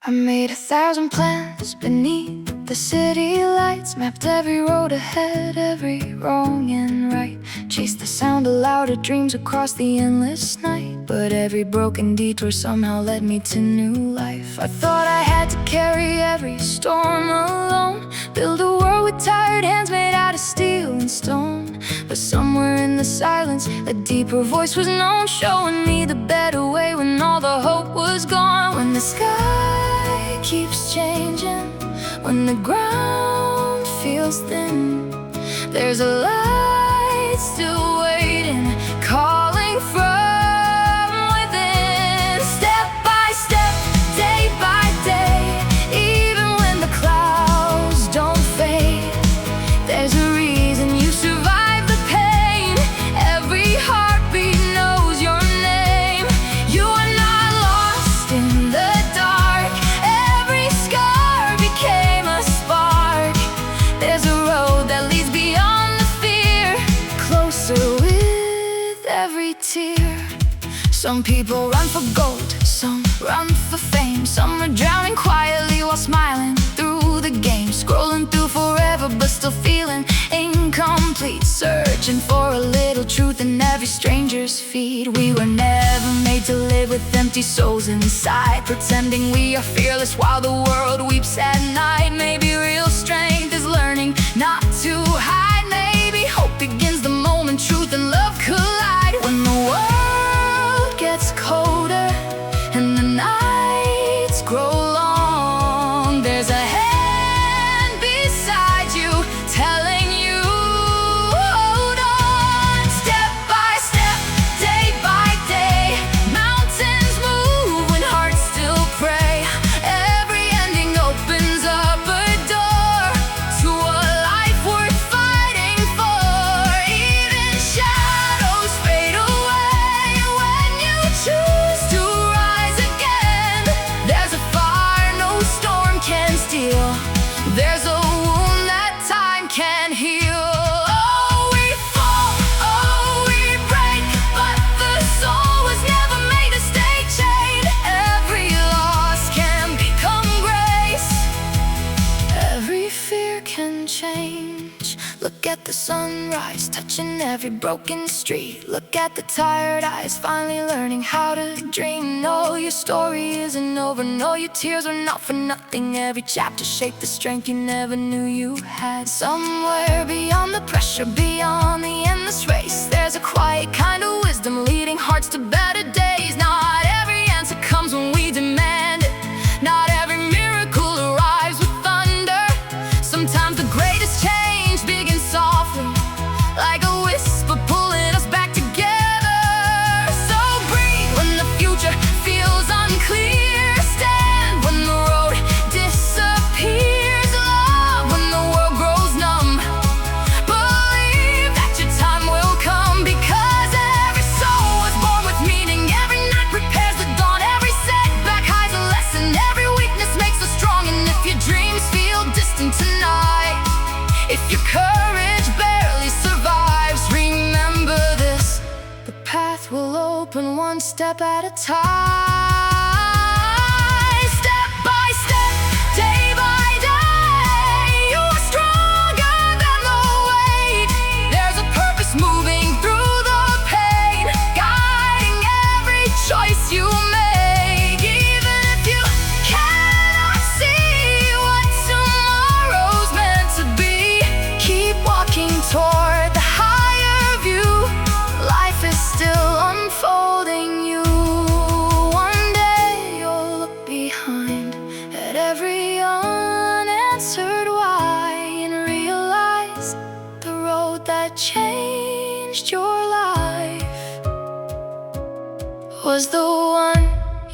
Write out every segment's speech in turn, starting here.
I made 1,000 plans beneath the city lights, mapped every road ahead, every wrong and right. Chased the sound of louder dreams across the endless night, but every broken detour somehow led me to new life. I thought I had to carry every storm alone, build a world with tired hands made out of steel and stone. But somewhere in the silence, a deeper voice was known, showing me the better way when all the hope was gone. When the sky keeps changing, when the ground feels thin, there's a light still waiting, calling from within. Step by step, day by day, even when the clouds don't fade, there's a reason you survive the pain. Every heartbeat knows your name. You are not lost in the dark. Every scar became a spark. There's a road that leads beyond the fear, closer with every tear. Some people run for gold, some run for fame, some are drowning quietly while smiling through the game. Scrolling through forever but still feeling incomplete, searching for a little truth in every stranger's feed. We were never made to live with empty souls inside, pretending we are fearless while the world weeps at night. Maybe real strength is learning not to hide. Maybe hope begins the moment truth and love collide. When the world gets colder and the nights grow long, there's a hand beside you telling you, hold on. Step by step, day by day, mountains move when hearts still pray. Every ending opens up a door to a life worth fighting for. Even shadows fade away when you choose to rise again. There's a fire no storm can steal, there's a wound that time can heal. Oh, we fall, oh, we break, but the soul was never made to stay chained. Every loss can become grace, every fear can change. Look at the sunrise touching every broken street. Look at the tired eyes finally learning how to dream. No, your story isn't over, no, your tears are not for nothing. Every chapter shaped the strength you never knew you had. Somewhere beyond the pressure, beyond the endless race, there's a quiet kind of wisdom leading hearts to better days. Not every answer comes when we demand it, not every miracle arrives with thunder. Sometimes the greatest change begins softly, like a whisper pulling us back together. So breathe when the future feels unclear. Stand when the road disappears. Love when the world grows numb. Believe that your time will come, because every soul was born with meaning. Every night prepares the dawn. Every setback hides a lesson. Every weakness makes us strong. And if your dreams feel distant tonight, if your courage barely survives, remember this: the path will open one step at a time. Step by step, day by day, you are stronger than the weight. There's a purpose moving through the pain, guiding every choice you make. Even if you cannot see what tomorrow's meant to be, keep walking toward the higher view. Life is still unfolding you. One day you'll look behind at every unanswered why and realize the road that changed your life was the one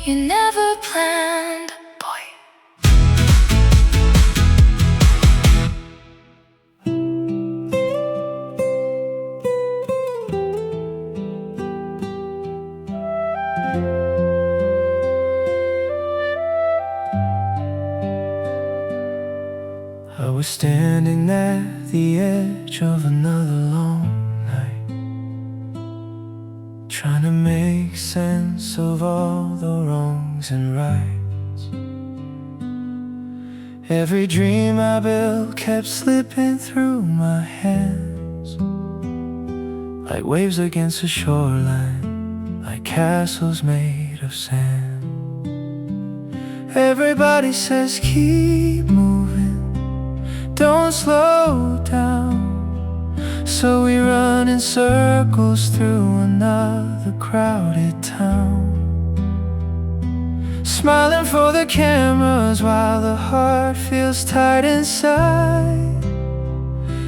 you never planned, boy. I was standing at the edge of another long night, trying to make sense of all the wrongs and rights. Every dream I built kept slipping through my hands, like waves against the shoreline, like castles made of sand. Everybody says keep moving, don't slow down. So we run in circles through another crowded town, smiling for the cameras while the heart feels tight inside,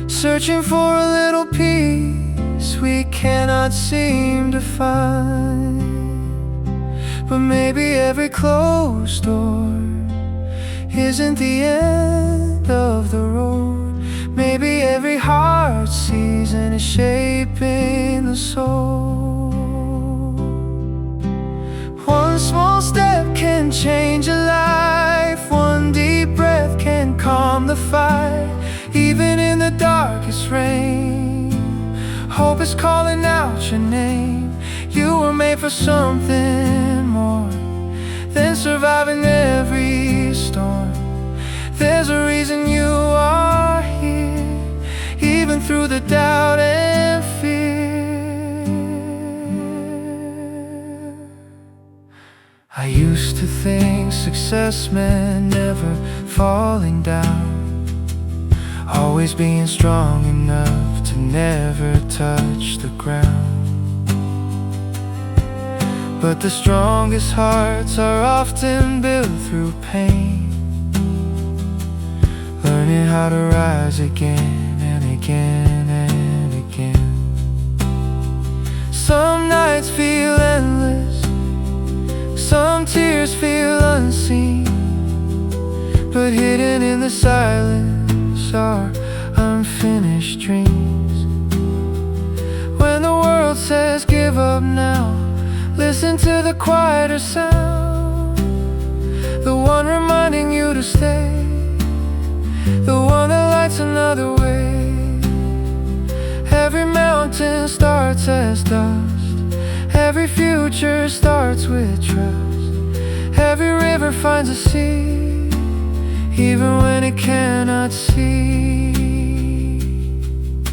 searching for a little peace we cannot seem to find. But maybe every closed door isn't the end of the road. Maybe every heart season is shaping the soul. One small step can change a life, one deep breath can calm the fight. Even in the darkest rain, hope is calling out your name. You were made for something more than surviving every storm. There's a reason you are here, even through the doubt and fear. I used to think success meant never falling down, always being strong enough to never touch the ground. But the strongest hearts are often built through pain, learning how to rise again and again and again. Some nights feel endless, some tears feel unseen, but hidden in the silence are unfinished dreams. When the world says give up now, listen to the quieter sound, the one reminding you to stay, the one that lights another way. Every mountain starts as dust, every future starts with trust. Every river finds a sea, even when it cannot see.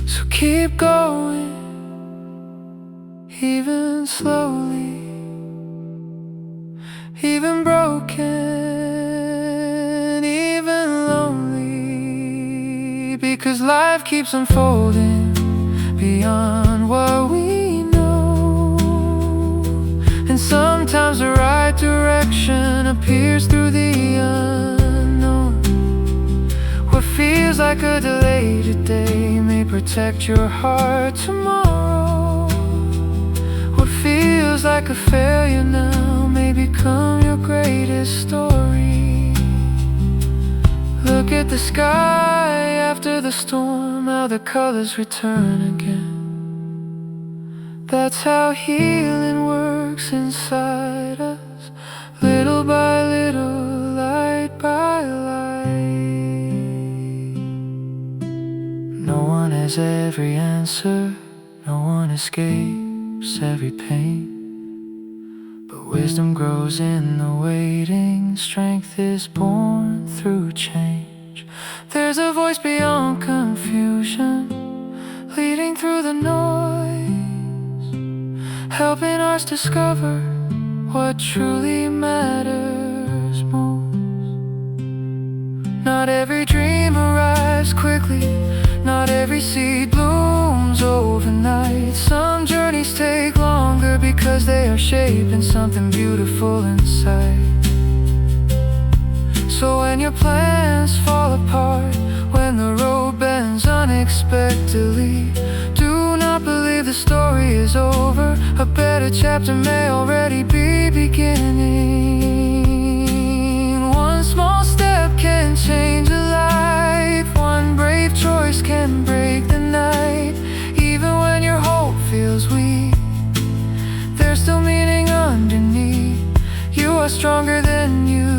So keep going, even slowly, even broken, even lonely, because life keeps unfolding beyond what we know. And sometimes the right direction appears through the unknown. What feels like a delay today may protect your heart tomorrow. What feels like a failure now may become your greatest story. Look at the sky after the storm, how the colors return again. That's how healing works inside us, little by little, light by light. No one has every answer, no one escapes every pain, but wisdom grows in the waiting, strength is born through change. There's a voice beyond confusion, leading through the noise, helping us discover what truly matters most. Not every dream arrives quickly, not every seed blooms overnight. Some journeys take longer because they are shaping something beautiful inside. So when your plans fall apart, when the road bends unexpectedly, do not believe the story is over. A better chapter may already be beginning. One small step can change a life, one brave choice can break the night. Even when your hope feels weak, there's still meaning underneath. You are stronger than you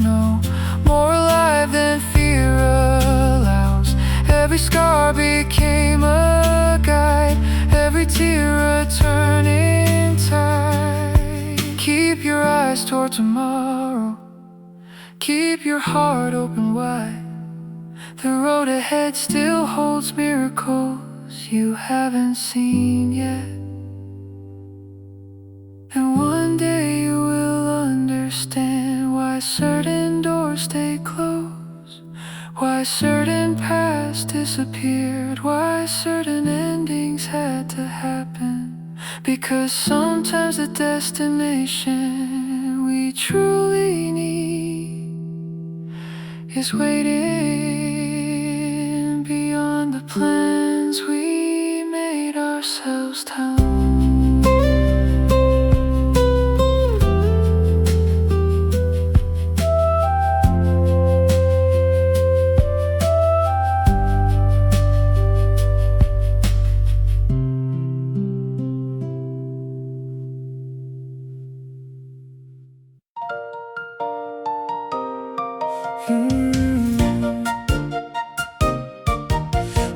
know, more alive than fear allows. Every scar became a guide, every tear a turning tide. Keep your eyes toward tomorrow, Keep your heart open wide. The road ahead still holds miracles you haven't seen yet. And one day you will understand why certain doors stay closed, why certain paths disappeared, why certain endings had to happen. Because sometimes the destination we truly need is waiting beyond the plans we made ourselves town.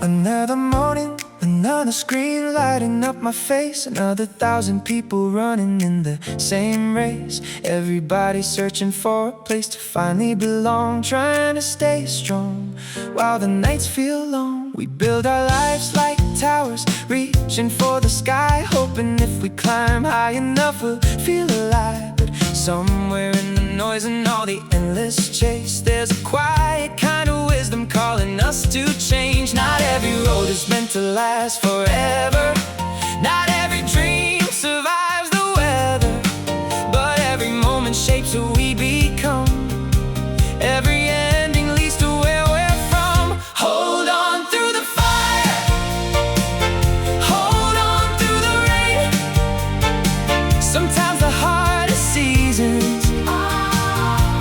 Another morning, another screen lighting up my face. Another 1,000 people running in the same race. Everybody searching for a place to finally belong, trying to stay strong while the nights feel long. We build our lives like towers, reaching for the sky, hoping if we climb high enough we'll feel alive. But somewhere in the noise and all the endless chase, there's a quiet kind of wisdom calling us to change. Not every road is meant to last forever. Not every dream survives the weather, but every moment shapes who we become. Every ending leads to where we're from. Hold on through the fire, hold on through the rain. Sometimes the hardest seasons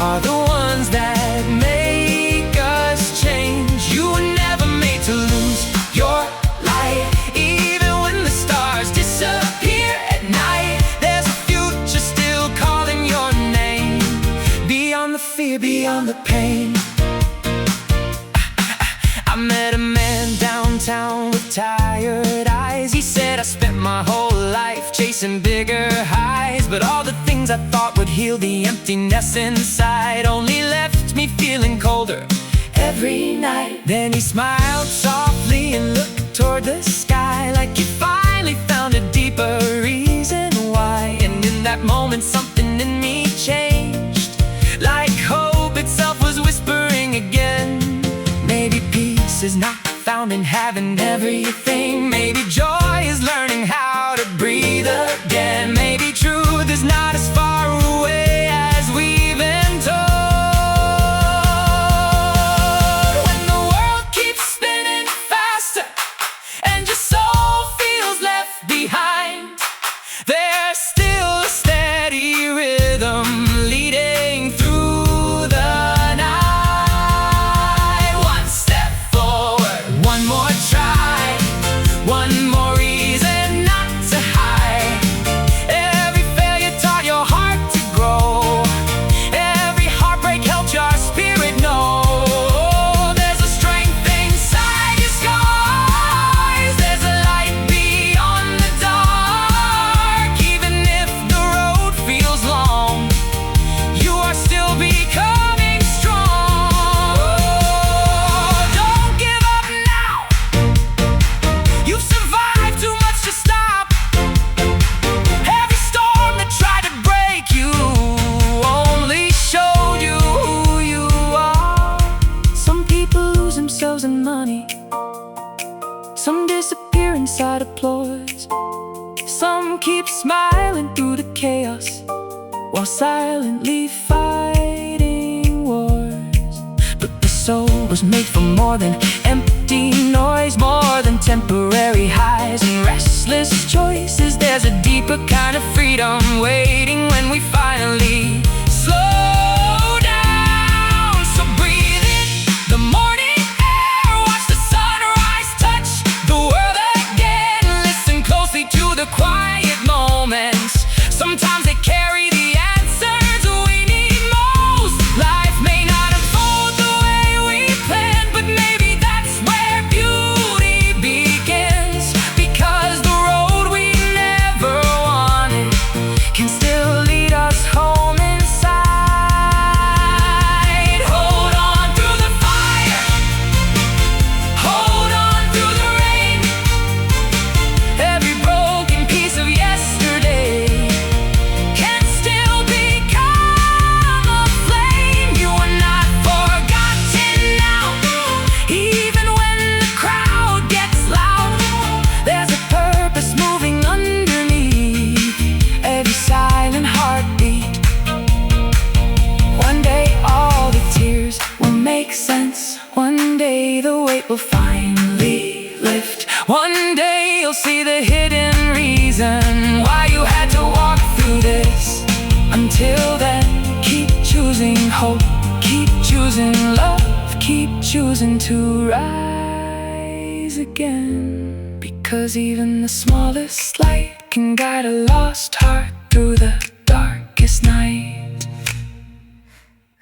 are the ones that make us change. You were never made to lose your light. Even when the stars disappear at night, there's a future still calling your name. Beyond the fear, beyond the pain. I met a man downtown with tired eyes. He said, I spent my whole life chasing bigger highs, but all the things I thought would heal the emptiness inside only left me feeling colder every night. Then he smiled softly and looked toward the sky, like he finally found a deeper reason why. And in that moment something in me changed, like hope itself was whispering again. Maybe peace is not found in having everything. Maybe joy is learning how to breathe again. Maybe truth is not as far away as we've been told. When the world keeps spinning faster and your soul feels left behind, there's still a steady rhythm leading through the night. One step forward, one more try, one more reason not to hide. Every failure taught your heart to grow. Every heartbreak helped your spirit know. There's a strength inside your scars. There's a light beyond the dark. Even if the road feels long, you are still becoming strong. Don't give up now. You've survived too much to stop. Every storm that tried to break you only showed you who you are. Some people lose themselves in money, some disappear inside applause. Some keep smiling through the chaos while silently fighting wars. But the soul was made for more than empty noise, more than temporary highs and restless choices. There's a deeper kind of freedom waiting when we finally slow down. So breathe in the morning air, watch the sunrise touch the world again. Listen closely to the quiet moments. Sometimes they carry the answers we need most. Life may not unfold the way we planned, but maybe that's where beauty begins. Because the road we never wanted can still lead us home in will finally lift. One day you'll see the hidden reason why you had to walk through this. Until then, keep choosing hope, keep choosing love, keep choosing to rise again. Because even the smallest light can guide a lost heart through the darkest night.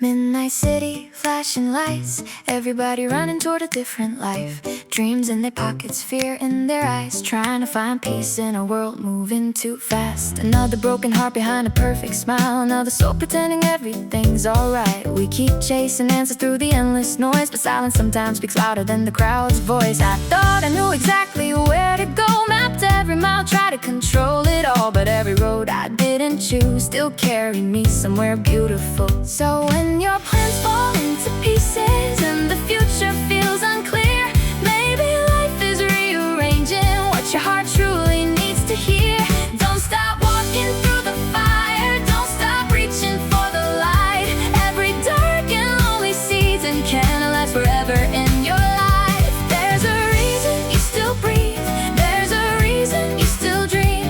Midnight city, flashing lights, everybody running toward a different life. Dreams in their pockets, fear in their eyes, trying to find peace in a world moving too fast. Another broken heart behind a perfect smile, another soul pretending everything's alright. We keep chasing answers through the endless noise, but silence sometimes speaks louder than the crowd's voice. I thought I knew exactly where to go, mapped every mile, tried to control it all, but every road I didn't choose still carried me somewhere beautiful. So when your plans fall into pieces and the future feels unclear, maybe life is rearranging what your heart truly needs to hear. Don't stop walking through the fire, don't stop reaching for the light. Every dark and lonely season can last forever in your life. There's a reason you still breathe, there's a reason you still dream.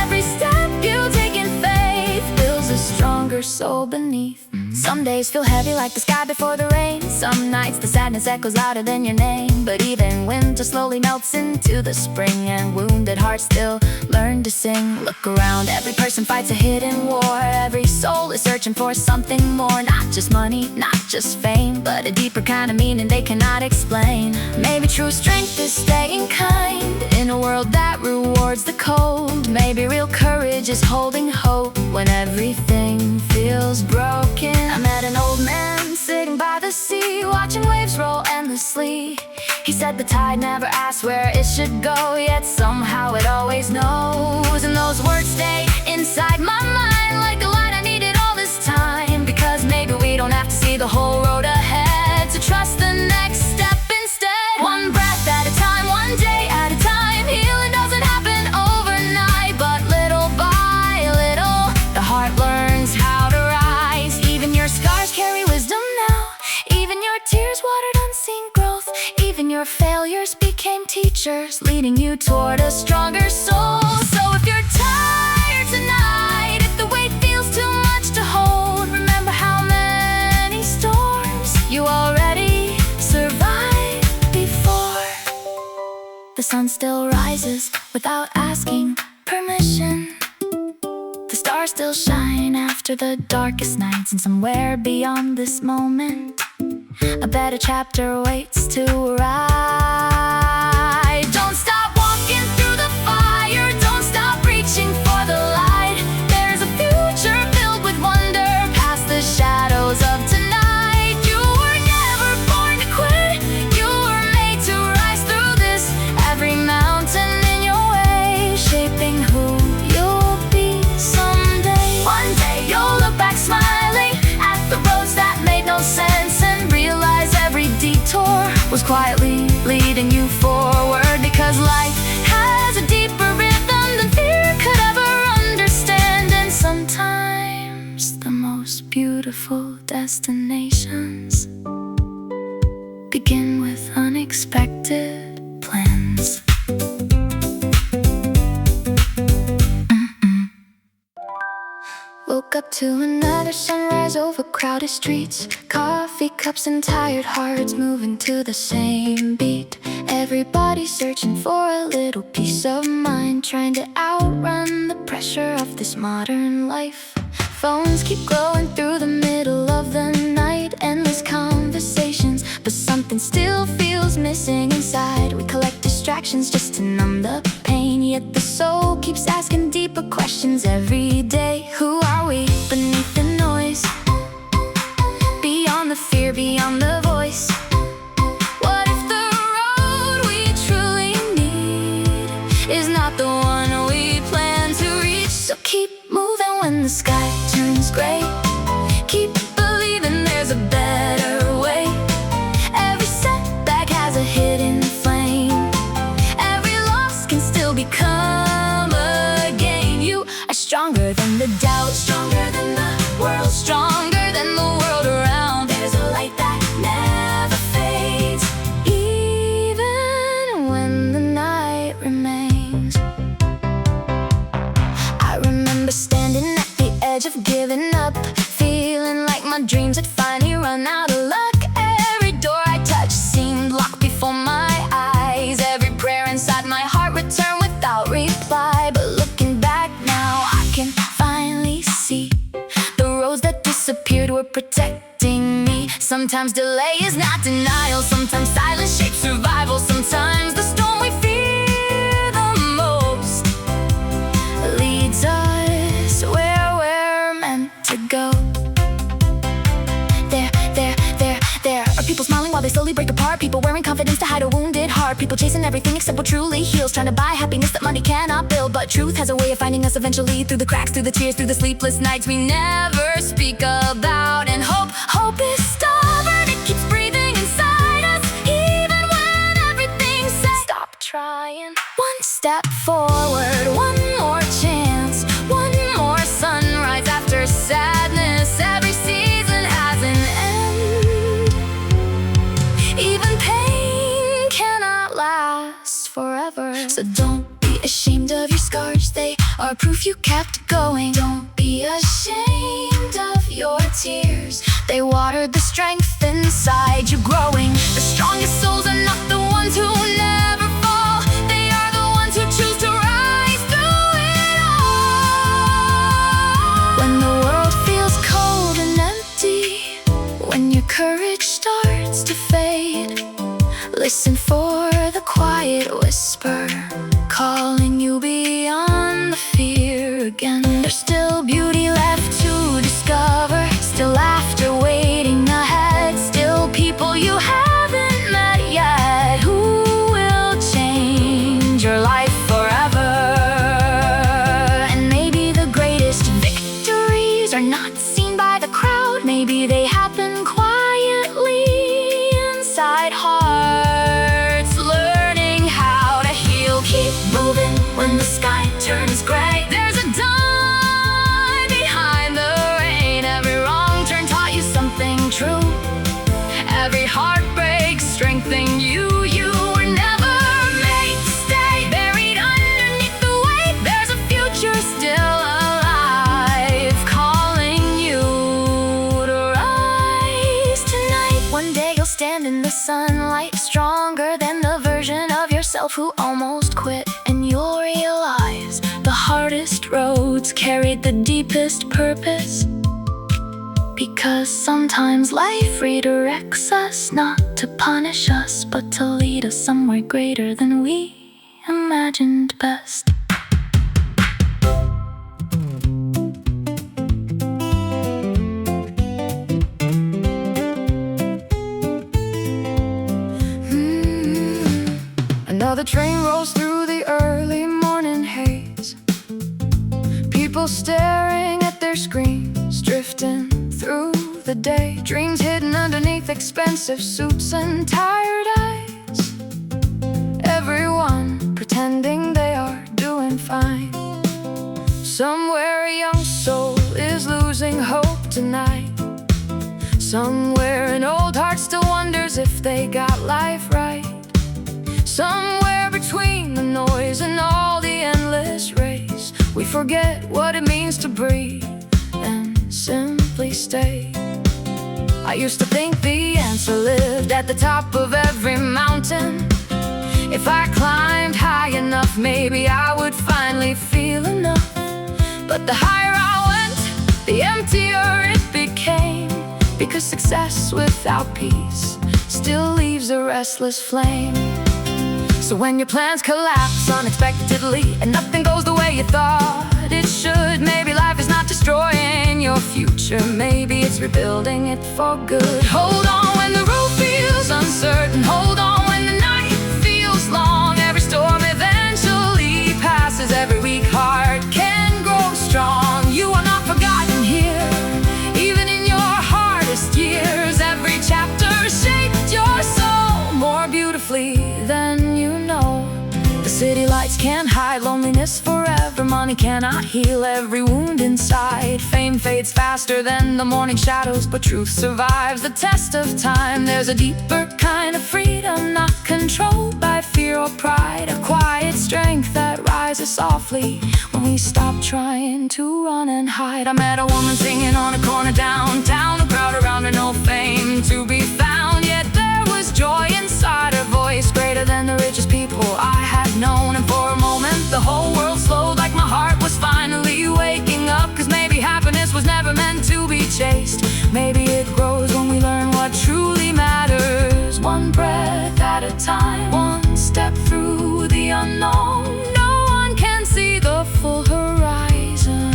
Every step you take in faith builds a stronger soul beneath. Some days feel heavy like the sky before the rain. Some nights the sadness echoes louder than your name. But even winter slowly melts into the spring, and wounded hearts still learn to sing. Look around, every person fights a hidden war. Every soul is searching for something more. Not just money, not just fame, but a deeper kind of meaning they cannot explain. Maybe true strength is staying kind in a world that rewards the cold. Maybe real courage is holding hope when everything feels broken. I met an old man sitting by the sea, watching waves roll endlessly. He said the tide never asks where it should go, yet somehow it always knows. And those words stay inside my mind like the light I needed all this time. Because maybe we don't have to see the whole road ahead to trust the next step instead. One breath at a time, one day at a time. Healing doesn't happen overnight, but little by little the heart learns how to rise. Even your scars carry wisdom now, even your tears watered unseen growth. Even your failures became teachers, leading you toward a stronger soul. So if you're tired tonight, if the weight feels too much to hold, remember how many storms you already survived before. The sun still rises without asking permission. The stars still shine after the darkest nights, and somewhere beyond this moment a better chapter waits to write. Don't stop walking through the fire, don't stop reaching for the light. There's a future filled with wonder past the shadows of tonight. You were never born to quit, you were made to rise through this. Every mountain in your way, shaping who you'll be someday. One day you'll look back smiling at the roads that made no sense, and realize every detour was quietly leading you forward. Because life has a deeper rhythm than fear could ever understand. And sometimes the most beautiful destinations begin with unexpected plans. Woke up to another sunrise over crowded streets. Coffee cups and tired hearts moving to the same beat. Everybody searching for a little peace of mind, trying to outrun the pressure of this modern life. Phones keep glowing through the middle of the night. Endless conversations, but something still feels missing inside. We collect distractions just to numb the pain, yet the soul keeps asking deeper questions every day. Who are we beneath the noise? Beyond the fear, beyond the voice. What if the road we truly need is not the one we plan to reach? So keep moving when the sky turns gray. Keep believing there's a better way. Every setback has a hidden flame. Every loss can still become a gain. You are stronger than the doubt, stronger than the world, stronger than the world around. There's a light that never fades, run out of luck. Every door I touched seemed locked before my eyes. Every prayer inside my heart returned without reply. But looking back now, I can finally see the roads that disappeared were protecting me. Sometimes delay is not denial, sometimes silence shapes survival. Sometimes the storm we fear the most leads us where we're meant to go. There are people smiling while they slowly break apart. People wearing confidence to hide a wounded heart. People chasing everything except what truly heals, trying to buy happiness that money cannot build. But truth has a way of finding us eventually, through the cracks, through the tears, through the sleepless nights we never speak about. And hope is stubborn, it keeps breathing inside us, even when everything says stop trying. One step forward, one more chance, one more sunrise after sadness. Every season has an end. Even pain cannot last forever. So don't be ashamed of your scars, they are proof you kept going. Don't be ashamed of your tears, they watered the strength inside you growing. The strongest souls are not the ones who never fall, they are the ones who choose to rise through it all. When the world feels cold and empty, when your courage starts to fade, listen for the quiet whisper calling you beyond the fear again. There's still beauty left to discover, still laughter waiting ahead, still people you haven't met yet who will change your life forever. And maybe the greatest victories are not seen by the crowd, maybe they happen quietly inside hearts, learning how to heal. Keep moving when the sky turns gray, there's a dawn behind the rain. Every wrong turn taught you something true, every heartbreak strengthened you. You were never made to stay buried underneath the weight. There's a future still alive, calling you to rise tonight. One day you'll stand in the sunlight, stronger than the version of yourself who almost quit. And you'll realize the hardest roads carried the deepest purpose, because sometimes life redirects us, not to punish us, but to lead us somewhere greater than we imagined best. Another train rolls through the early morning haze, people staring at their screens, drifting through the day. Dreams hidden underneath expensive suits and tired eyes, everyone pretending they are doing fine. Somewhere a young soul is losing hope tonight, somewhere an old heart still wonders if they got life right. Somewhere between the noise and all the endless race, we forget what it means to breathe and simply stay. I used to think the answer lived at the top of every mountain. If I climbed high enough, maybe I would finally feel enough. But the higher I went, the emptier it became, because success without peace still leaves a restless flame. So when your plans collapse unexpectedly and nothing goes the way you thought it should, maybe life is not destroying your future, maybe it's rebuilding it for good. Hold on when the road feels uncertain, hold on when the night feels long. Every storm eventually passes, every weak heart can grow strong. You are not forgotten here, even in your hardest years. Every chapter shaped your soul more beautifully than you know. The city lights can't can't hide loneliness forever. Money cannot heal every wound inside. Fame fades faster than the morning shadows, but truth survives the test of time. There's a deeper kind of freedom, not controlled by fear or pride. A quiet strength that rises softly when we stop trying to run and hide. I met a woman singing on a corner downtown, a crowd around her, no fame to be found. Yet there was joy inside her voice, greater than the richest people I had known. And for a moment the whole world slowed, like my heart was finally waking up. Cause maybe happiness was never meant to be chased. Maybe it grows when we learn what truly matters. One breath at a time, one step through the unknown. No one can see the full horizon,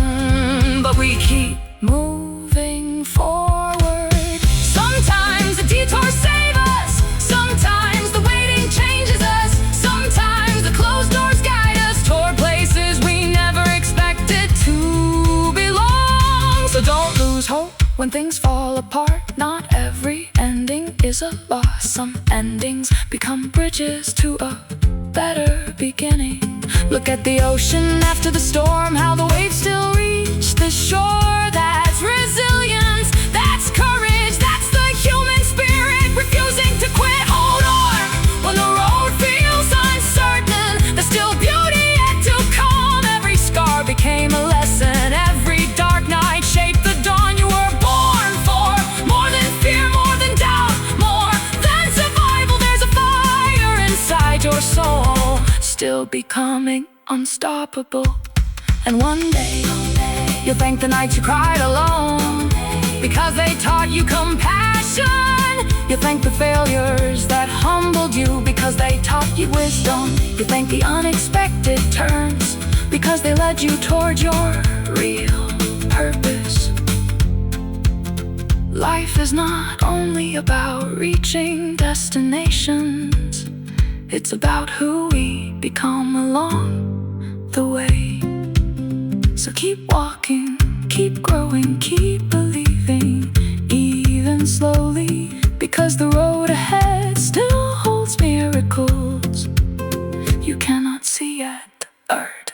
but we keep moving forward. Sometimes the detours save us, sometimes the waiting changes us, sometimes the closed doors guide us toward places we never expected to belong. So don't lose hope when things fall apart. Not every ending is a loss. Some endings become bridges to a better beginning. Look at the ocean after the storm, how the waves still reach the shore. That's resilience, that's courage, that's the human spirit, refusing to quit. Hold on when the road feels uncertain, there's still beauty yet to come. Every scar became a lesson, every dark night shaped the dawn. You were born for more than fear, more than doubt, more than survival. There's a fire inside your soul, still becoming unstoppable. And one day you'll thank the nights you cried alone, because they taught you compassion. You'll thank the failures that humbled you, because they taught you wisdom. You'll thank the unexpected turns, because they led you toward your real purpose. Life is not only about reaching destinations, it's about who we become along the way. So keep walking, keep growing, keep believing, even slowly, because the road ahead still holds miracles you cannot see yet. Earth.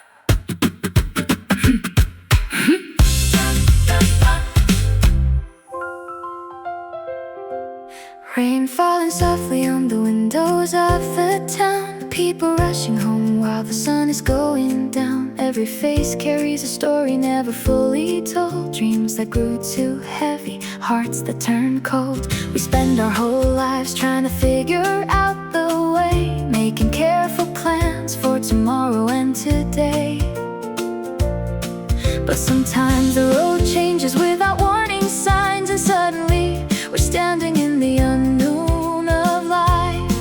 Rain falling softly on the windows of the town. People rushing home while the sun is going down. Every face carries a story never fully told. Dreams that grew too heavy, hearts that turned cold. We spend our whole lives trying to figure out the way, making careful plans for tomorrow and today. But sometimes the road changes without warning signs, and suddenly we're standing in the unknown of life.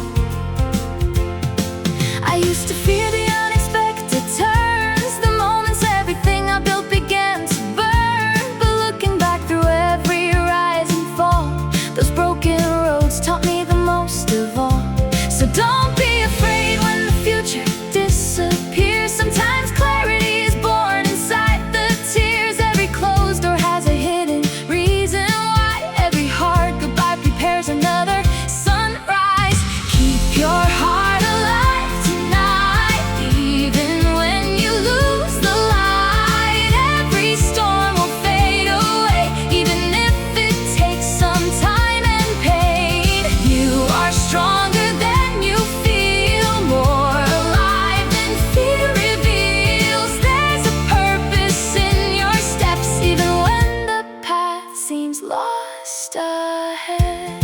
I used to fear the unexpected turns, the moments everything I built began to burn. But looking back through every rise and fall, those broken roads taught me the most of all. So don't be afraid when the future disappears. Sometimes clarity is born inside the tears. Every closed door has a hidden reason why. Every hard goodbye prepares another sunrise. Keep your heart alive tonight, even when you lose the light. Every storm will fade away, even if it takes some time and pain. You are stronger than you feel, more alive than fear reveals. There's a purpose in your steps, even when the path seems lost ahead.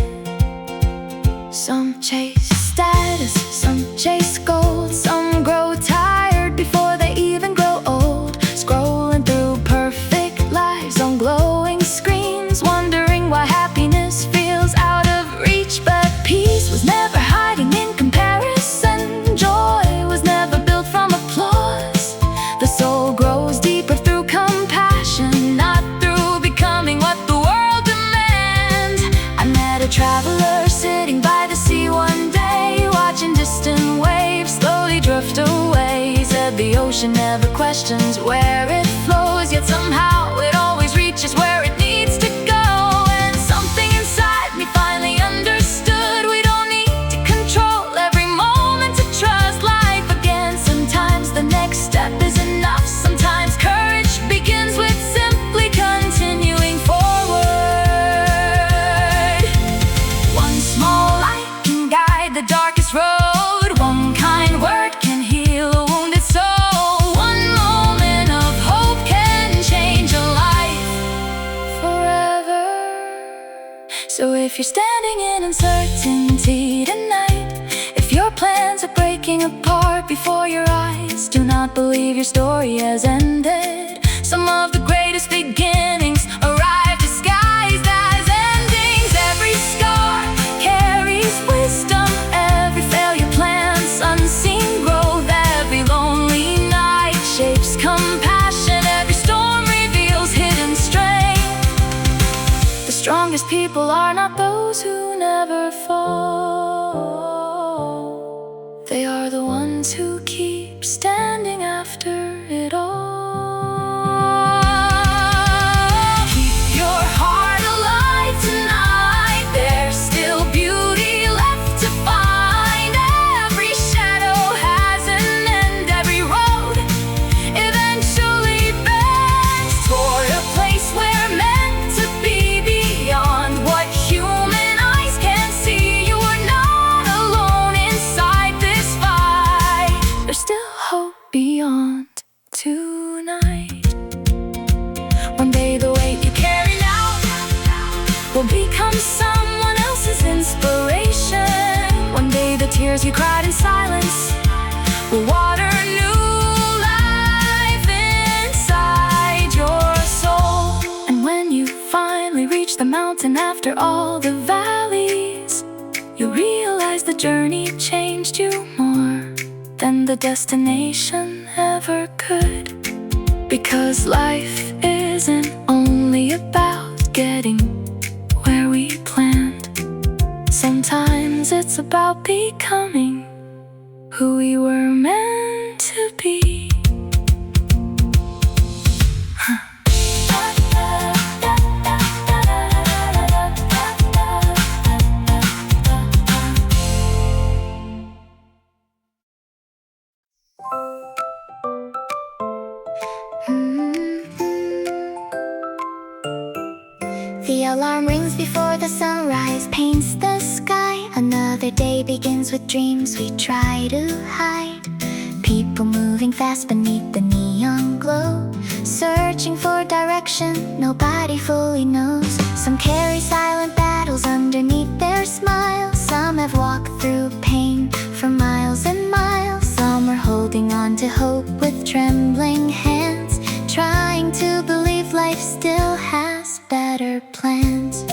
Some chase status, some chase gold, some grow tired before they even grow old. Scrolling through perfect lives on glowing screens, wondering why happiness feels out of reach. But peace was never hiding in comparison. Joy was never built from applause. The soul grows deeper through compassion, not through becoming what the world demands. I met a traveler sitting by the sea one day, watching distant waves slowly drift away. He said the ocean never questions where it flows, yet somehow it always reaches where it needs to go. And something inside me finally understood, we don't need to control every moment to trust life again. Sometimes the the darkest road. One kind word can heal a wounded soul. One moment of hope can change a life forever. So if you're standing in uncertainty tonight, if your plans are breaking apart before your eyes, do not believe your story has ended. Some of the greatest beginnings arrive disguised as endings. Every scar carries wisdom, every failure plants unseen growth. Every lonely night shapes compassion, every storm reveals hidden strength. The strongest people are not those who never fall. They are the ones who keep standing after it all. Keep your heart alive tonight. There's still beauty left to find. Every shadow has an end. Every road eventually bends toward a place we're meant to be, beyond what human eyes can see. You are not alone inside this fight. There's still hope beyond tonight. One day the weight you carry now will become someone else's inspiration. One day the tears you cried in silence will water new life inside your soul. And when you finally reach the mountain after all the valleys, you realize the journey changed you more than the destination ever could. Because life isn't only about getting where we planned. Sometimes it's about becoming who we were meant to be. The alarm rings before the sunrise paints the sky. Another day begins with dreams we try to hide. People moving fast beneath the neon glow, searching for direction nobody fully knows. Some carry silent battles underneath their smiles. Some have walked through pain for miles and miles. Some are holding on to hope with trembling hands, trying to believe life still has better plans.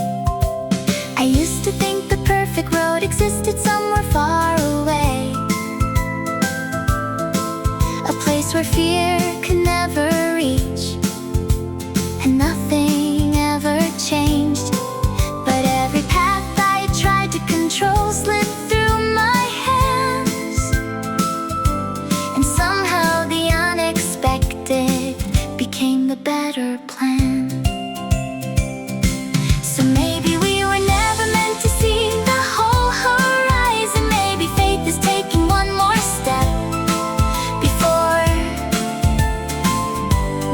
I used to think the perfect road existed somewhere far away, a place where fear could never reach, and nothing ever changed. But every path I tried to control slipped through my hands, and somehow the unexpected became the better plan. So maybe we were never meant to see the whole horizon. Maybe faith is taking one more step before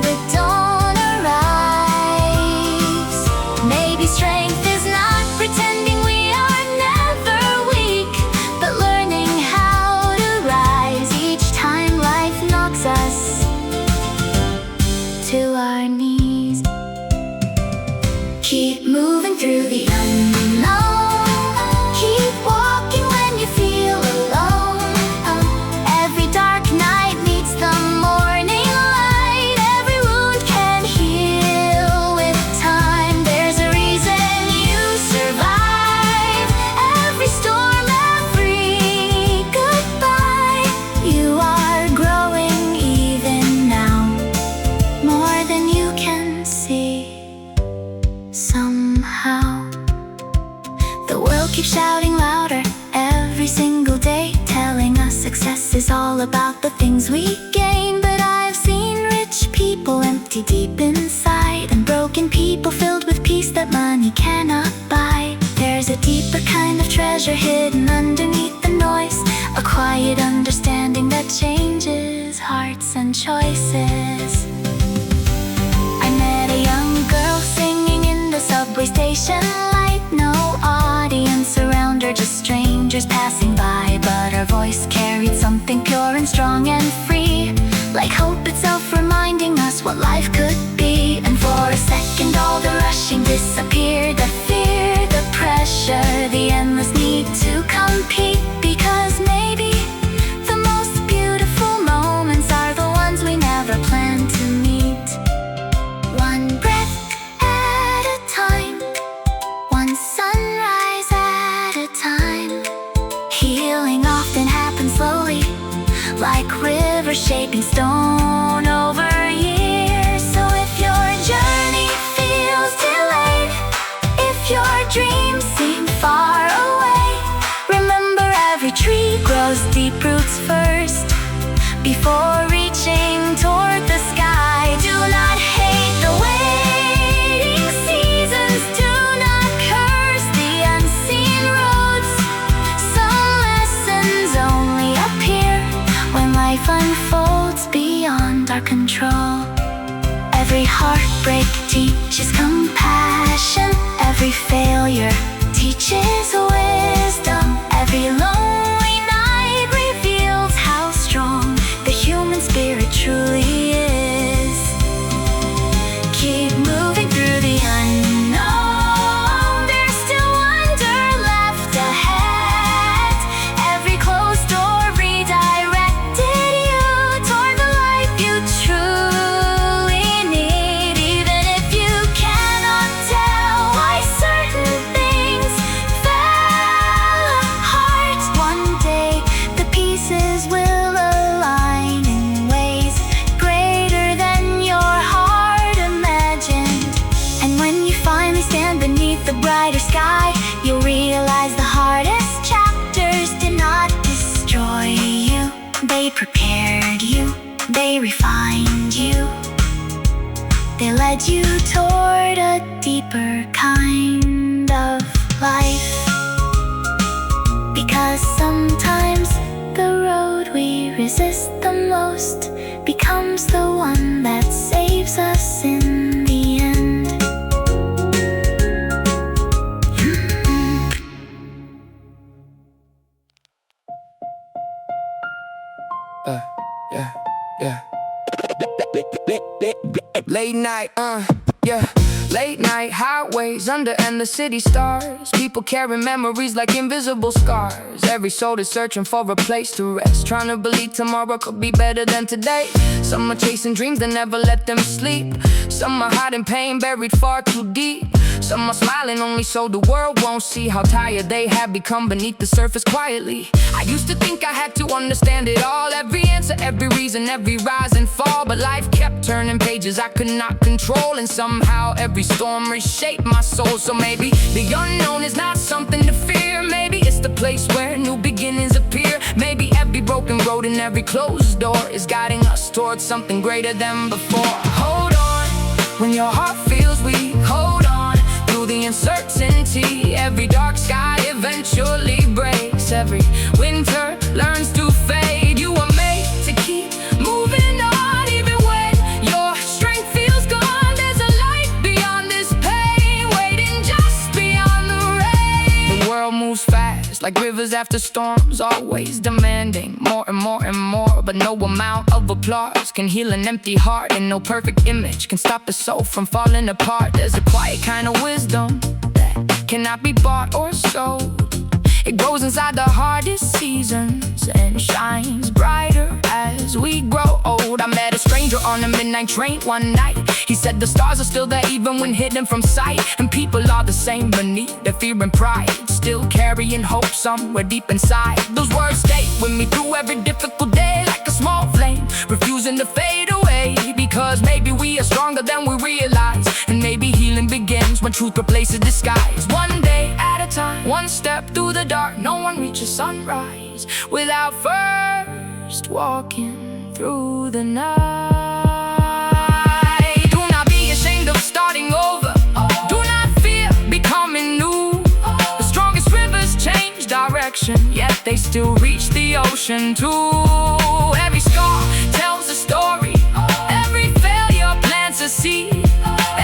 the dawn arrives. Maybe strength is not pretending we are never weak, but learning how to rise each time life knocks us to our knees. Keep moving through the unknown. Keep walking when you feel alone. Every dark night meets the morning light. Every wound can heal with time. There's a reason you survive every storm, every goodbye. You are growing even now, more than you can see. Somehow the world keeps shouting louder every single day, telling us success is all about the things we gain. But I've seen rich people empty deep inside, and broken people filled with peace that money cannot buy. There's a deeper kind of treasure hidden underneath the noise, a quiet understanding that changes hearts and choices. I met a young girl singing in the subway station light. No audience around her, just strangers passing by. we're shaping stone over years. So if your journey feels delayed, if your dreams seem far away, remember every tree grows deep roots first before reaching toward the sky. Do not hate the waiting seasons, do not curse the unseen roads. Some lessons only appear when life unfolds beyond our control. Every heartbreak teaches compassion, every failure teaches wisdom, every lonely night reveals how strong the human spirit truly is. Keep moving through the unknown, there's still wonder left ahead. Every closed door redirected you toward the life you truly need. Even if you cannot tell why certain things fell apart, one day the pieces will align in ways greater than your heart imagined. And when you finally stand beneath the brighter sky, you'll realize the hardest chapters did not destroy you. They prepared you, they refined you, they led you toward a deeper kind of life. Because sometimes the road we resist the most becomes the one that saves us in the end. Yeah, yeah. Late night, yeah. Late night highways under endless city stars. People carry memories like invisible scars. Every soul is searching for a place to rest, trying to believe tomorrow could be better than today. Some are chasing dreams that never let them sleep. Some are hiding pain buried far too deep. Some are smiling only so the world won't see how tired they have become beneath the surface quietly. I used to think I had to understand it all, every answer, every reason, every rise and fall. But life kept turning pages I could not control, and somehow every storm reshaped my soul. So maybe the unknown is not something to fear. Maybe it's the place where new beginnings appear. Maybe every broken road and every closed door is guiding us towards something greater than before. Hold on when your heart feels weak. Hold on through the uncertainty. Every dark sky eventually breaks. Every winter learns to fade. You were made to keep moving on, even when your strength feels gone. There's a light beyond this pain, waiting just beyond the rain. The world moves fast like rivers after storms, always demanding more and more and more. But no amount of applause can heal an empty heart, and no perfect image can stop the soul from falling apart. There's a quiet kind of wisdom that cannot be bought or sold. It grows inside the hardest seasons and shines brighter as we grow old. I met a stranger on a midnight train one night. He said the stars are still there even when hidden from sight. And people are the same beneath their fear and pride, still carrying hope somewhere deep inside. Those words stay with me through every difficult day, like a small flame refusing to fade away. Because maybe we are stronger than we realize, and maybe healing begins when truth replaces disguise. One day at a time, one step through the dark. No one reaches sunrise without first walking through the night. Do not be ashamed of starting over. Do not fear becoming new. The strongest rivers change direction, yet they still reach the ocean too. Every scar tells a story. Every failure plants a seed.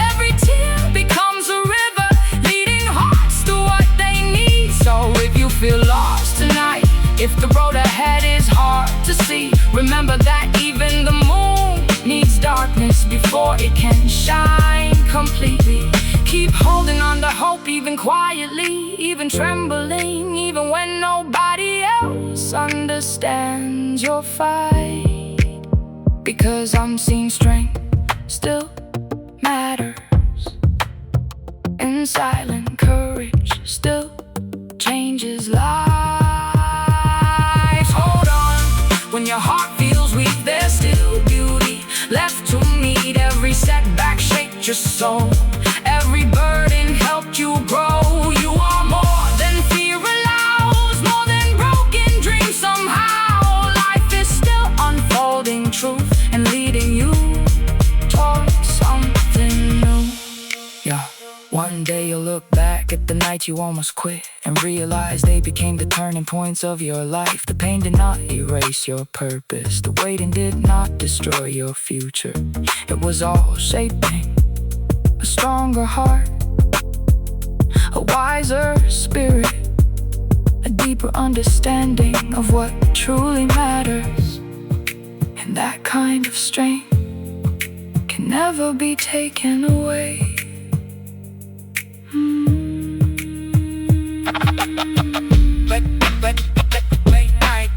Every tear becomes a river, leading hearts to what they need. So if you feel lost tonight, if the road ahead is hard to see, remember that even the moon needs darkness before it can shine completely. Keep holding on to hope, even quietly, even trembling, even when nobody else understands your fight. Because unseen strength still matters, and silent courage still changes lives. Hold on when your heart feels weak. There's you sown. Every burden helped you grow. You are more than fear allows, more than broken dreams. Somehow life is still unfolding truth and leading you towards something new. Yeah. One day you'll look back at the night you almost quit and realize they became the turning points of your life. The pain did not erase your purpose. The waiting did not destroy your future. It was all shaping a stronger heart, a wiser spirit, a deeper understanding of what truly matters. And that kind of strength can never be taken away. Late night.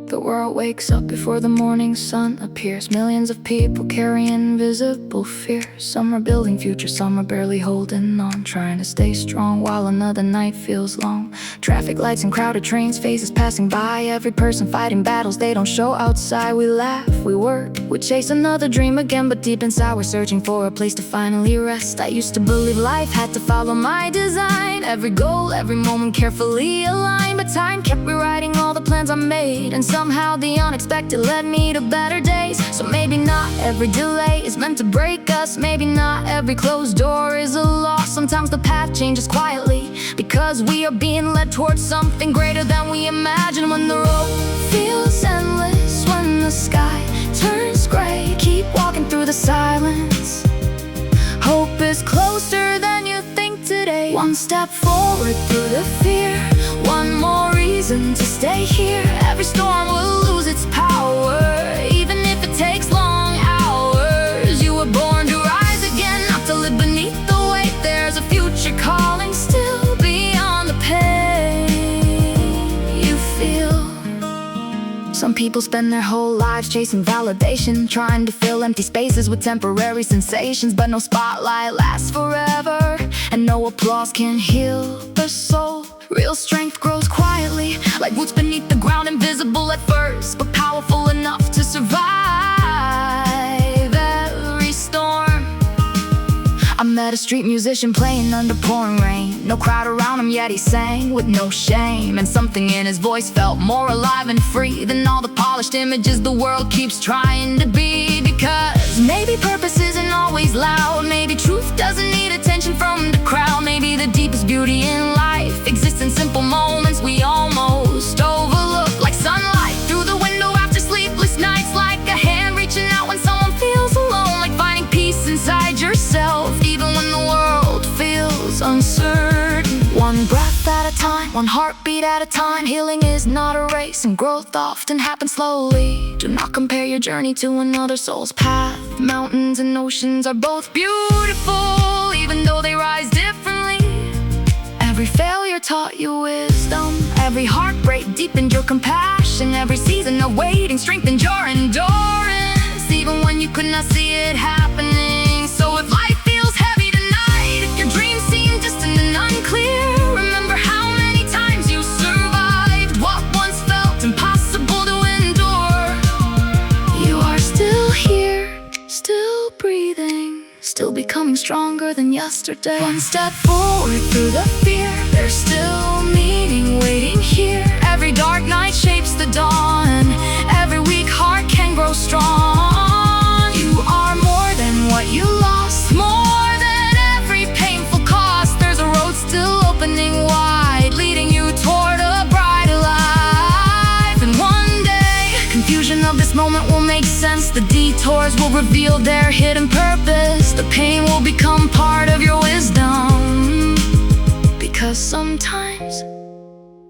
The world wakes up before the morning sun appears. Millions of people carrying invisible fear. Some are building futures, some are barely holding on, trying to stay strong while another night feels long. Traffic lights and crowded trains, faces passing by. Every person fighting battles they don't show outside. We laugh, we work, we chase another dream again, but deep inside we're searching for a place to finally rest. I used to believe life had to follow my design. Every goal, every moment carefully aligned, but time kept rewriting all the plans I made, and somehow the unexpected led me to better days. So maybe not every delay is meant to break us. Maybe not every closed door is a loss. Sometimes the path changes quietly because we are being led towards something greater than we imagine. When the road feels endless, when the sky turns gray, keep walking through the silence. Hope is closer than you think today. One step forward through the fear, one more reason to stay here. Every storm will lose its power, even if it takes long hours. You were born to rise again, not to live beneath the weight. There's a future calling still beyond the pain you feel. Some people spend their whole lives chasing validation, trying to fill empty spaces with temporary sensations. But no spotlight lasts forever, and no applause can heal the soul. Real strength grows quietly, like roots beneath the ground, invisible at first, but powerful enough to survive every storm. I met a street musician playing under pouring rain. No crowd around him, yet he sang with no shame. And something in his voice felt more alive and free than all the polished images the world keeps trying to be. Because maybe purpose isn't always loud. Maybe truth doesn't need attention from the crowd. Maybe the deepest beauty in life exists in simple moments we almost overlook. Like sunlight through the window after sleepless nights, like a hand reaching out when someone feels alone, like finding peace inside yourself even when the world feels uncertain. One breath at a time, one heartbeat at a time. Healing is not a race, and growth often happens slowly. Do not compare your journey to another soul's path. Mountains and oceans are both beautiful, even though they rise differently. Every failure taught you wisdom, every heartbreak deepened your compassion. Every season of waiting strengthened your endurance, even when you could not see it happening. So if life feels heavy tonight, if your dreams seem distant and unclear, remember how many times you survived what once felt impossible to endure. You are still here, still breathing, still becoming stronger than yesterday. One step forward through the fear, there's still meaning waiting here. Every dark night shapes the dawn, every weak heart can grow strong. You are more than what you lost, more than every painful cost. There's a road still opening wide, leading you toward a brighter life. And one day, confusion of this moment will make sense. The detours will reveal their hidden purpose. The pain will become part of your wisdom. Because sometimes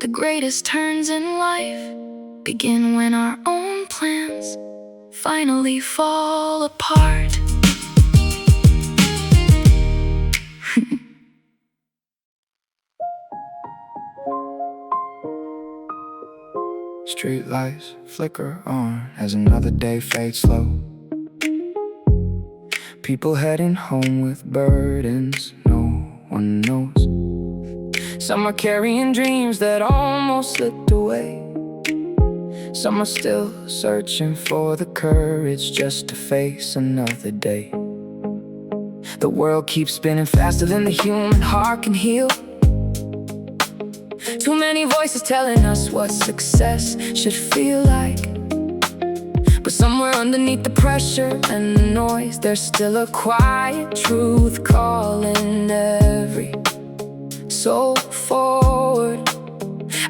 the greatest turns in life begin when our own plans finally fall apart. Street lights flicker on as another day fades slow. people heading home with burdens no one knows. Some are carrying dreams that almost slipped away. Some are still searching for the courage just to face another day. The world keeps spinning faster than the human heart can heal. Too many voices telling us what success should feel like. But somewhere underneath the pressure and the noise, there's still a quiet truth calling every soul forward.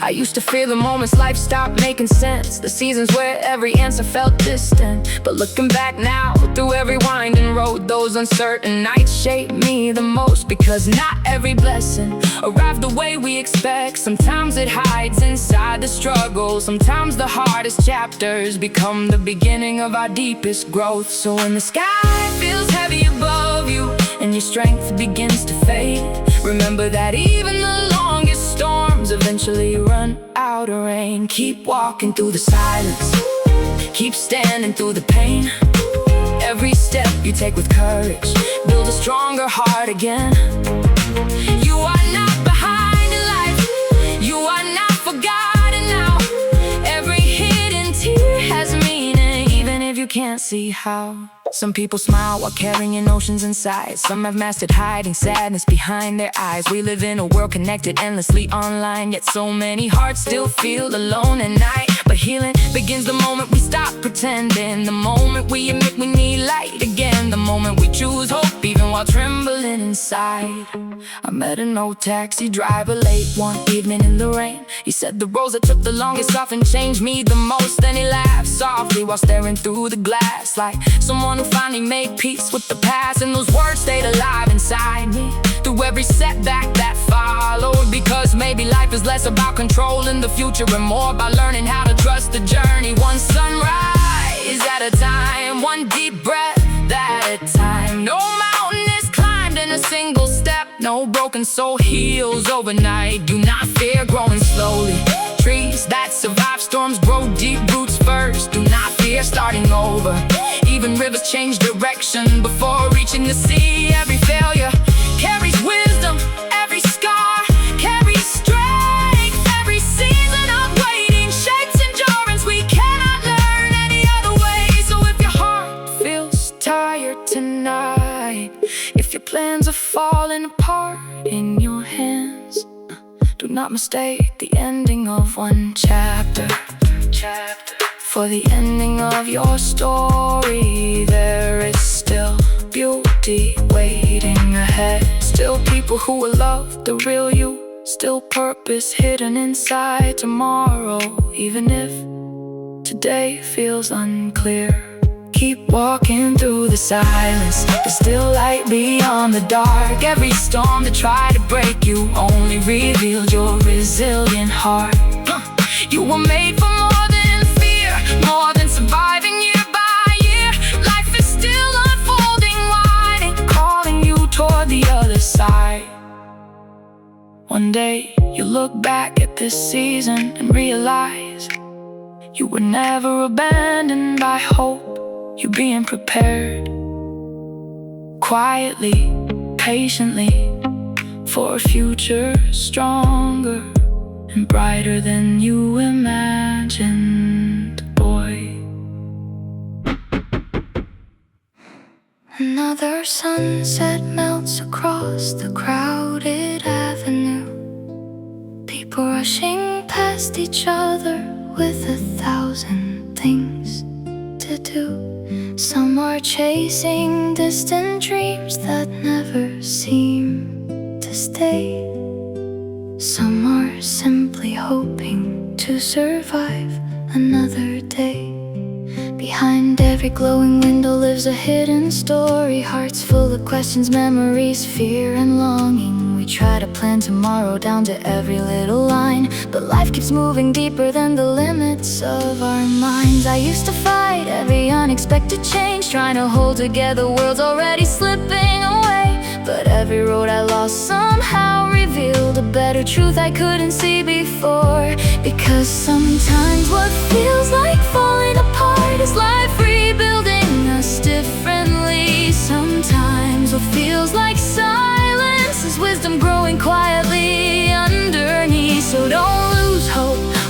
I used to fear the moments life stopped making sense, the seasons where every answer felt distant. But looking back now, through every winding road, those uncertain nights shaped me the most. Because not every blessing arrived the way we expect. Sometimes it hides inside the struggle. Sometimes the hardest chapters become the beginning of our deepest growth. So when the sky feels heavy above you and your strength begins to fade, remember that even the longest storms eventually run out of rain. Keep walking through the silence, keep standing through the pain. Every step you take with courage builds a stronger heart again. You are not behind in life, you are not forgotten now. Every hidden tear has meaning, even if you can't see how. Some people smile while carrying oceans inside. Some have mastered hiding sadness behind their eyes. We live in a world connected endlessly online, yet so many hearts still feel alone at night. But healing begins the moment we stop pretending, the moment we admit we need light again, the moment we choose hope even while trembling inside. I met an old taxi driver late one evening in the rain. He said the roads that took the longest often changed me the most. Then he laughed softly while staring through the glass, like someone who finally made peace with the past. And those words stayed alive inside me through every setback that followed. Because maybe life is less about controlling the future and more about learning how to trust the journey. One sunrise at a time, one deep breath at a time. No mountain is climbed in a single step, no broken soul heals overnight. Do not fear growing slowly. Trees that survive storms grow deep roots first. Do not fear starting over. Even rivers change direction before reaching the sea. Every failure carries wisdom, every scar carries strength. Every season of waiting shapes endurance. We cannot learn any other way. So if your heart feels tired tonight, if your plans are falling apart in your hands, do not mistake the ending of one chapter for the ending of your story. There is still beauty waiting ahead, still people who will love the real you, still purpose hidden inside tomorrow. Even if today feels unclear, keep walking through the silence. There's still light beyond the dark. Every storm that tried to break you only revealed your resilient heart. You were made for more than fear, more than surviving year by year. Life is still unfolding wide and calling you toward the other side. One day you look back at this season and realize you were never abandoned by hope. You're being prepared quietly, patiently, for a future stronger and brighter than you imagined, boy. Another sunset melts across the crowded avenue. People rushing past each other with 1,000 things to do. Some are chasing distant dreams that never seem to stay. Some are simply hoping to survive another day. Behind every glowing window lives a hidden story. Hearts full of questions, memories, fear and longing. We try to plan tomorrow down to every little line, but life keeps moving deeper than the limits of our minds. I used to fight every unexpected change, trying to hold together worlds already slipping away. But every road I lost somehow revealed a better truth I couldn't see before. Because sometimes what feels like falling apart is life rebuilding us differently. Sometimes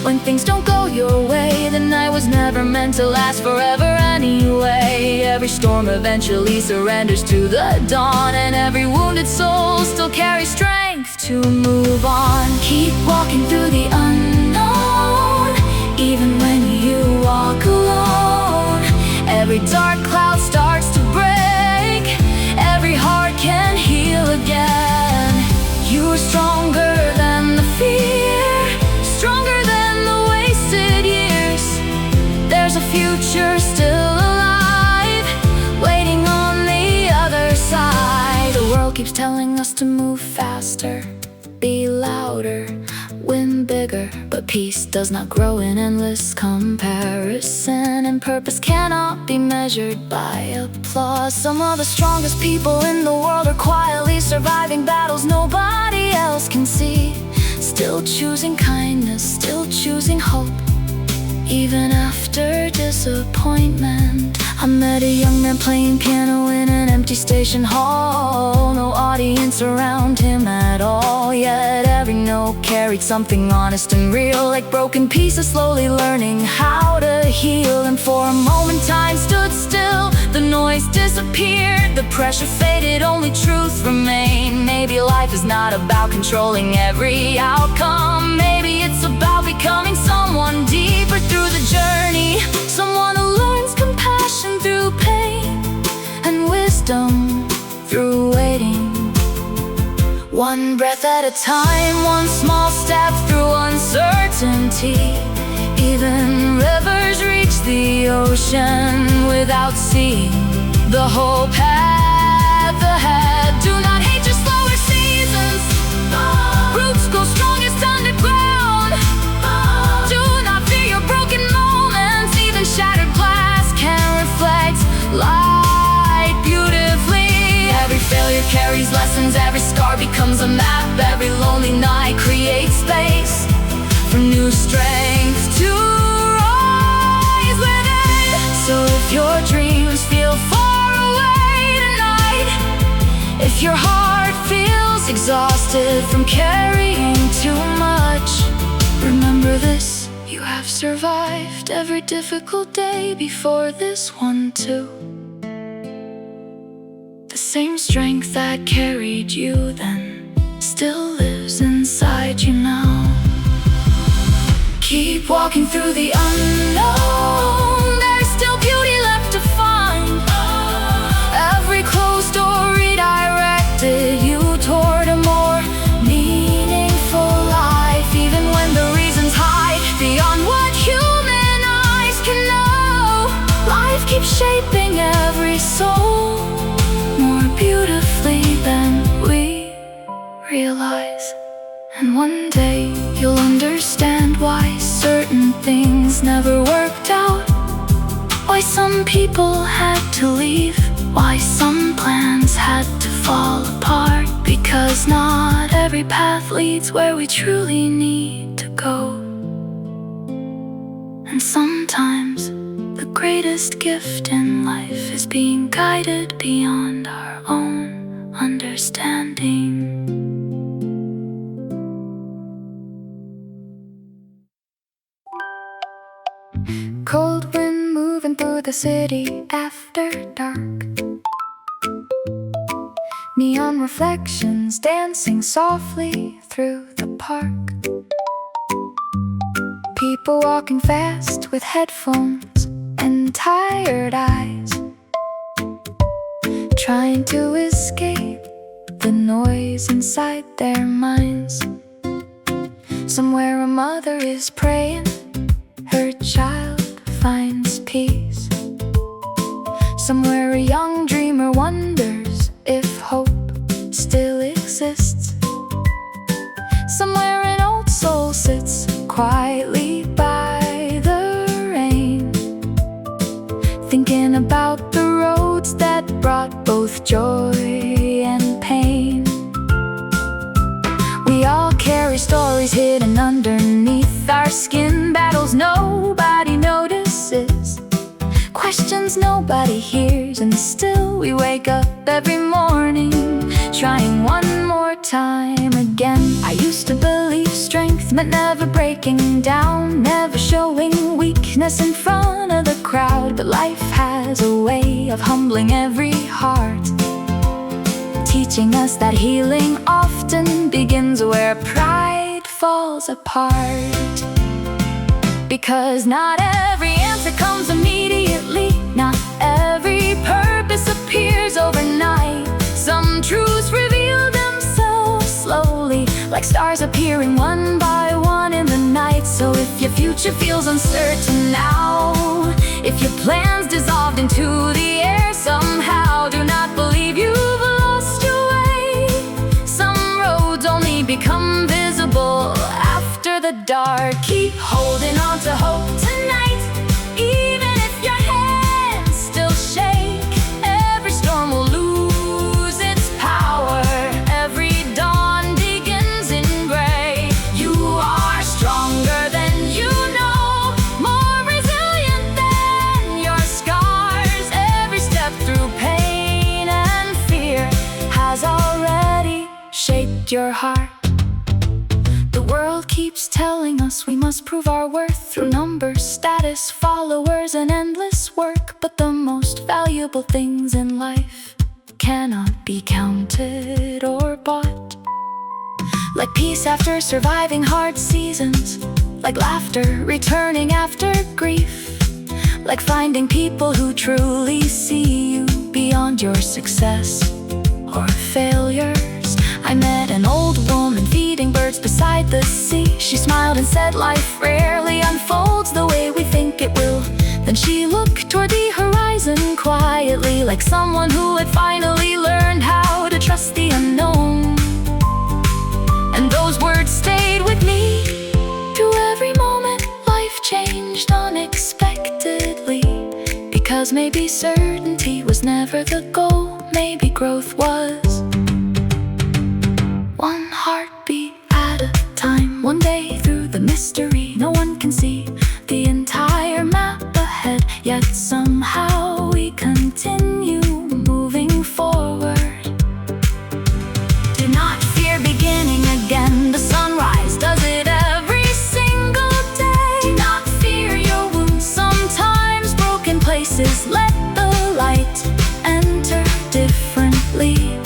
When things don't go your way, the night was never meant to last forever anyway. Every storm eventually surrenders to the dawn, and every wounded soul still carries strength to move on. Keep walking through the unknown, even when you walk alone. Every dark cloud starts to break, every heart can heal again. You are stronger than the fear, stronger than the wasted years. There's a future still alive, waiting on the other side. The world keeps telling us to move faster, be louder, win bigger, but peace does not grow in endless comparison, and purpose cannot be measured by applause. Some of the strongest people in the world are quietly surviving battles nobody else can see, still choosing kindness, still choosing hope, even after disappointment. I met a young man playing piano in an empty station hall. No audience around him at all, yet every note carried something honest and real, like broken pieces slowly learning how to heal. And for a moment time stood still, the noise disappeared, the pressure faded, only truth remained. Maybe life is not about controlling every outcome, maybe it's about becoming someone deeper through the journey, someone who learns compassion through pain and wisdom through waiting. One breath at a time, one small step through uncertainty. Even rivers reach the ocean without seeing the whole path ahead. Do not hate your slower seasons, roots go strongest underground. Do not fear your broken moments, even shattered glass can reflect light beautifully. Every failure carries lessons, every scar becomes a map, every lonely night creates space for new strength to rise within. So if your dreams feel far away tonight, if your heart feels exhausted from carrying too much, remember this: you have survived every difficult day before this one too. The same strength that carried you then still lives inside you now. Keep walking through the unknown, there's still beauty left to find. Every closed door redirected you toward a more meaningful life, even when the reasons hide beyond what human eyes can know. Life keeps shaping every soul more beautifully than we realize. And one day you'll understand why certain things never worked out, why some people had to leave, why some plans had to fall apart. Because not every path leads where we truly need to go. And sometimes the greatest gift in life is being guided beyond our own understanding. Cold wind moving through the city after dark, neon reflections dancing softly through the park. People walking fast with headphones and tired eyes, trying to escape the noise inside their minds. Somewhere a mother is praying her child finds peace. Somewhere a young dreamer wonders if hope still exists. Somewhere an old soul sits quietly by the rain, thinking about the roads that brought both joy and pain. We all carry stories hidden underneath our skin, battles nobody notices, questions nobody hears, and still we wake up every morning, trying one more time again. I used to believe strength meant never breaking down, never showing weakness in front of the crowd. But life has a way of humbling every heart, teaching us that healing often begins where pride falls apart. Because not every answer comes immediately, not every purpose appears overnight. Some truths reveal themselves slowly, like stars appearing one by one in the night. So if your future feels uncertain now, if your plans dissolved into the air somehow, do not believe you've lost your way. Some roads only become visible after the dark. Keep holding on to hope tonight, even if your hands still shake. Every storm will lose its power, every dawn begins in gray. You are stronger than you know, more resilient than your scars. Every step through pain and fear has already shaped your heart. The world keeps telling us we must prove our worth through numbers, status, followers, and endless work. But the most valuable things in life cannot be counted or bought. Like peace after surviving hard seasons, like laughter returning after grief, like finding people who truly see you beyond your success or failures. I met an old woman feeding birds beside the sea. She smiled and said life rarely unfolds the way we think it will. Then she looked toward the horizon quietly, like someone who had finally learned how to trust the unknown. And those words stayed with me. Through every moment life changed unexpectedly, because maybe certainty was never the goal, maybe growth was. One heartbeat at a time, one day through the mystery. No one can see the entire map ahead, yet somehow we continue moving forward. Do not fear beginning again. The sunrise does it every single day. Do not fear your wounds, sometimes broken places. Let the light enter differently.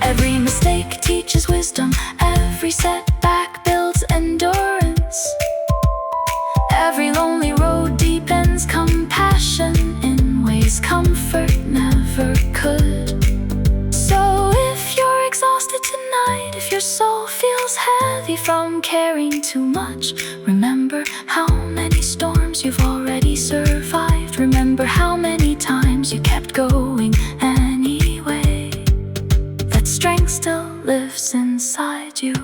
Every mistake teaches wisdom, every setback builds endurance. Every lonely road deepens compassion in ways comfort never could. So if you're exhausted tonight, if your soul feels heavy from carrying too much, remember how many storms you've already survived. Remember how many times you kept going anyway. That strength still lives inside you.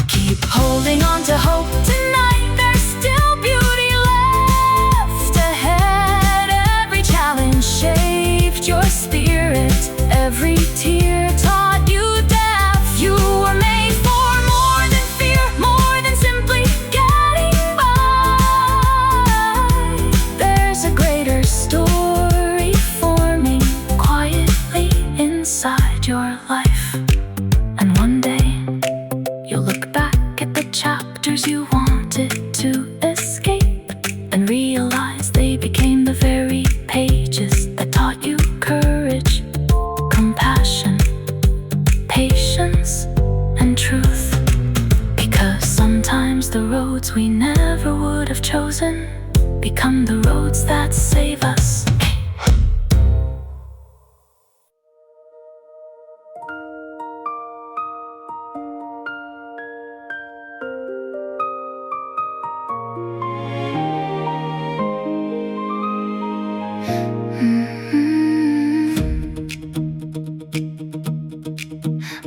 Keep holding on to hope tonight, there's still beauty left ahead. Every challenge shaped your spirit, every tear taught you depth. You were made for more than fear, more than simply getting by. There's a greater story forming quietly inside your life. And one day you'll look back at the chapters you wanted to escape and realize they became the very pages that taught you courage, compassion, patience, and truth. Because sometimes the roads we never would have chosen become the roads that save us.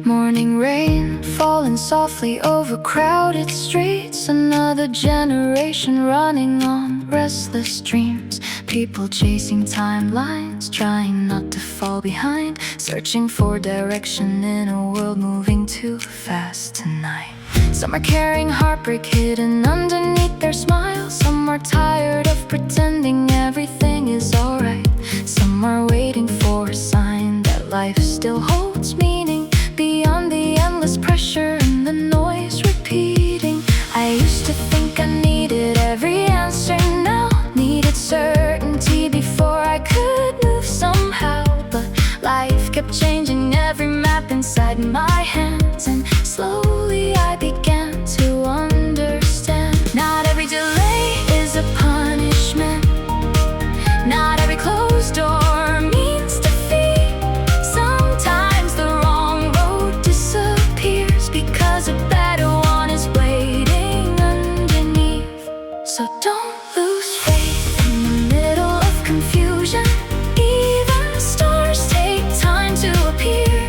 Morning rain falling softly over crowded streets. Another generation running on restless dreams. People chasing timelines, trying not to fall behind. Searching for direction in a world moving too fast tonight. Some are carrying heartbreak hidden underneath their smiles. Some are tired of pretending everything is alright. think I needed every answer now. Needed certainty before I could move somehow. But life kept changing every map inside my hands, and slowly I began to understand. Not every delay is a punishment. Not every closed door means defeat. Sometimes the wrong road disappears because a better one is waiting underneath. So don't lose faith in the middle of confusion. Even stars take time to appear,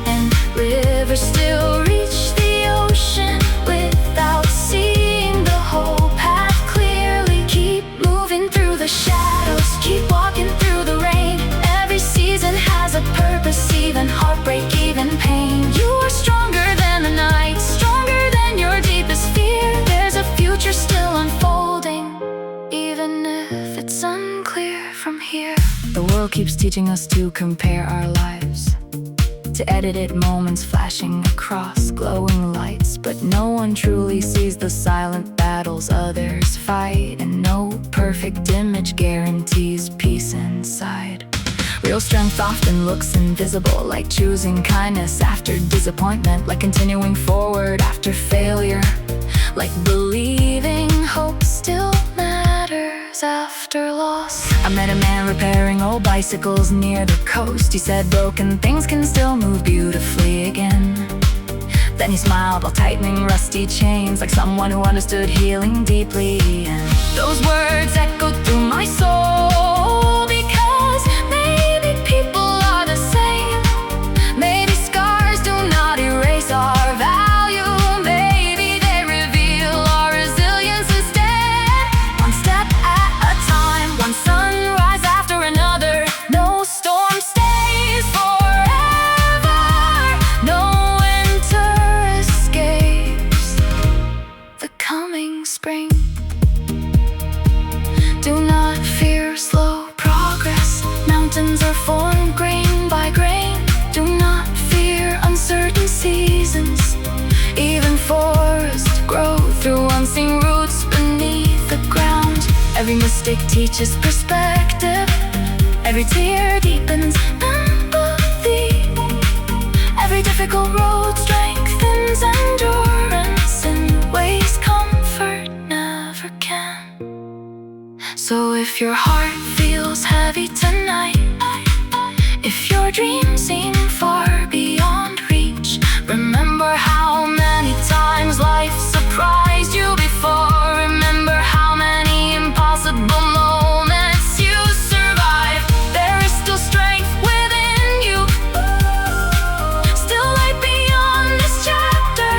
and rivers still reach the ocean without seeing the whole path clearly. Keep moving through the shadows, keep walking through the rain. Every season has a purpose, even heartbreak, even pain. You are stronger than the night, stronger than your deepest fear. There's a future still unfolding, even if it's unclear from here. The world keeps teaching us to compare our lives, to edited moments flashing across glowing lights. But no one truly sees the silent battles others fight, and no perfect image guarantees peace inside. Real strength often looks invisible, like choosing kindness after disappointment, like continuing forward after failure, like believing hope still matters after loss. I met a man repairing old bicycles near the coast. He said broken things can still move beautifully again. Then he smiled while tightening rusty chains, like someone who understood healing deeply. And those words echoed through my soul, because maybe people are the same. Maybe scars do not erase our value. Maybe they reveal our resilience instead. One step at a time, one sunrise after another. No storm stays forever, no winter escapes the coming spring. Do not fear slow progress. Mountains are formed grain by grain. Do not fear uncertain seasons. Even forests grow through unseen roots beneath the ground. Every mistake teaches perspective. Every tear deepens empathy. Every difficult road strengthens endurance in ways comfort never can. So if your heart feels heavy tonight, if your dreams seem far beyond reach, remember how many times life surprised you before. Remember how many impossible moments you survived. There is still strength within you, still light beyond this chapter,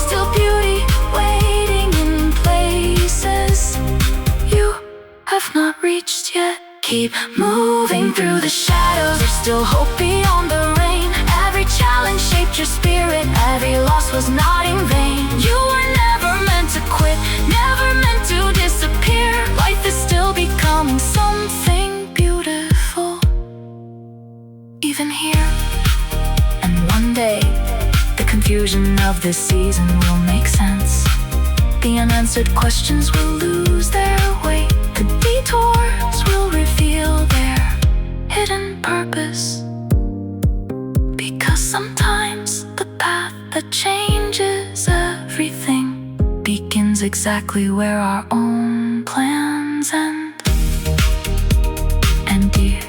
still beauty waiting in places you have not reached yet. Keep moving through the shadows, there's still hope beyond the rain. Every challenge shaped your spirit, every loss was not in vain. You were never meant to quit, never meant to disappear. Life is still becoming something beautiful, even here. And one day, the confusion of this season will make sense. The unanswered questions will lose their weight. The detours will reveal their hidden purpose. Because sometimes the path that changes everything begins exactly where our own plans end. And dear,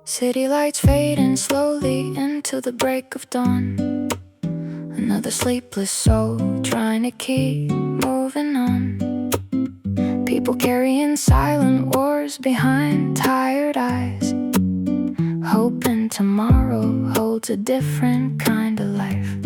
city lights fading slowly into the break of dawn. Another sleepless soul trying to keep moving on. People carrying silent wars behind tired eyes, hoping tomorrow holds a different kind of life.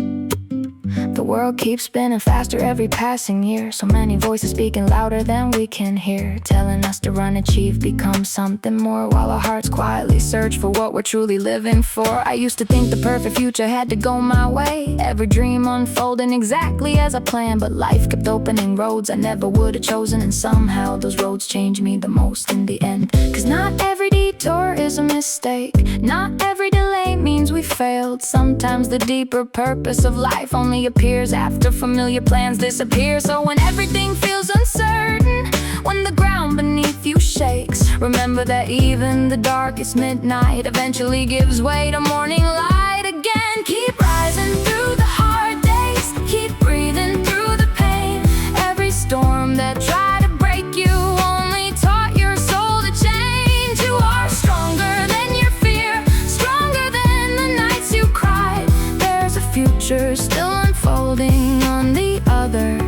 The world keeps spinning faster every passing year. So many voices speaking louder than we can hear, telling us to run, achieve, become something more, while our hearts quietly search for what we're truly living for. I used to think the perfect future had to go my way, every dream unfolding exactly as I planned. But life kept opening roads I never would have chosen, and somehow those roads changed me the most in the end. Cause not every detour is a mistake, not every delay means we failed. Sometimes the deeper purpose of life only only appears after familiar plans disappear. So when everything feels uncertain, when the ground beneath you shakes, remember that even the darkest midnight eventually gives way to morning light again. Keep rising through the hard days, keep breathing through the pain. Every storm that tried to break you only taught your soul to change. You are stronger than your fear, stronger than the nights you cried. There's a future still unfolding on the other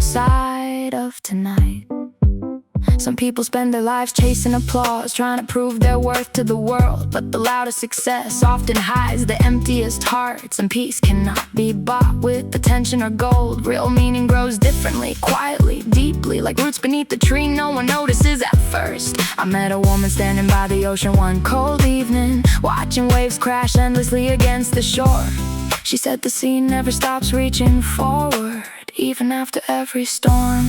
side of tonight. Some people spend their lives chasing applause, trying to prove their worth to the world. But the loudest success often hides the emptiest hearts, and peace cannot be bought with attention or gold. Real meaning grows differently, quietly, deeply, like roots beneath the tree no one notices at first. I met a woman standing by the ocean one cold evening, watching waves crash endlessly against the shore. She said the sea never stops reaching forward, even after every storm.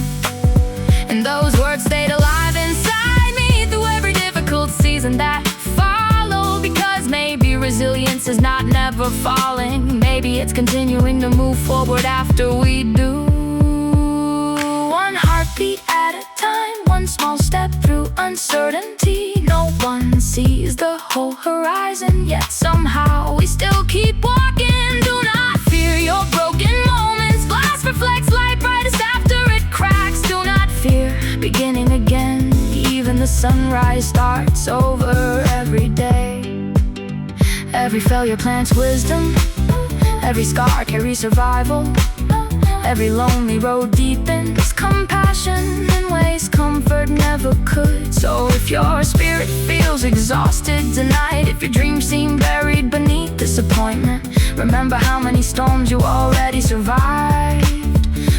And those words stayed alive inside me through every difficult season that followed. Because maybe resilience is not never falling, maybe it's continuing to move forward after we do. One heartbeat at a time, one small step through uncertainty. No one sees the whole horizon, yet somehow we still keep walking. Do not fear your broken moments, glass reflects light brightest after it cracks. Do not fear beginning again, even the sunrise starts over every day. Every failure plants wisdom, every scar carries survival. Every lonely road deepens compassion in ways comfort never could. So if your spirit feels exhausted tonight, if your dreams seem buried beneath disappointment, remember how many storms you already survived.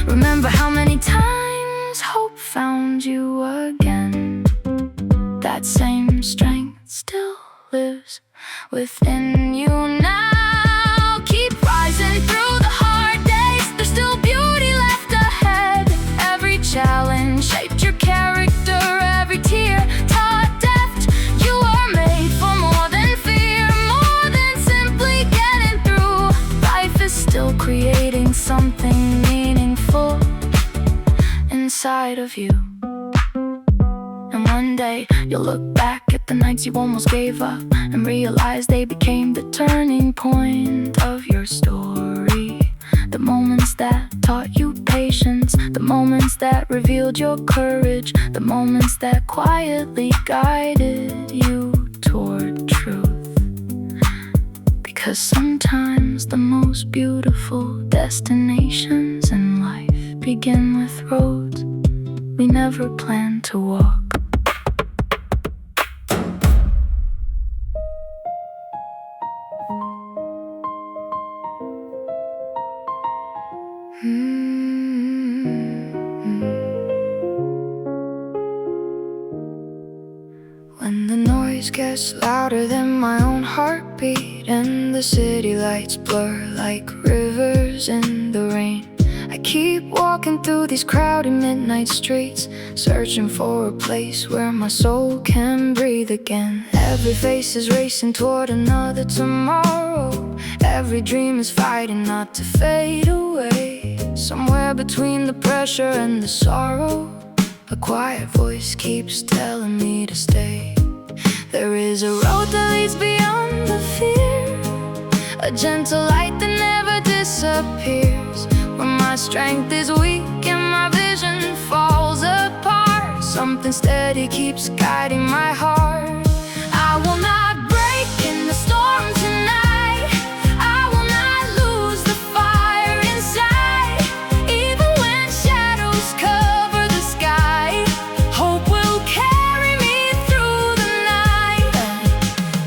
Remember how many times hope found you again. That same strength still lives within you now. Keep rising through the hard days, there's still beauty left ahead. Every challenge shaped your character, every tear taught depth. You are made for more than fear, more than simply getting through. Life is still creating something meaningful inside of you. And one day you'll look back at the nights you almost gave up and realize they became the turning point of your story. The moments that taught you patience, the moments that revealed your courage, the moments that quietly guided you toward truth. Because sometimes the most beautiful destinations in life begin with roads we never planned to walk. When the noise gets louder than my own heartbeat, and the city lights blur like rivers in the rain, I keep walking through these crowded midnight streets, searching for a place where my soul can breathe again. Every face is racing toward another tomorrow. Every dream is fighting not to fade away. Somewhere between the pressure and the sorrow, a quiet voice keeps telling me to stay. There is a road that leads beyond the fear, a gentle light that never disappears. When my strength is weak and my vision falls apart, something steady keeps guiding my heart. I will not break in the storm tonight, I will not lose the fire inside. Even when shadows cover the sky, hope will carry me through the night.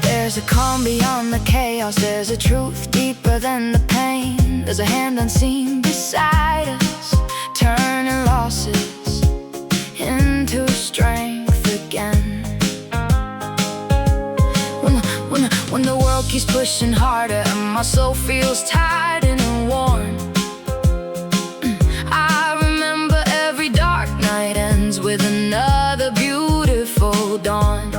There's a calm beyond the chaos, there's a truth deeper than the pain. There's a hand unseen beside us, turning losses into strength again. When the world keeps pushing harder and my soul feels tired and worn, I remember every dark night ends with another beautiful dawn.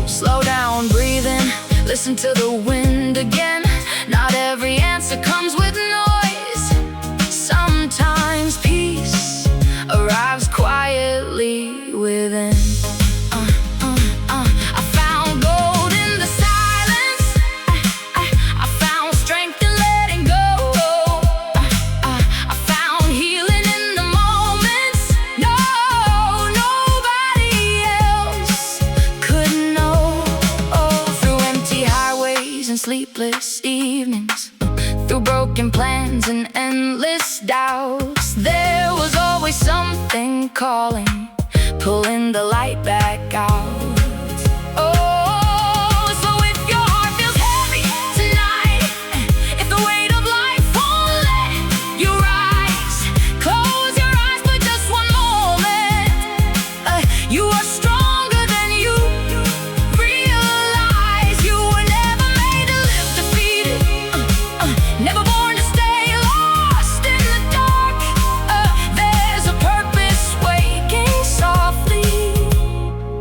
Slow down, breathe in, listen to the wind again. Not every answer broken plans and endless doubts. There was always something calling, pulling the light back out. Oh, so if your heart feels heavy tonight, if the weight of life won't let you rise, close your eyes for just one moment. You are stronger than you realize. You were never made to live defeated, never born to stay lost in the dark. There's a purpose waking softly,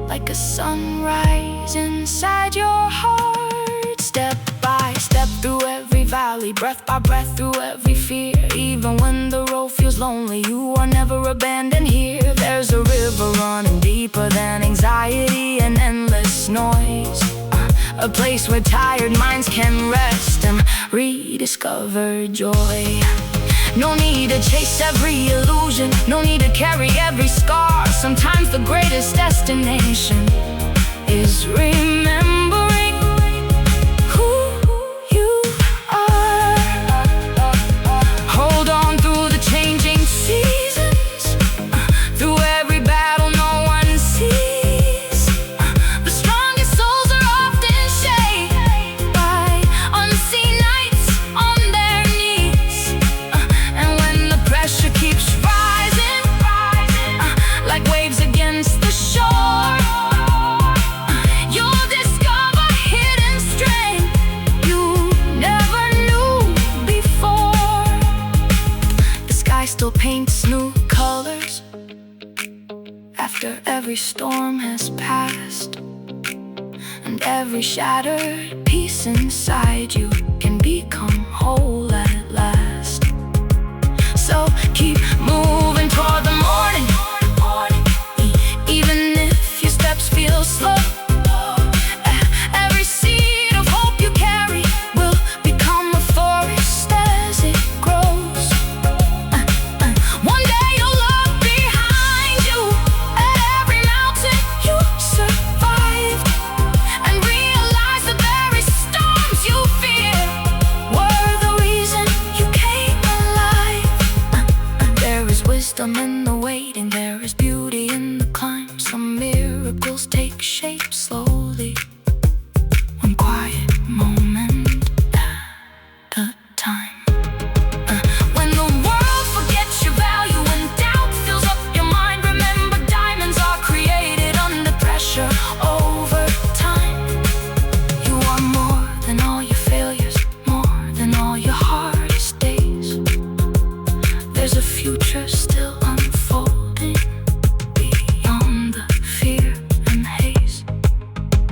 like a sunrise inside your heart. Step by step through every valley, breath by breath through every fear. Even when the road feels lonely, you are never abandoned here. There's a river running deeper than anxiety and endless noise, a place where tired minds can rest and rediscover joy. No need to chase every illusion, no need to carry every scar. Sometimes the greatest destination is remembering who you are. Hold on through the changing seasons, through every battle no one sees. The strongest souls are often shaped by unseen nights on their knees. And when the pressure keeps rising, like waves against the shore, you'll discover hidden strength you never knew before. The sky still paints new colors after every storm has passed, and every shattered piece inside you can become whole at last. So keep moving toward the morning, even if your steps feel slow. Every seed of hope you carry will become a forest as it grows. One day you'll look behind you at every mountain you survived, and realize the very storms you fear were the reason you came alive. There is wisdom in the waiting, there is beauty in the climb. Some miracles take shape slowly, one quiet moment at a time. When the world forgets your value, when doubt fills up your mind, remember diamonds are created under pressure over time. You are more than all your failures, more than all your hardest days. There's a future still unfolding beyond the fear and haze.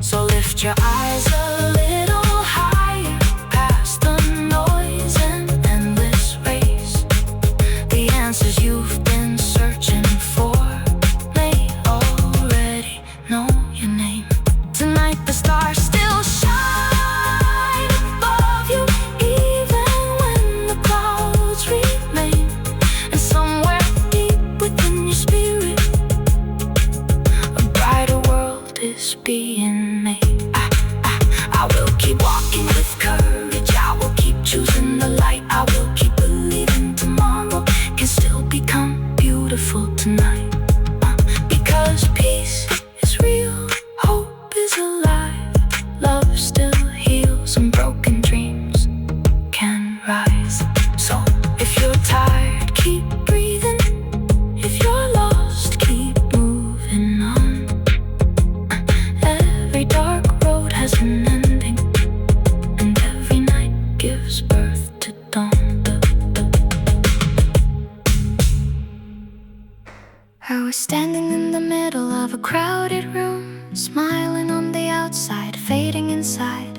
So lift your eyes a little higher, past the noise and endless race. The answers you've been searching for may already know your name. Tonight the stars still shine above you, even when the clouds remain. And somewhere deep within your spirit, a brighter world is being made. I will keep walking with courage, I will keep choosing the light, I will keep believing tomorrow can still become beautiful tonight. Because peace is real, hope is alive, love still heals, and broken dreams can rise. So if you're tired, keep breathing. If you're lost, keep moving on. Every dark road has an ending, and every night gives birth to dawn. I was standing in the middle of a crowded room, smiling on the outside, fading inside.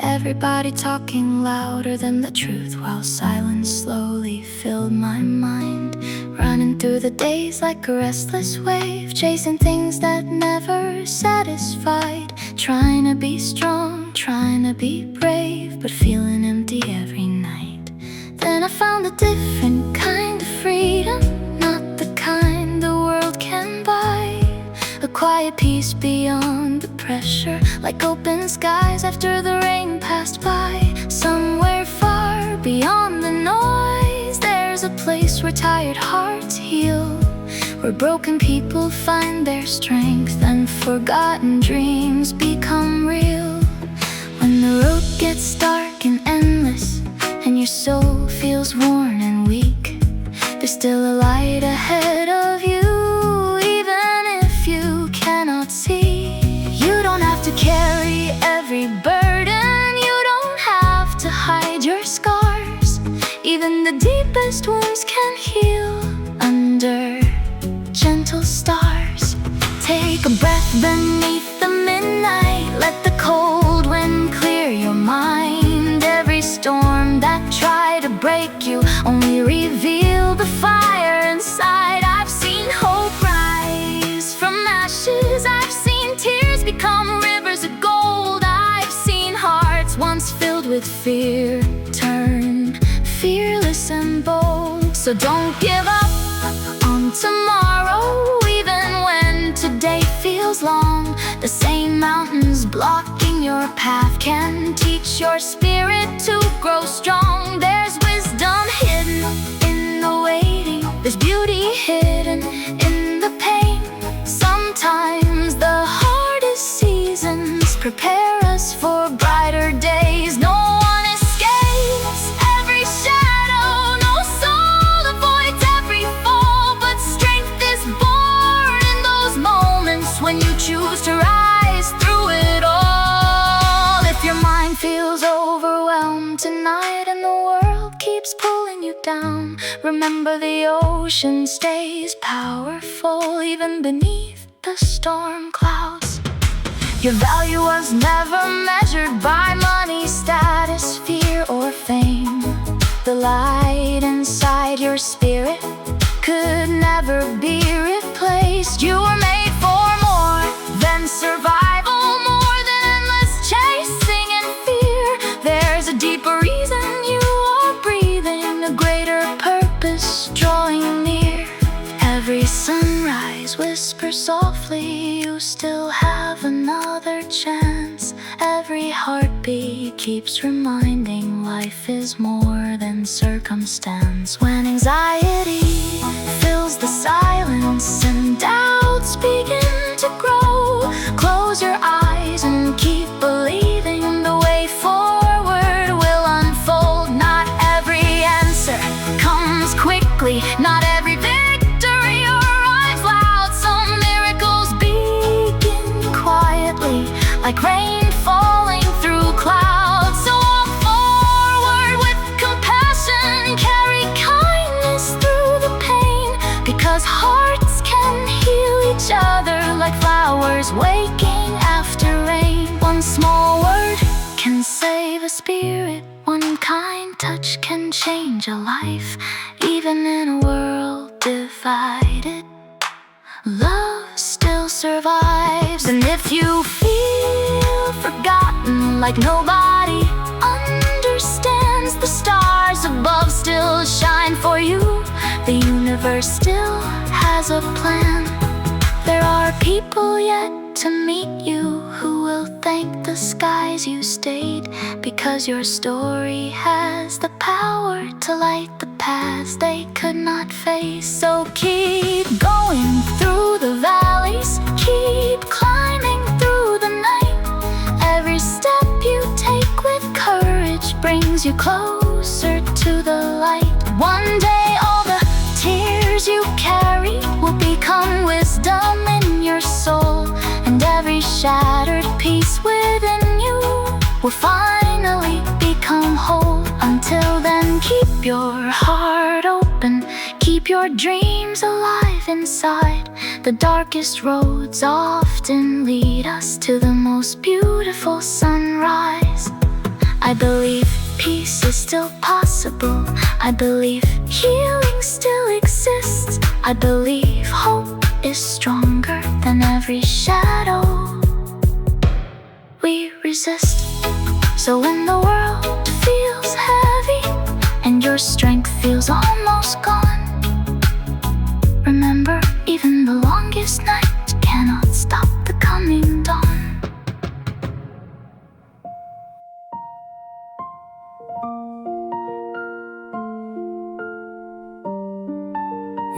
Everybody talking louder than the truth, while silence slowly filled my mind. Running through the days like a restless wave, chasing things that never satisfied. Trying to be strong, trying to be brave, but feeling empty every night. Then I found a different kind of freedom, not the kind the world can buy. A quiet peace beyond the pressure, like open skies after the rain passed by. Somewhere far beyond the noise, a place where tired hearts heal, where broken people find their strength and forgotten dreams become real. When the road gets dark and endless and your soul feels worn and weak, there's still a light ahead of you, even if you cannot see. You don't have to carry every burden, you don't have to hide your scars. Even the deepest wounds can heal under gentle stars. Take a breath beneath the midnight, let the cold wind clear your mind. Every storm that tried to break you only reveal the fire inside. I've seen hope rise from ashes, I've seen tears become rivers of gold. I've seen hearts once filled with fear turn fearless and bold. So don't give up on tomorrow, even when today feels long. The same mountains blocking your path can teach your spirit to grow strong. There's wisdom hidden in the waiting, there's beauty hidden in the pain. Sometimes the hardest seasons prepare us for brighter days. No one escapes every shadow, no soul avoids every fall, but strength is born in those moments when you choose to rise through it all. If your mind feels overwhelmed tonight and the world keeps pulling you down, remember the ocean stays powerful even beneath the storm clouds. Your value was never measured by money, status, fear, or fame. The light inside your spirit could never be replaced. You were made for more than survival, more than endless chasing and fear. There's a deeper reason you are breathing, a greater purpose drawing near. Every sunrise whispers softly, you still have another chance. Every heartbeat keeps reminding life is more than circumstance. When anxiety fills the silence and doubts begin to grow, close your eyes and keep believing the way forward will unfold. Not every answer comes quickly, not every victory arrives loud. Some miracles begin quietly, like rain falling through clouds. So walk forward with compassion, carry kindness through the pain, because hearts can heal each other like flowers waking after rain. One small word can save a spirit, one kind touch can change a life. Even in a world divided, love still survives. And if you feel forgotten, like nobody understands, the stars above still shine for you. The universe still has a plan. There are people yet to meet you who will thank the skies you stayed, because your story has the power to light the paths they could not face. So keep going through the valleys, keep climbing through the night. Every step you take with courage brings you closer to the light. One day all the tears you carry will become wisdom in your soul, and every shattered piece within you will finally become whole. Until then, keep your heart open, keep your dreams alive inside. The darkest roads often lead us to the most beautiful sunrise. I believe peace is still possible, I believe healing still exists. I believe hope is stronger than every shadow we resist. So when the world feels heavy and your strength feels almost gone, remember, even the longest night cannot stop the coming dawn.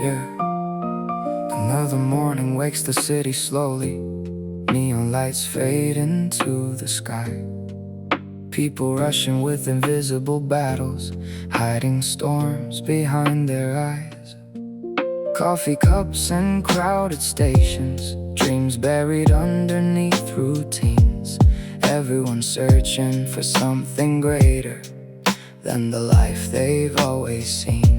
Yeah. Another morning wakes the city slowly. Neon lights fade into the sky. People rushing with invisible battles, hiding storms behind their eyes. Coffee cups and crowded stations, dreams buried underneath routines. Everyone searching for something greater than the life they've always seen.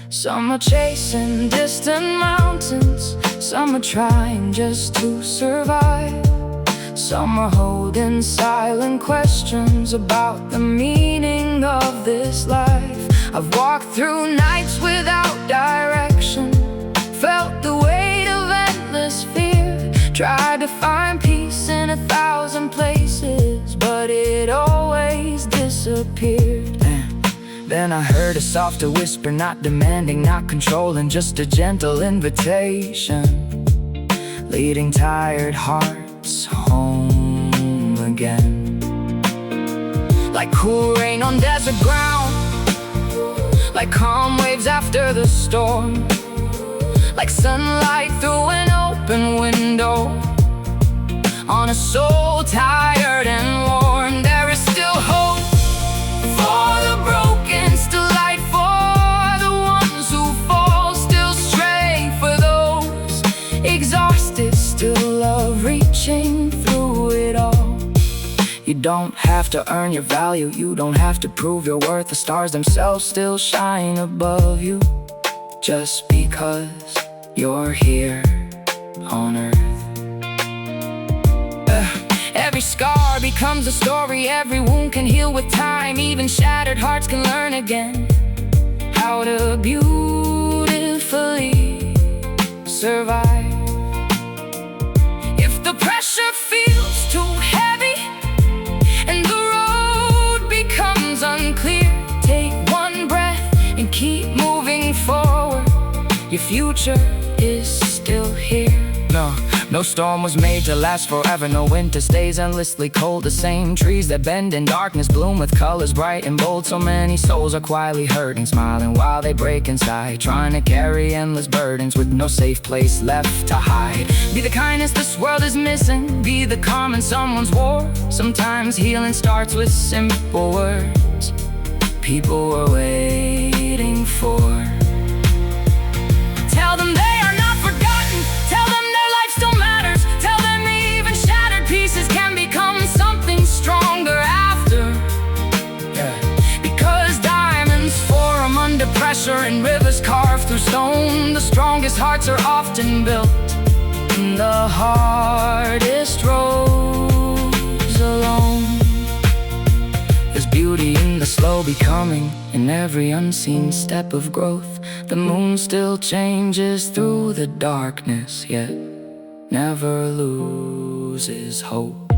Some are chasing distant mountains, some are trying just to survive. Some are holding silent questions about the meaning of this life. I've walked through nights without direction, felt the weight of endless fear, tried to find peace in 1,000 places, but it always disappeared. Then I heard a softer whisper, not demanding, not controlling, just a gentle invitation, leading tired hearts home again. Like cool rain on desert ground, like calm waves after the storm, like sunlight through an open window on a soul tired and worn. There is still hope for the broken, still light for the ones who fall, still strength for those exhausted, still love reaching through it all. You don't have to earn your value, you don't have to prove your worth. The stars themselves still shine above you, just because you're here on earth. Every scar becomes a story, every wound can heal with time. Even shattered hearts can learn again how to beautifully survive. If the pressure feels too heavy and the road becomes unclear, take one breath and keep moving forward. Your future is still here. No storm was made to last forever. No winter stays endlessly cold. The same trees that bend in darkness bloom with colors bright and bold. So many souls are quietly hurting, smiling while they break inside, trying to carry endless burdens with no safe place left to hide. Be the kindness this world is missing, be the calm in someone's war. Sometimes healing starts with simple words people were waiting for. Tell them they are not forgotten, tell them their life still matters, tell them even shattered pieces can become something stronger after. Because diamonds form under pressure and rivers carved through stone. The strongest hearts are often built in the hardest roads alone. There's beauty in the slow becoming, in every unseen step of growth. The moon still changes through the darkness, yet never loses hope.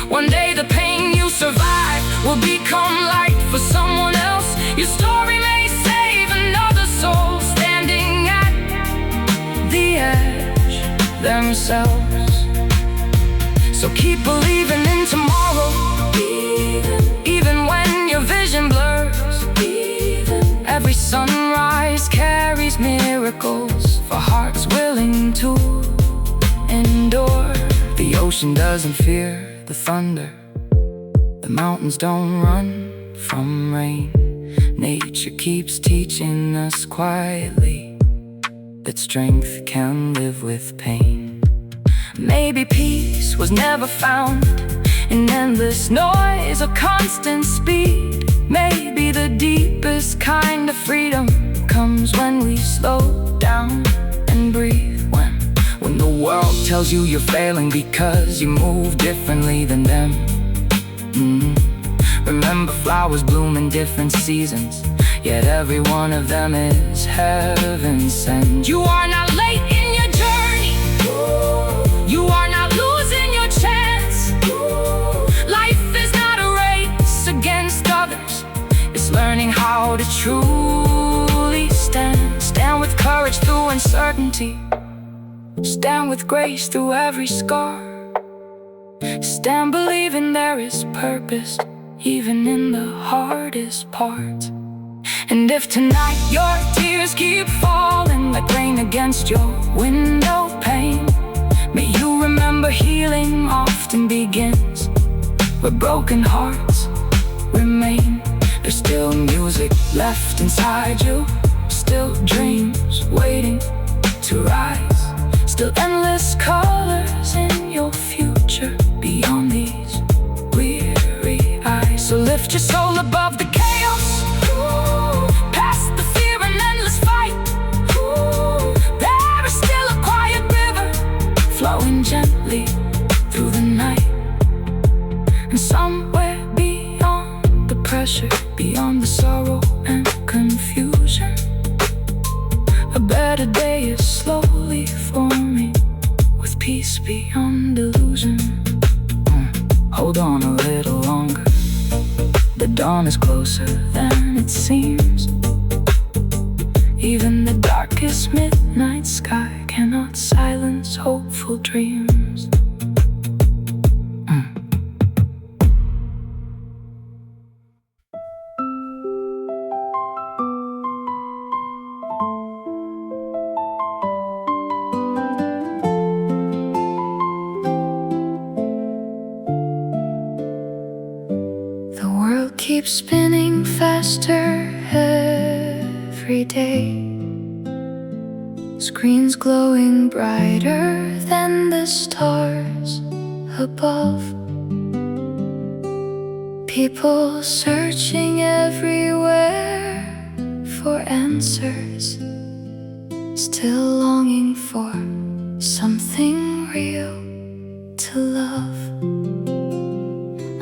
One day the pain you survive will become light for someone else. Your story may save another soul standing at the edge themselves. So keep believing in tomorrow, even when your vision blurs. Every sunrise carries miracles for hearts willing to endure. The ocean doesn't fear the thunder, the mountains don't run from rain. Nature keeps teaching us quietly that strength can live with pain. Maybe peace was never found in endless noise or constant speed. Maybe the deepest kind of freedom comes when we slow down and breathe. When the world tells you you're failing because you move differently than them. Remember, flowers bloom in different seasons, yet every one of them is heaven sent. You are not late in your journey, you are not losing your chance. Life is not a race against others, it's learning how to truly stand. Stand with courage through uncertainty, stand with grace through every scar. Stand believing there is purpose even in the hardest parts. And if tonight your tears keep falling like rain against your window pane, may you remember healing often begins where broken hearts remain. There's still music left inside you, still dreams waiting to rise, still endless colors in your future beyond these weary eyes. So lift your soul above the chaos, past the fear and endless fight. There is still a quiet river flowing gently through the night. And somewhere beyond the pressure, beyond the sorrow and confusion, a better day is slowly forming with peace beyond illusion. Hold on a little longer, the dawn is closer than it seems. Even the darkest midnight sky cannot silence hopeful dreams. The world keeps spinning faster every day. Screens glowing brighter than the stars above. People searching everywhere for answers, still longing for something real to love.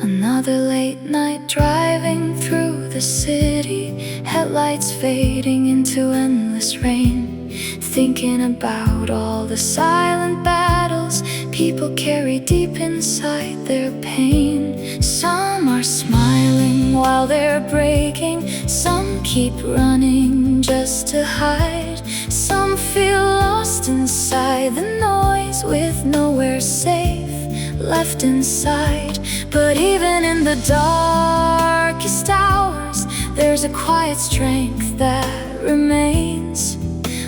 Another late night driving through the city, headlights fading into endless rain, thinking about all the silent battles people carry deep inside their pain. Some are smiling while they're breaking, some keep running just to hide. Some feel lost inside the noise with nowhere safe left inside. But even in the darkest hours, there's a quiet strength that remains,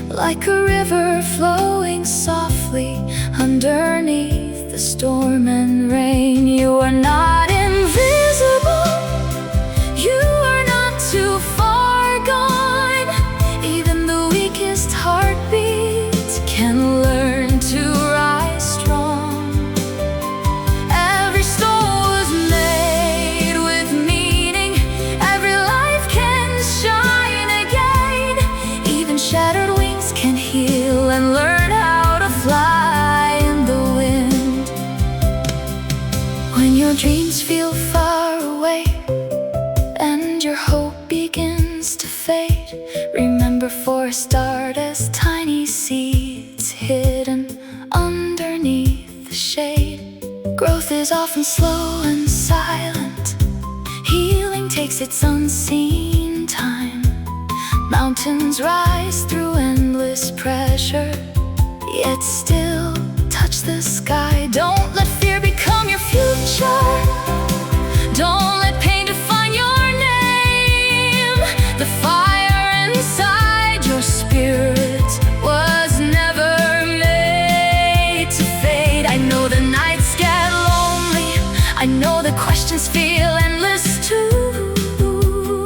like a river flowing softly underneath the storm and rain. You are not invisible, you are not too far gone. Even the weakest heartbeat can learn to rise strong. Every stone was made with meaning, every life can shine again. Even shattered wings can heal and learn how to fly in the wind. When your dreams feel far away and your hope begins to fade, remember for a start, as tiny seeds hidden underneath the shade. Growth is often slow and silent, healing takes its unseen time. Mountains rise through endless pressure, yet still touch the sky. Don't let fear become your future, don't let pain define your name. The fire inside your spirit was never made to fade. I know the nights get lonely, I know the questions feel endless too,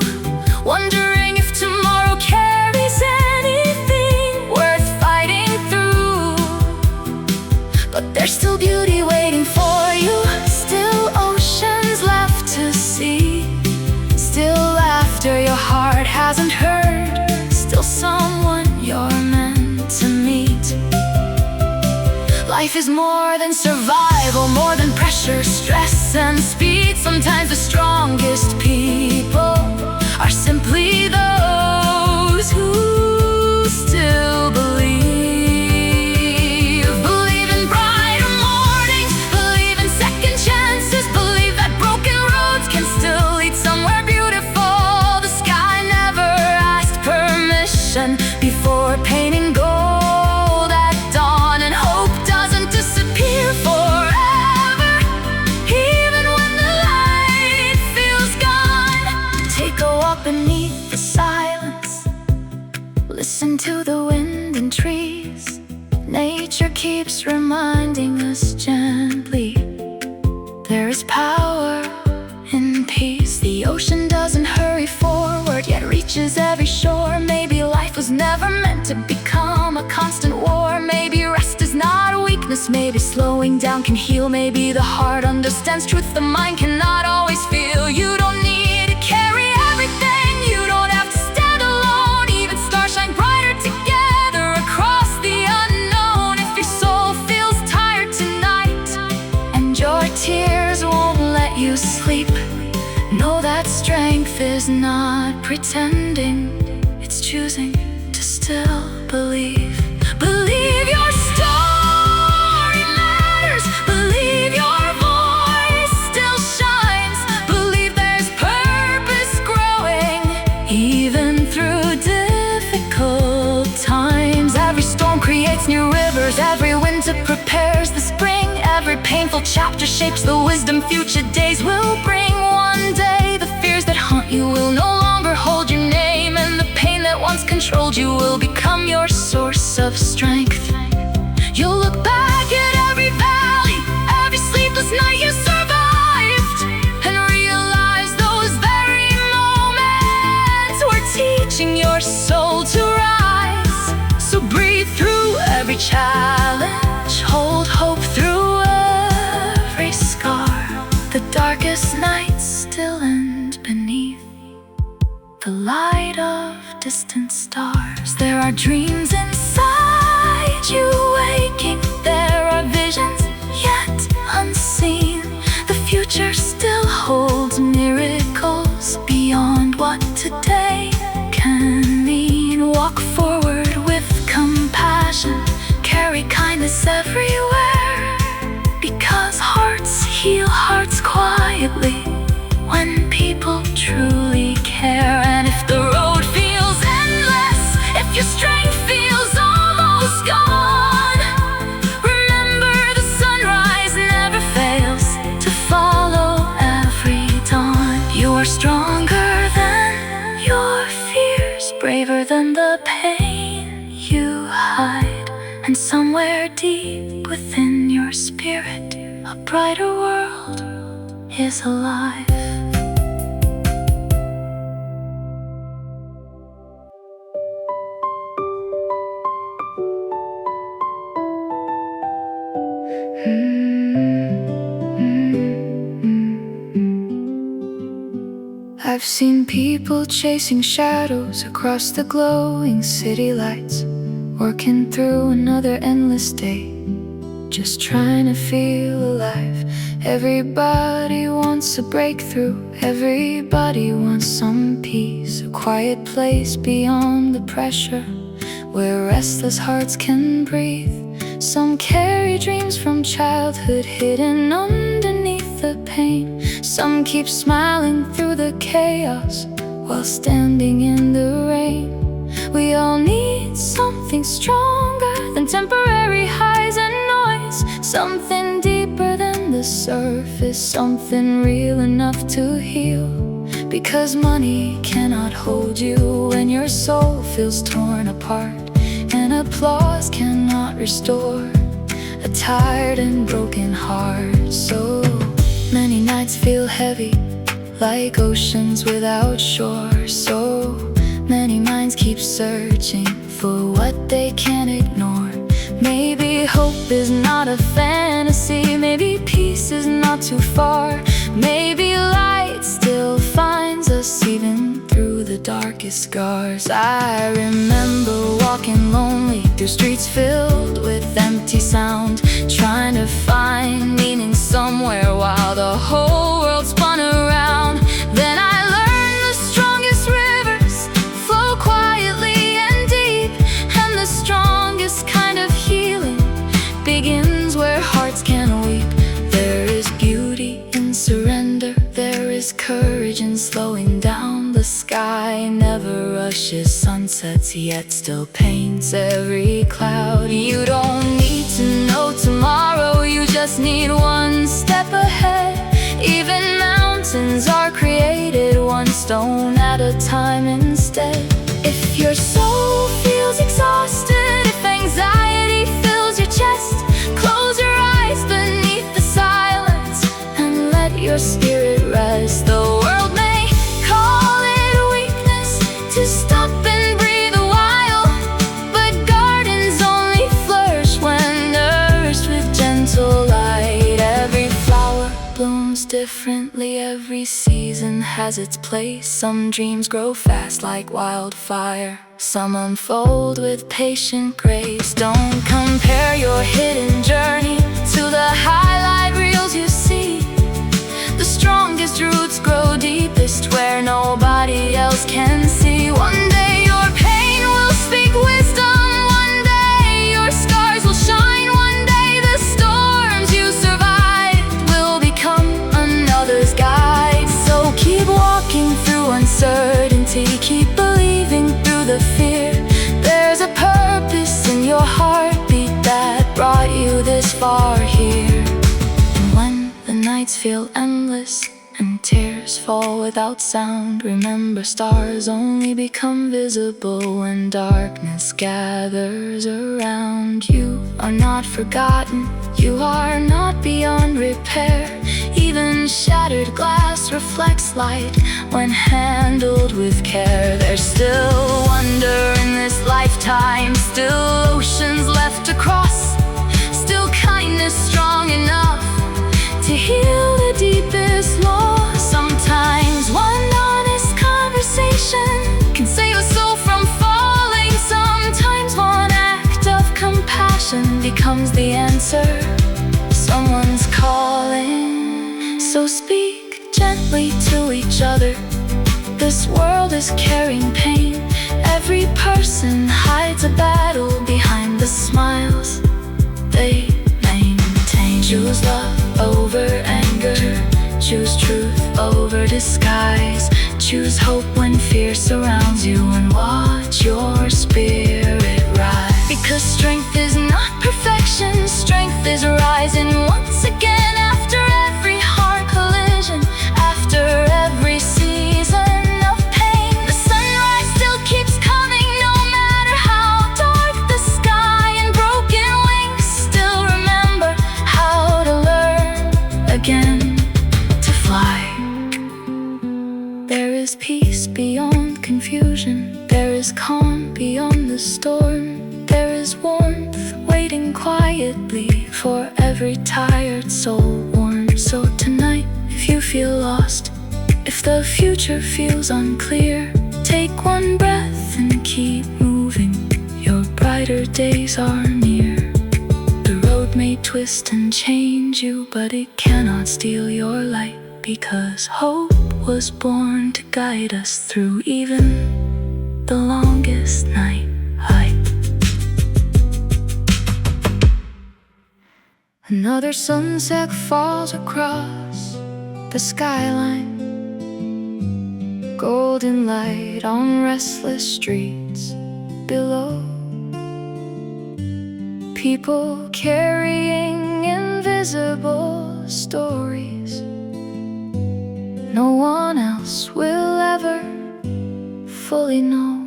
wondering if tomorrow carries anything worth fighting through. But there's still beauty waiting for you, still oceans left to see, still laughter your heart hasn't heard, still someone you're meant to meet. Life is more than survival, more than pressure, stress and speed. Sometimes the strongest people are simply those who still believe. Believe in brighter mornings, believe in second chances, believe that broken roads can still lead somewhere beautiful. The sky never asked permission before painting gold at dawn, and hope doesn't disappear forever, even when the light feels gone. Take Listen to the wind and trees. Nature keeps reminding us gently there is power in peace. The ocean doesn't hurry forward, yet reaches every shore. Maybe life was never meant to become a constant war. Maybe rest is not a weakness, maybe slowing down can heal. Maybe the heart understands truth the mind cannot always feel. You don't need to carry everything, you don't have to stand alone. Even stars shine brighter together across the unknown. If your soul feels tired tonight and your tears won't let you sleep, know that strength is not pretending, it's choosing to still believe. Believe your story matters, believe your voice still shines, believe there's purpose growing even through difficult times. Every storm creates new rivers, every winter prepares the spring. Every painful chapter shapes the wisdom future days will bring. One day the fears that haunt you will no longer hold your name, and the pain that once controlled you will become your source of strength. You'll look back at every valley, every sleepless night you survived, and realize those very moments were teaching your soul to rise. So breathe through every challenge, hold hope through every scar. The darkest nights still end beneath the light of distant stars. There are dreams inside you waking, there are visions yet unseen. The future still holds miracles beyond what today can mean. Walk forward with compassion, carry kindness everywhere, because hearts heal hearts quietly when people truly care. And if the road feels endless, if your strength feels almost gone, remember the sunrise never fails to follow every dawn. You are stronger than your fears, braver than the pain you hide, and somewhere deep within your spirit a brighter world is alive. I've seen people chasing shadows across the glowing city lights, working through another endless day, just trying to feel alive. Everybody wants a breakthrough, everybody wants some peace, a quiet place beyond the pressure, where restless hearts can breathe. Some carry dreams from childhood hidden underneath the pain. Some keep smiling through the chaos while standing in the rain. We all need something stronger than temporary highs and noise, something deeper than the surface, something real enough to heal. Because money cannot hold you when your soul feels torn apart, and applause cannot restore a tired and broken heart. So many nights feel heavy, like oceans without shore. So many minds keep searching for what they can't ignore. Maybe hope is not a fantasy, maybe peace is not too far. Maybe light still finds us even through the darkest scars. I remember walking lonely through streets filled with empty sound, trying to find meaning somewhere while the whole world spun around. Then I learned the strongest rivers flow quietly and deep, and the strongest kind of healing begins where hearts can weep. There is beauty in surrender, there is courage in slowing down. The sky never rushes sunsets, yet still paints every cloud. You don't need to know tomorrow, you just need one step ahead. Even mountains are created one stone at a time instead. If your soul feels spirit rests. The world may call it a weakness to stop and breathe a while, but gardens only flourish when nourished with gentle light. Every flower blooms differently, every season has its place. Some dreams grow fast like wildfire, some unfold with patient grace. Don't compare your hidden journey to the highlight reels you see. The strongest roots grow deepest where nobody else can see. One day your pain will speak wisdom, one day your scars will shine, one day the storms you survived will become another's guide. So keep walking through uncertainty, keep believing through the fear. There's a purpose in your heartbeat that brought you this far here. And when the nights feel endless and tears fall without sound, remember stars only become visible when darkness gathers around. You are not forgotten, you are not beyond repair. Even shattered glass reflects light when handled with care. There's still wonder in this lifetime, still oceans left to cross, still kindness strong enough to heal the deepest loss. Sometimes one honest conversation can save a soul from falling. Sometimes one act of compassion becomes the answer. Someone's calling, so speak gently to each other. This world is carrying pain. Every person hides a battle behind the smiles they maintain. Choose love over anger, choose truth over disguise. Choose hope when fear surrounds you, and watch your spirit rise. Because strength is not perfection, strength is rising once again. After every hard collision, after every season of pain, the sunrise still keeps coming. No matter how dark the sky and broken wings, still remember how to learn again to fly. There is peace beyond confusion, there is calm beyond the storm. There is warmth waiting quietly for every tired soul warm. So tonight, if you feel lost, if the future feels unclear, take one breath and keep moving. Your brighter days are near. The road may twist and change you, but it cannot steal your light, because hope was born to guide us through even the longest night. Another sunset falls across the skyline, golden light on restless streets below. People carrying invisible stories no one else will ever fully know.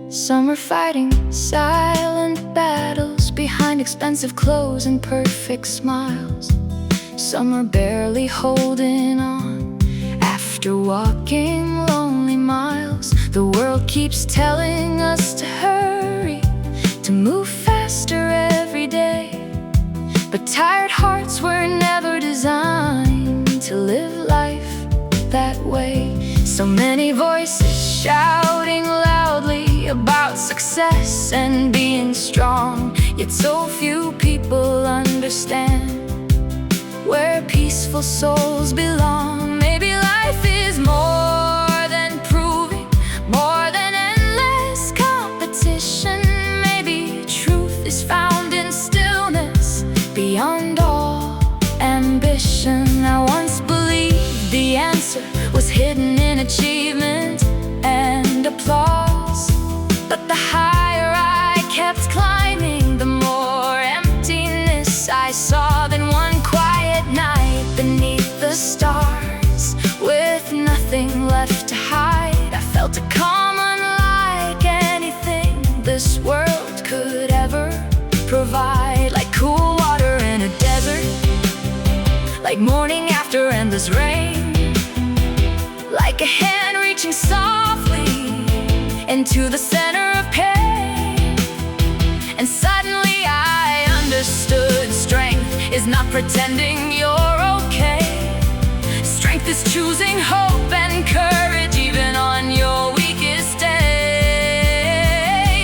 Some are fighting silent battles behind expensive clothes and perfect smiles. Some are barely holding on after walking lonely miles. The world keeps telling us to hurry, to move faster every day, but tired hearts were never designed to live life that way. So many voices shouting loudly about success and being strong, yet so few people understand where peaceful souls belong. Maybe life is more than proving, more than endless competition. Maybe truth is found in stillness beyond all ambition. I once believed the answer was hidden in achievement and applause, but the higher I kept climbing, the more emptiness I saw. Then one quiet night beneath the stars, with nothing left to hide, I felt a calm unlike anything this world could ever provide. Like cool water in a desert, like this rain, like a hand reaching softly into the center of pain. And suddenly I understood strength is not pretending you're okay. Strength is choosing hope and courage even on your weakest day.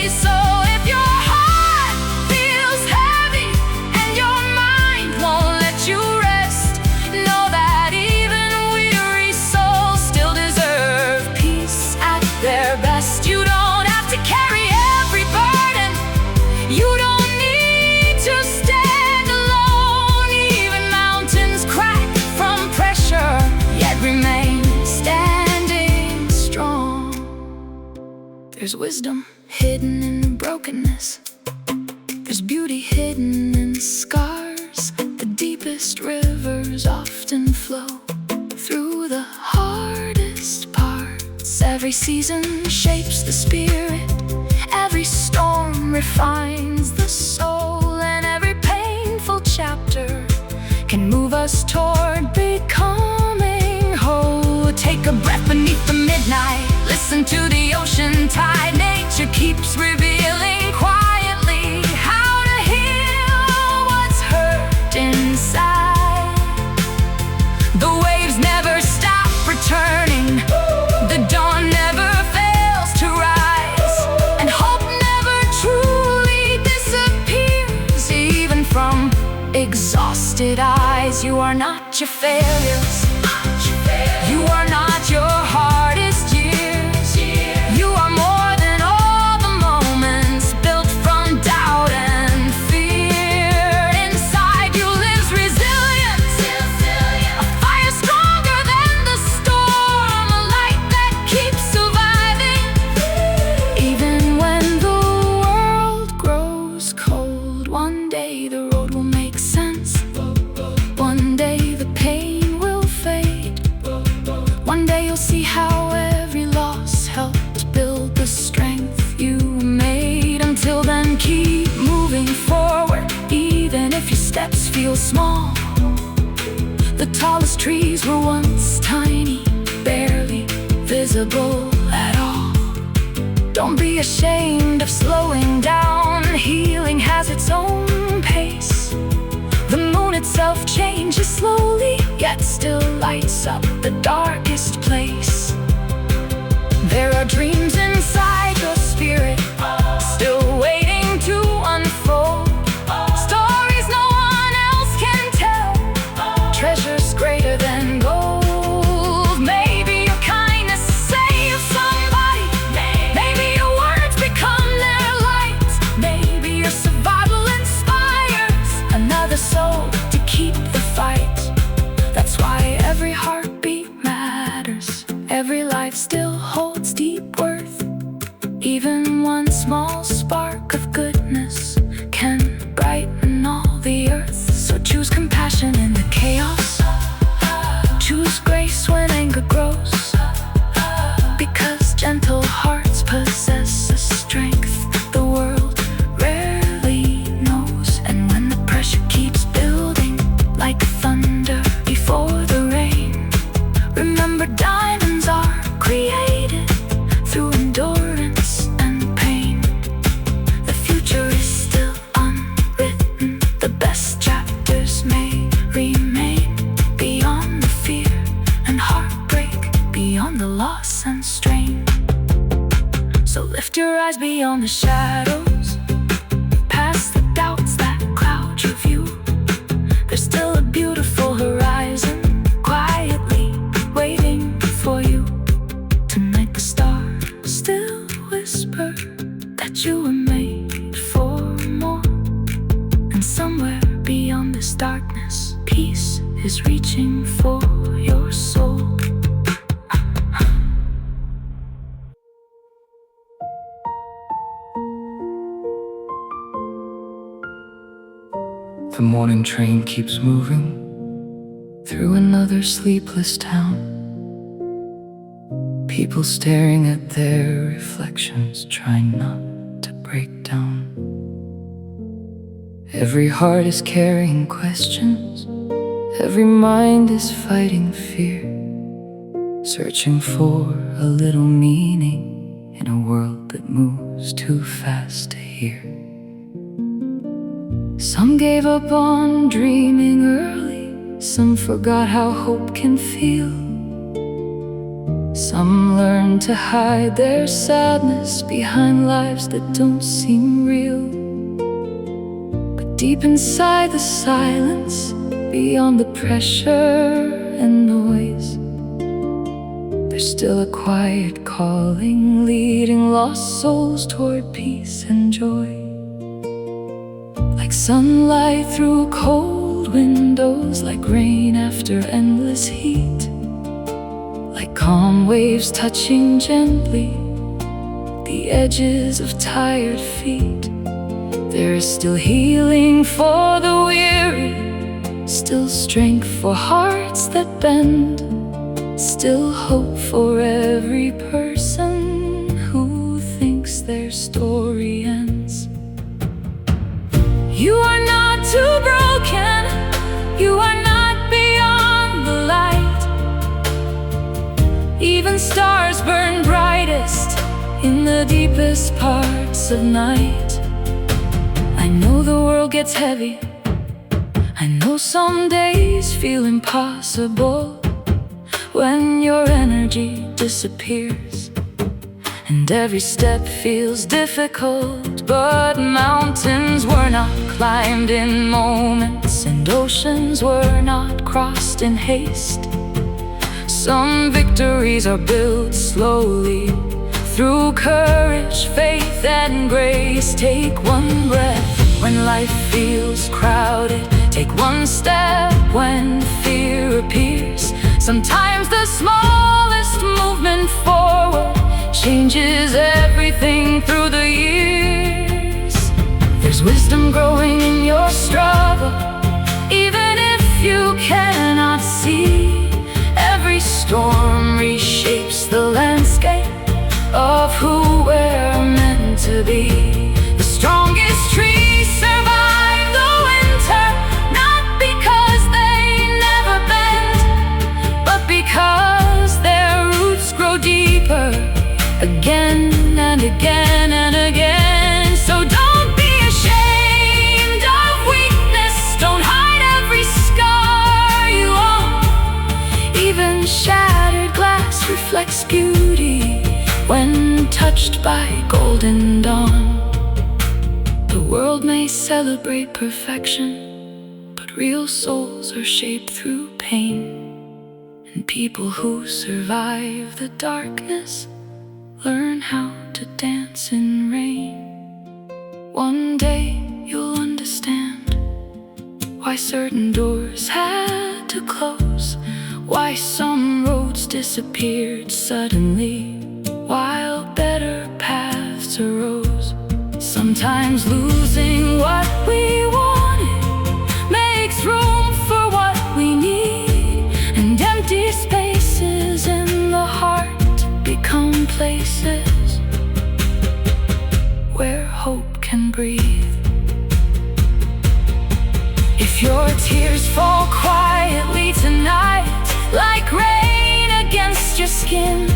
So if your heart feels heavy and your mind won't let you rest, know that even weary souls still deserve peace at their best. You don't have to carry every burden. You don't need to stand alone. Even mountains crack from pressure, yet remain standing strong. There's wisdom hidden in brokenness. There's beauty hidden in scars. The deepest rivers often flow through the hardest parts. Every season shapes the spirit. Every storm refines the soul. And every painful chapter can move us toward becoming whole. Take a breath beneath the midnight. Listen to the ocean tide. Nature keeps revealing quietly how to heal what's hurt inside. The waves never stop returning. The dawn never fails to rise. And hope never truly disappears, even from exhausted eyes. You are not your failures. You are not your hardest years. You are more than all the moments built from doubt and fear. Inside you lives resilience, a fire stronger than the storm, a light that keeps surviving. Even when the world grows cold, one day the road will make sense. One day the pain will fade. One day you'll see how every loss helped build the strength you made. Until then, keep moving forward, even if your steps feel small. The tallest trees were once tiny, barely visible at all. Don't be ashamed of slowing down. Healing has its own pace. The moon itself changes slowly, yet still lights up the darkest place. There are dreams inside your spirit, still waiting to unfold. Stories no one else can tell, treasures greater than gold. Maybe your kindness saves somebody. Maybe your words become their light. Maybe your survival inspires another soul to keep the fight. That's why every heartbeat matters. Every life still holds deep worth. Even one small spark of goodness can brighten all the earth. So choose compassion in the chaos. Choose grace when anger grows. Because gentle hearts possess a strength the world rarely knows. And when the pressure keeps building like thunder before the rain, remember diamonds are created through endurance and pain. The future is still unwritten. The best chapters may remain beyond the fear and heartbreak, beyond the loss and strain. So lift your eyes beyond the shadows, past the doubts that cloud your view. There's still a beautiful horizon quietly waiting for you. Tonight the stars still whisper that you were made for more. And somewhere beyond this darkness, peace is reaching for your soul. The morning train keeps moving through another sleepless town. People staring at their reflections, trying not to break down. Every heart is carrying questions. Every mind is fighting fear, searching for a little meaning in a world that moves too fast to hear. Some gave up on dreaming early, some forgot how hope can feel. Some learned to hide their sadness behind lives that don't seem real. But deep inside the silence, beyond the pressure and noise, there's still a quiet calling, leading lost souls toward peace and joy. Like sunlight through cold windows, like rain after endless heat, like calm waves touching gently the edges of tired feet. There is still healing for the weary, still strength for hearts that bend, still hope for every person who thinks their story ends. You are not too broken, you are not beyond the light. Even stars burn brightest in the deepest parts of night. I know the world gets heavy, I know some days feel impossible, when your energy disappears and every step feels difficult. But mountains were not climbed in moments, and oceans were not crossed in haste. Some victories are built slowly, through courage, faith, and grace. Take one breath when life feels crowded, take one step when fear appears. Sometimes the smallest movement forward changes everything through the years. There's wisdom growing in your struggle, even if you cannot see. Every storm reshapes the landscape of who we're meant to be. The strongest trees survive the winter, not because they never bend, but because their roots grow deeper again and again and again. So don't be ashamed of weakness, don't hide every scar you own. Even shattered glass reflects beauty when touched by golden dawn. The world may celebrate perfection, but real souls are shaped through pain. And people who survive the darkness learn how to dance in rain. One day you'll understand why certain doors had to close, why some roads disappeared suddenly, while better paths arose. Sometimes losing what we wanted makes room for what we need, and empty spaces in the heart become places where hope can breathe. If your tears fall quietly tonight, like rain against your skin,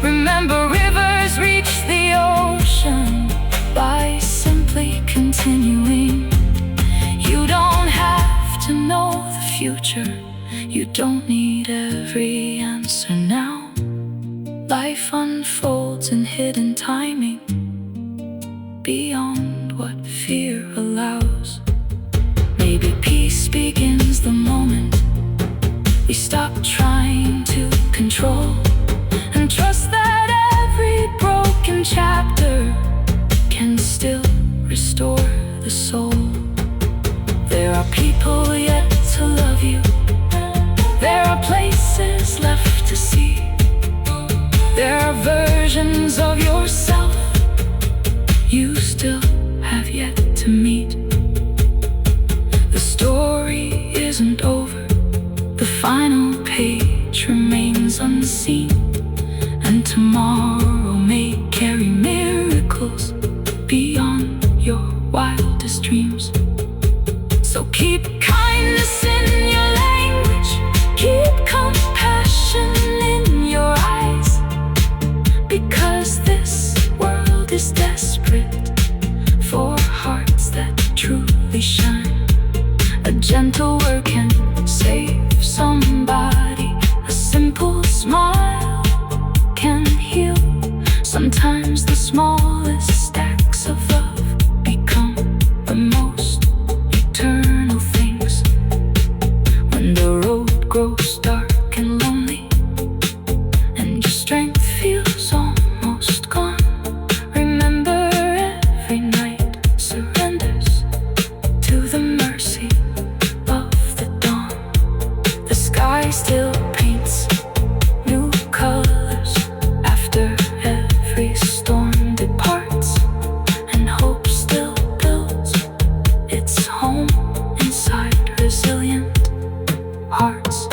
remember rivers reach the ocean by simply continuing. You don't have to know the future, you don't need every answer now. Life unfolds in hidden timing, beyond what fear allows. Maybe peace begins the moment we stop trying to control, and trust that every broken chapter can still restore the soul. There are people yet to love you, there are places left to see, there are versions of yourself you still have yet to meet. The story isn't over, the final page remains unseen, and tomorrow may carry miracles beyond your wildest dreams. So keep kindness in your is desperate for hearts that truly shine. A gentle word can save somebody. A simple smile can heal. Sometimes the smallest stacks of love become the most eternal things. When the road grows dark and lonely and your strength feels almost gone, remember every night surrenders to the mercy of the dawn. The sky still paints new colors after every storm departs, and hope still builds its home inside resilient hearts.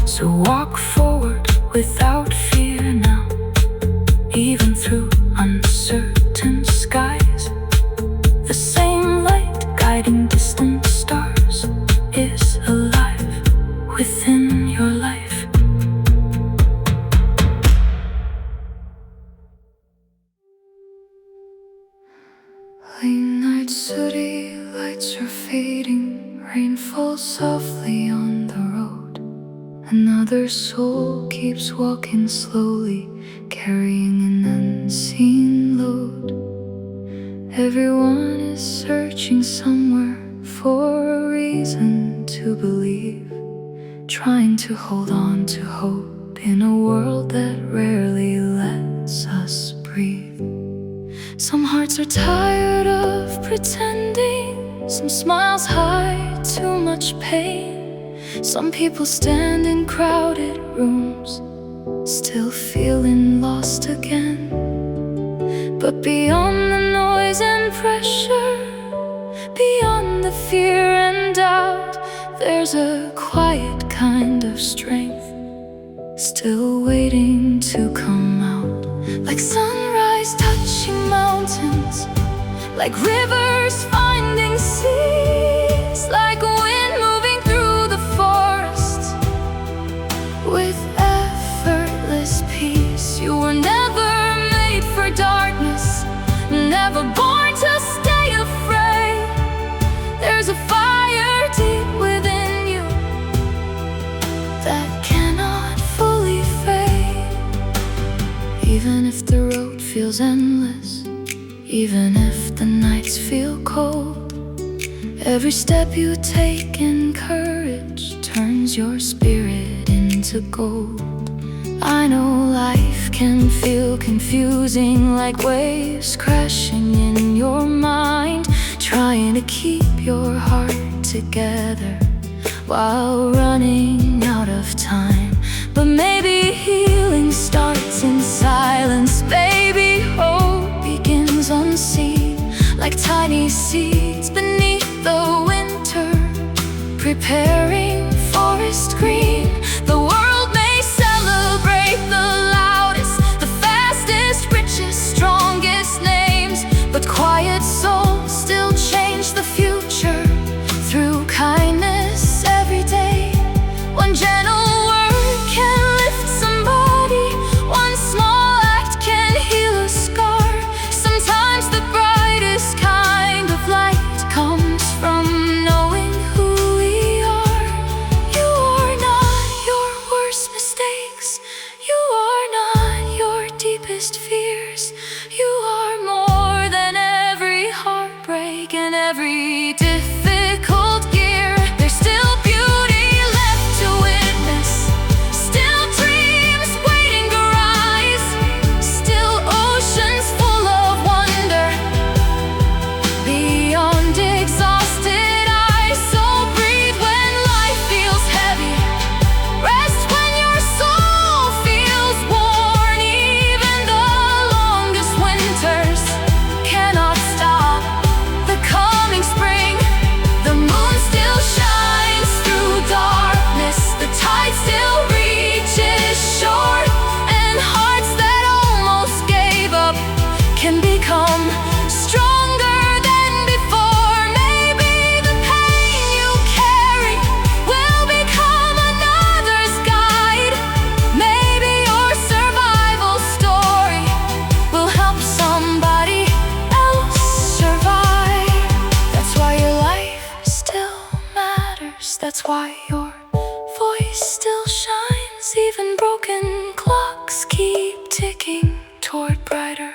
So walk forward without fear now, even through uncertain skies. The same light guiding distant stars is alive within your life. Late night city lights are fading, rain falls softly on the road. Another soul keeps walking slowly, carrying an unseen load. Everyone is searching somewhere for a reason to believe, trying to hold on to hope in a world that rarely lets us breathe. Some hearts are tired of pretending, some smiles hide too much pain. Some people stand in crowded rooms, still feeling lost again. But beyond the noise and pressure, beyond the fear and doubt, there's a quiet kind of strength still waiting to come out. Like sunrise touching mountains, like rivers finding seas, like wind moving through the forest with effortless peace. You were never made for darkness, never born to stay afraid. There's a fire deep within you that cannot fully fade. Even if the road feels endless, even if the nights feel cold, every step you take in courage turns your spirit into gold. I know life can feel confusing, like waves crashing in your mind, trying to keep your heart together while running out of time. But maybe healing starts in silence, baby. Hope begins unseen, like tiny seeds beneath the winter, preparing forest green. The world may celebrate the loudest, the fastest, richest, strongest names, but quiet souls still change the future through kindness every day. One gentle word can lift somebody, one small act can heal a scar. Sometimes the brightest kind of light comes from knowing who we are. You are not your worst mistakes, you are not your deepest fears. You are more than every heartbreak and every difficult year. There's still beauty left to witness, still dreams waiting to rise, still oceans full of wonder beyond exhausted eyes. So breathe when life feels heavy, rest when your soul feels worn. Even the longest winters cannot stop the coming spring. That's why your voice still shines. Even broken clocks keep ticking toward brighter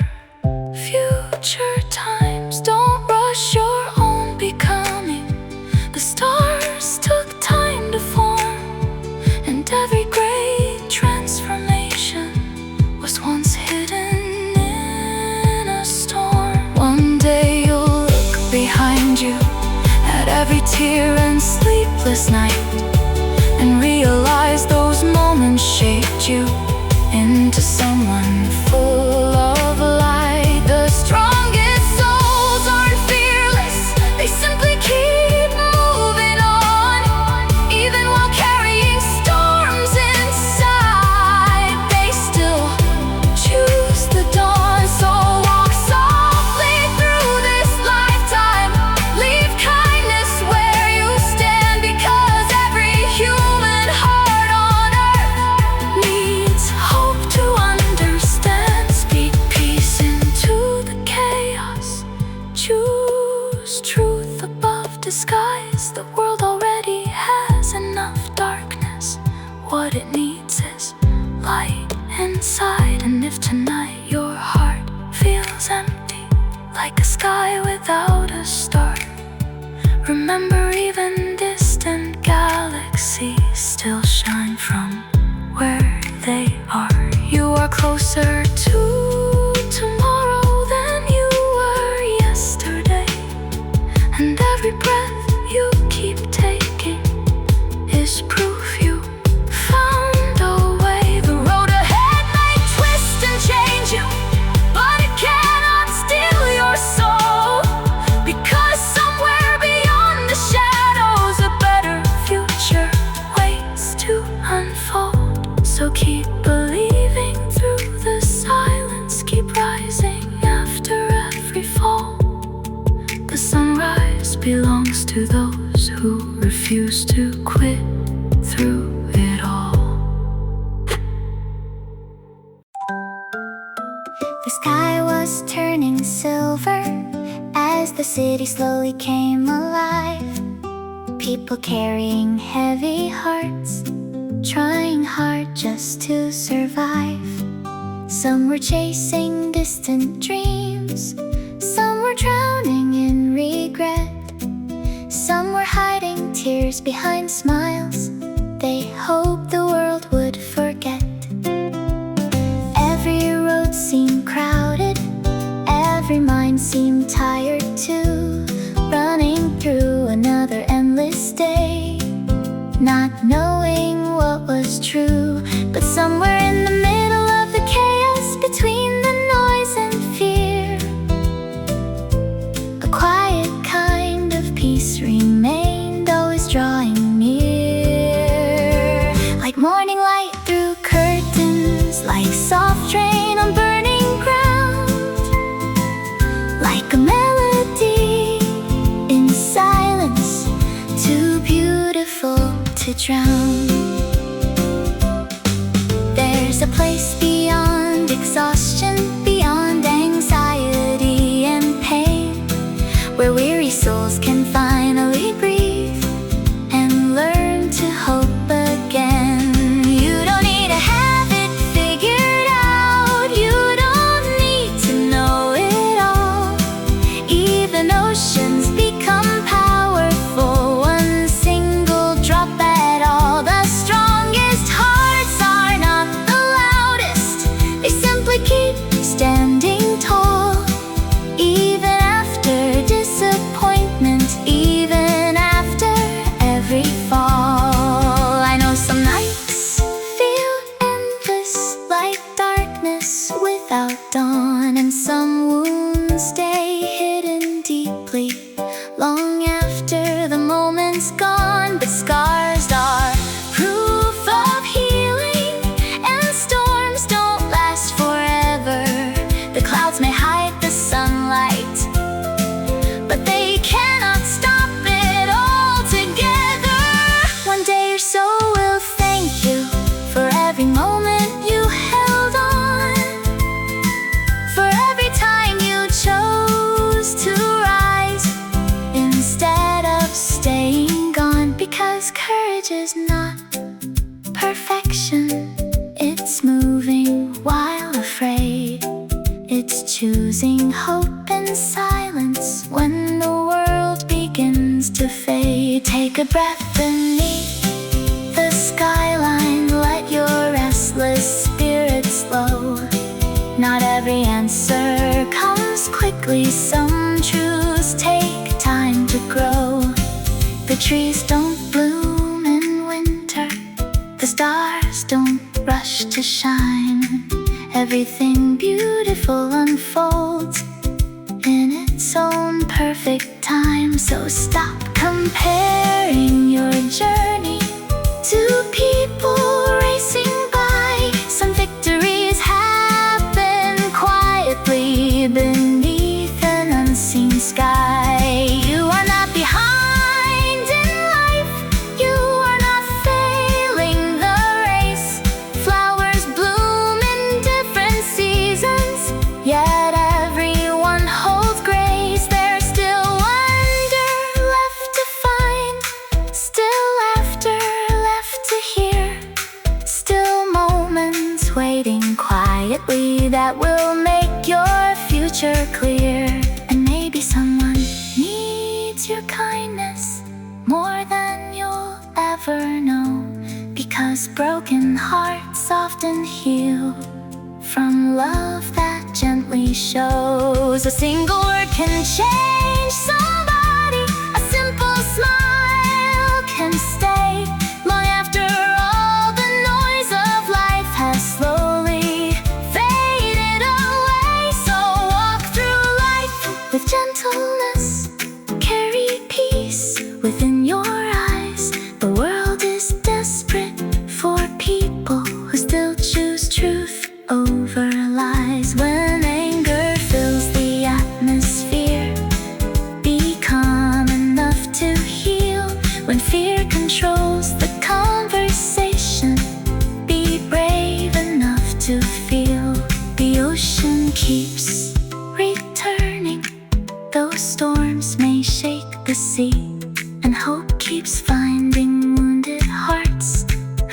future times. Don't rush your own becoming. The stars took time to form, and every great transformation was once hidden in a storm. One day you'll look behind you at every tear and sleepless night, and realize those moments shaped you into someone full of light. The strongest souls aren't fearless, they simply keep moving on. Even while carrying storms inside, they still choose the dawn. So walk softly through this lifetime, leave kindness where you stand, because every human heart on earth needs hope to understand. Speak peace into the chaos, choose truth above disguise. The world already has enough darkness, what it needs is light inside. And if tonight your heart feels empty, like a sky without a star, remember even distant galaxies still shine from where they are. You are closer to tomorrow than you were yesterday, and every breath you keep taking is proof you found a way. The road ahead may twist and change you, but it cannot steal your soul, because somewhere beyond the shadows a better future waits to unfold. So keep believing through the silence, keep rising after every fall. The sunrise belongs to those who refuse to quit through it all. The sky was turning silver as the city slowly came alive. People carrying heavy hearts, trying hard just to survive. Some were chasing distant dreams, some were drowning in regret, some were hiding tears behind smiles they hoped the world would forget. Every road seemed crowded, every mind seemed tired too, running through another endless day, not knowing what was true. But somewhere in the middle of the chaos, between the noise and fear, a quiet kind of peace remained, always drawing near. Like morning light through curtains, like soft rain on burning ground, like a melody in silence, too beautiful to drown. There's a place beyond exhaustion, beyond anxiety and pain, where weary souls can finally breathe and learn to hope again. You don't need to have it figured out, you don't need to know it all. Even oceans become powerful, one single drop at all. The strongest hearts are not the loudest, they simply keep standing tall. Even after disappointment, even after every fall. I know some nights feel endless, like darkness without dawn, and some wounds stay hidden deeply, long after the moment's gone. But scars are proof of healing, and storms don't last forever. The clouds may hide the sunlight, but they cannot stop it all together. One day your soul will thank you for every moment you held on, for every time It's choosing hope in silence when the world begins to fade. Take a breath beneath the skyline, let your restless spirit slow. Not every answer comes quickly, some truths take time to grow. The trees don't bloom in winter, the stars don't rush to shine. Everything beautiful unfolds in its own perfect time. So stop comparing your journey to people racing by. Some victories happen quietly beneath an unseen sky. You are not behind in life, you are not failing the race. Flowers bloom in different seasons, yet everyone holds grace. There's still wonder left to find, still laughter left to hear, still moments waiting quietly that will make your future clear. And maybe someone needs your kindness more than you'll ever know, because broken hearts often heal from love that gently shows. A single word can change somebody, a simple smile can stay long after all the noise of life has slowly faded away. So walk through life with gentleness, carry peace within your eyes. The world is desperate for people who still choose truth over lies. When anger fills the atmosphere, be calm enough to heal. When fear controls the conversation, be brave enough to feel. The ocean keeps returning, though storms may shake the sea, and hope keeps finding wounded hearts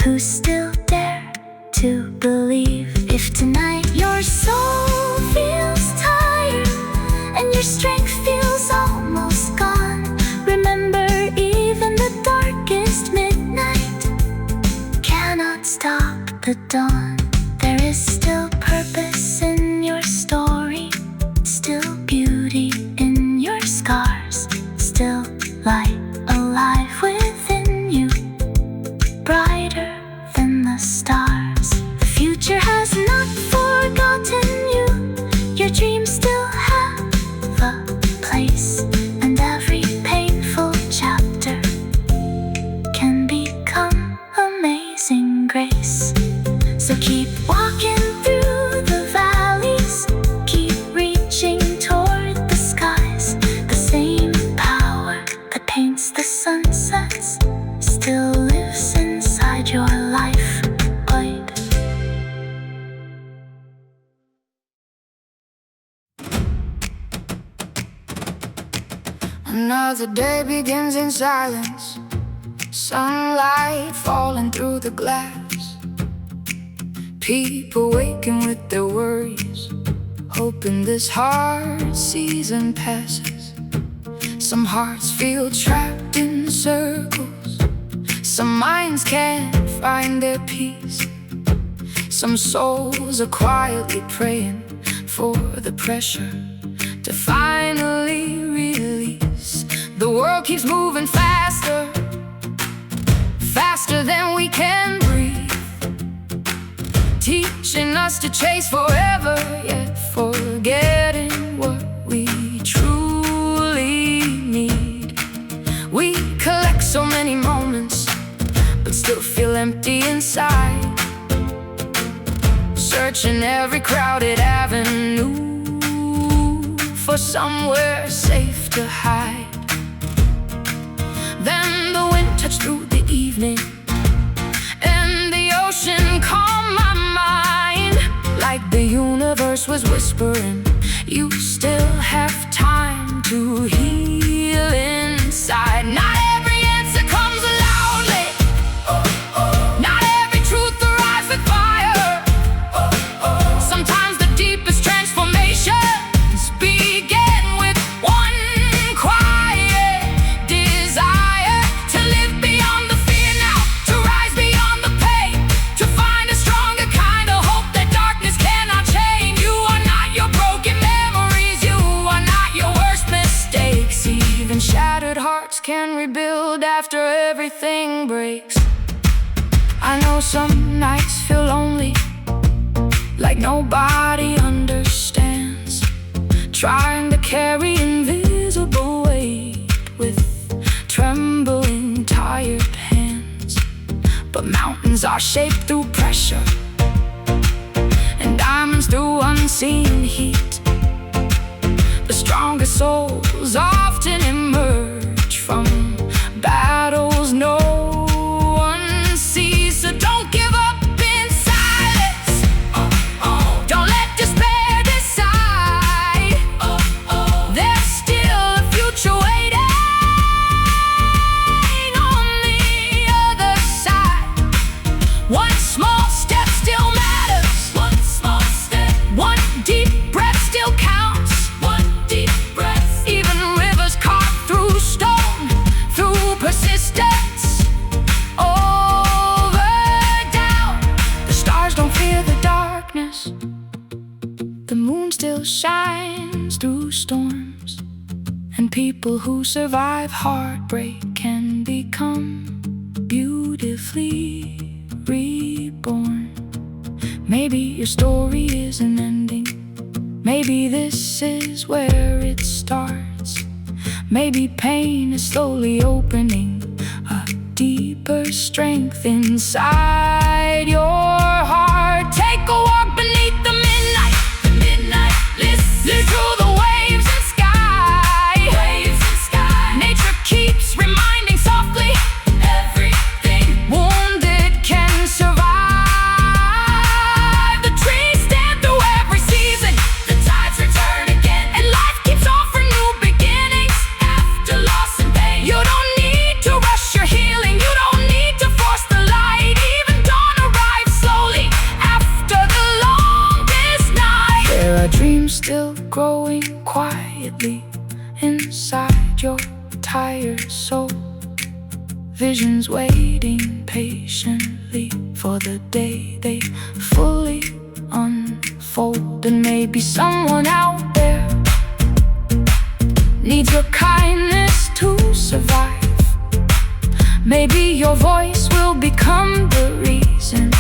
who still dare to believe. If tonight your soul feels tired and your strength feels almost gone, remember even the darkest midnight cannot stop the dawn. There is still purpose in your story, still beauty in your scars, still light alive within you, brighter than the stars. The future has not forgotten you, your dreams still have a place, and every painful chapter can become amazing grace. So keep walking through the valleys, keep reaching toward the skies. The same power that paints the sunsets still lives inside your life. Another day begins in silence, sunlight falling through the glass. People waking with their worries, hoping this hard season passes. Some hearts feel trapped in circles, some minds can't find their peace. Some souls are quietly praying for the pressure to finally release. The world keeps moving faster, faster than we can breathe, teaching us to chase forever, yet forgetting what we truly need. We collect so many moments, but still feel empty inside, searching every crowded avenue for somewhere safe to hide. Then the wind touched through the evening, and the ocean calmed my mind, like the universe was whispering, you still have time to heal inside. Not every answer comes loudly, not every truth arrives with fire. Sometimes the deepest transformation can rebuild after everything breaks. I know some nights feel lonely, like nobody understands, trying to carry invisible weight with trembling, tired hands. But mountains are shaped through pressure, and diamonds through unseen heat. The strongest souls often emerge from battles no one sees. So don't give up in silence. Don't let despair decide. There's still a future waiting on the other side. One small step still matters. One small step. One deep breath still counts. One deep breath. Even rivers carved through stone, through persistence. Over, down. The stars don't fear the darkness. The moon still shines through storms. And people who survive heartbreak can become beautifully reborn. Maybe your story isn't ending. Maybe this is where it starts. Maybe pain is slowly opening a deeper strength inside your heart. Take a walk beneath the midnight listen through the waves and sky. Nature keeps reminding softly, everything wounded can survive. The trees stand through every season, the tides return again, and life keeps offering new beginnings after loss and pain. You don't need to rush your healing, you don't need to force the light. Even dawn arrives slowly after the longest night. There are dreams still growing quietly inside your tired soul. Visions waiting patiently for the day they fully unfold. And maybe someone out there needs your kindness to survive. Maybe your voice will become the reason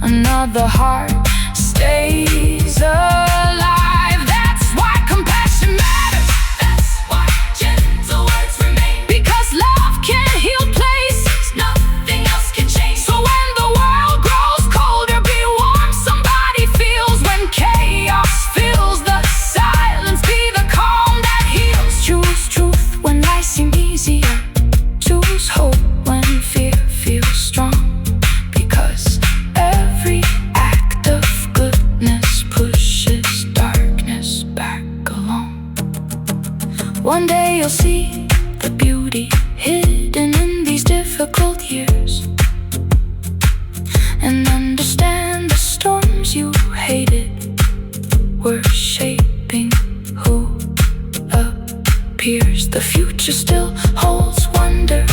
another heart stays alive. That's why compassion matters. That's why gentle words remain. Because love can heal places nothing else can change. So when the world grows colder, be warm. Somebody feels when chaos fills the silence. Be the calm that heals. Choose truth when life seems easier. Choose hope when fear feels strong. Because every act of goodness pushes darkness back along. One day you'll see the beauty hidden in these difficult years, and understand the storms you hated were shaping who appears. The future still holds wonder,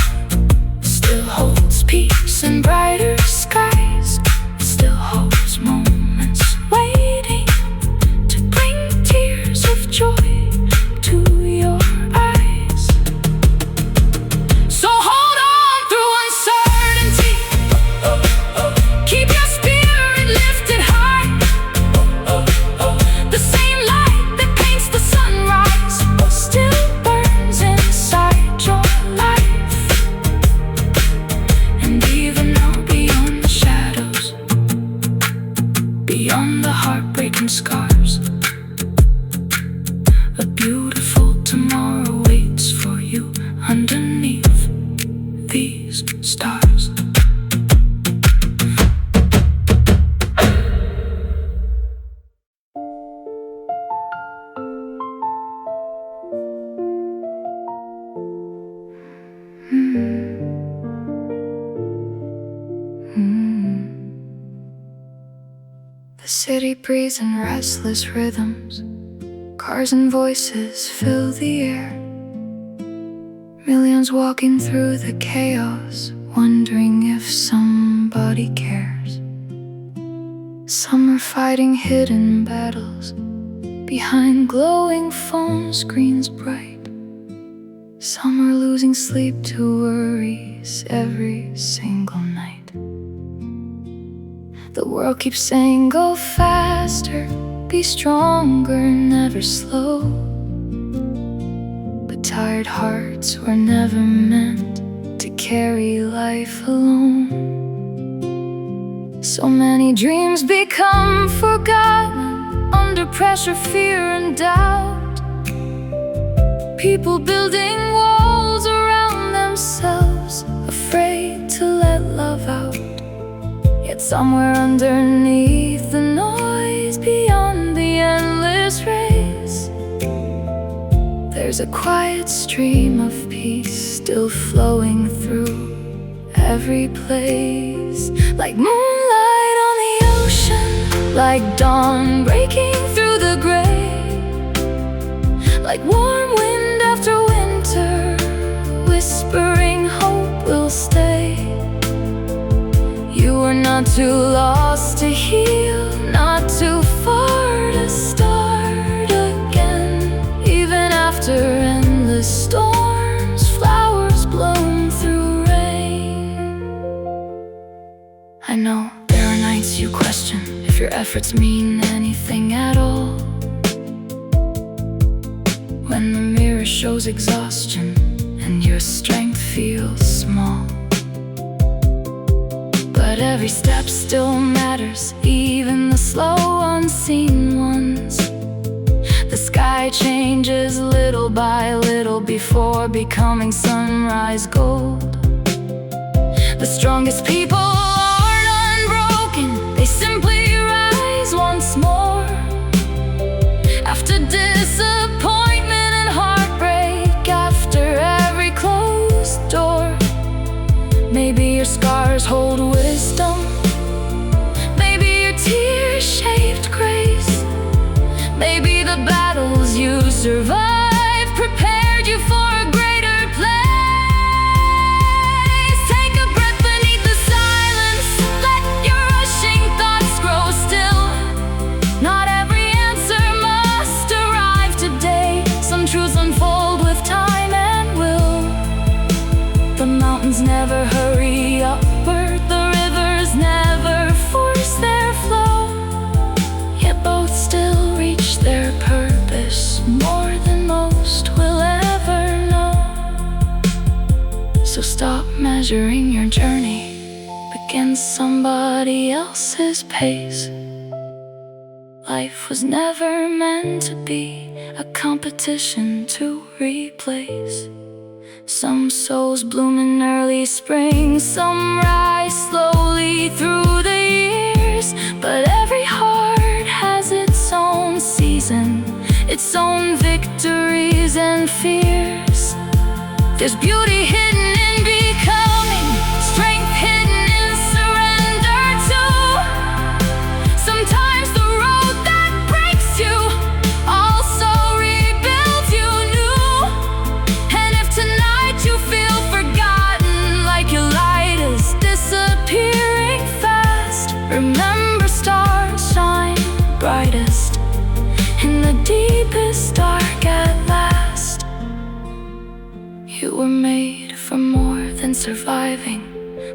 still holds peace and brighter skies, still holds moments waiting to bring tears of joy to your eyes. So hold on through uncertainty. Keep your spirit lifted high. The same light that paints the sunrise still burns inside your life. And even though beyond the shadows, beyond the heartbreaking scars, a beautiful tomorrow waits for you underneath these stars. The city breathes in restless rhythms. Cars and voices fill the air. Millions walking through the chaos, wondering if somebody cares. Some are fighting hidden battles behind glowing phone screens bright. Some are losing sleep to worries every single night. The world keeps saying go faster, be stronger, never slow. But tired hearts were never meant to carry life alone. So many dreams become forgotten under pressure, fear and doubt. People building walls around themselves, afraid to let love out. Yet somewhere underneath the noise, beyond the endless race, there's a quiet stream of peace still flowing through every place. Like moonlight on the ocean, like dawn breaking through the gray, like warm wind after winter, whispering hope will stay. You are not too lost to heal, not too far to start again. Even after endless storms, flowers bloom through rain. I know there are nights you question if your efforts mean anything at all, when the mirror shows exhaustion and your strength feels small. But every step still matters, even the slow unseen ones. The sky changes little by little before becoming sunrise gold. The strongest people aren't unbroken, they simply rise once more. After disappointment and heartbreak, after every closed door, maybe your scars hold wisdom, maybe your tears shaped grace, maybe the battles you survived prepared you for a greater place. Take a breath beneath the silence, let your rushing thoughts grow still. Not every answer must arrive today, some truths unfold with time and will. The mountains never hurry upward, the rivers never force their flow, yet both still reach their purpose more than most will ever know. So stop measuring your journey against somebody else's pace. Life was never meant to be a competition to replace. Some souls bloom in early spring, some rise slowly through the years. But every heart has its own season, its own victories and fears. There's beauty hidden in becoming, strength hidden in surrender too. Sometimes the road that breaks you also rebuilds you new. And if tonight you feel forgotten, like your light is disappearing fast, remember stars shine brightest in the deepest dark at last. You were made for more than surviving,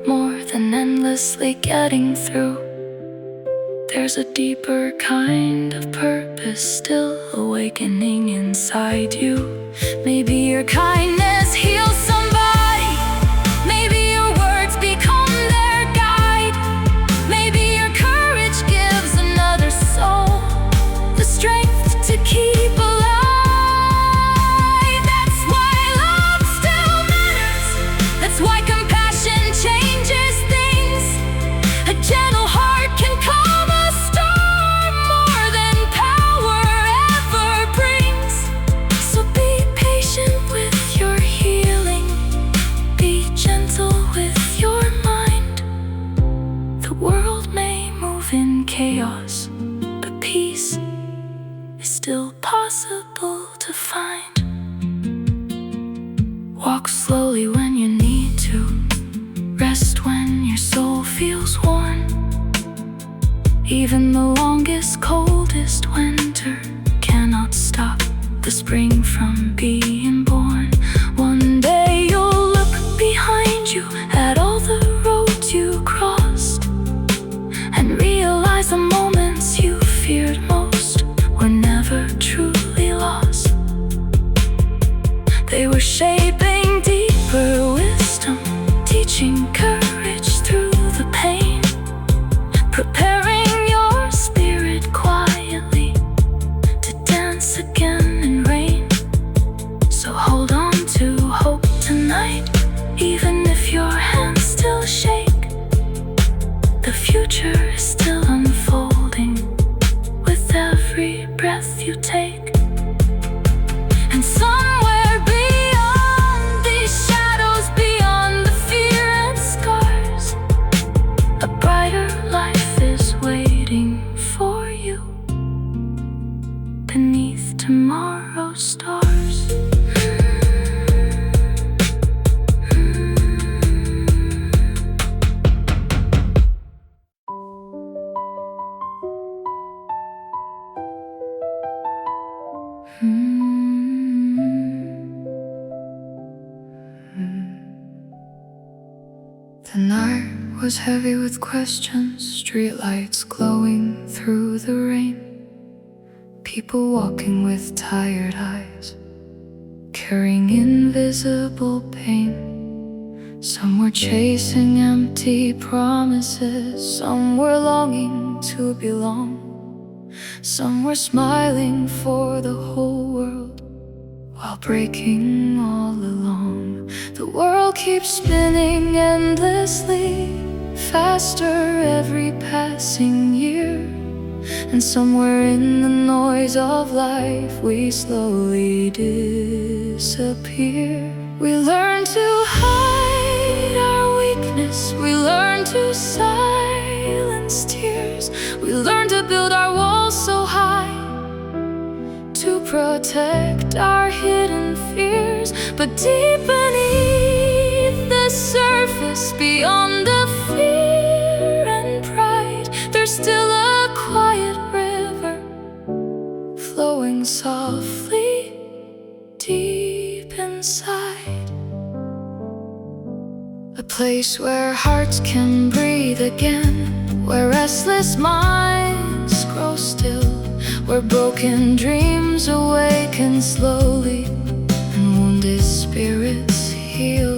more than endlessly getting through. There's a deeper kind of purpose still awakening inside you. Maybe your kindness heals somebody, maybe your words become their guide, maybe your courage gives another soul the strength to keep alive. That's why love still matters, that's why compassion changes things. A gentle heart can calm a storm more than power ever brings. So be patient with your healing, be gentle with your mind. The world may move in chaos, but peace is still possible to find. Walk slowly when you need to, rest when your soul feels worn. Even the longest, coldest winter cannot stop the spring from being born. One They were shaping deeper wisdom, teaching courage through the pain, preparing your spirit quietly to dance again in rain. So hold on to hope tonight, even if your hands still shake. The future is still unfolding with every breath you take. And somewhere beyond these shadows, beyond the fear and scars, a brighter life is waiting for you beneath tomorrow's stars. The night was heavy with questions, streetlights glowing through the rain, people walking with tired eyes, carrying invisible pain. Some were chasing empty promises, some were longing to belong, some were smiling for the whole world while breaking all along. The world keeps spinning endlessly, faster every passing year, and somewhere in the noise of life we slowly disappear. We learn to hide our weakness, we learn to silence tears, we learn to build our walls so high to protect our hidden fears. But deep beneath the surface, beyond the fear and pride, there's still a quiet river flowing softly deep inside. A place where hearts can breathe again, where restless minds grow still, where broken dreams awaken slowly and wounded spirits heal.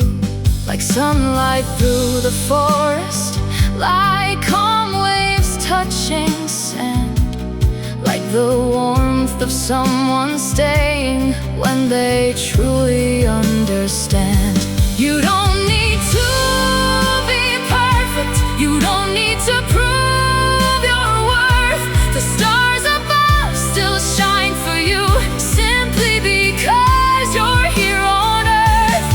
Like sunlight through the forest, like calm waves touching sand, like the warmth of someone staying when they truly understand. You don't need to be perfect, you don't need to prove your worth. The stars above still shine for you, simply because you're here on earth.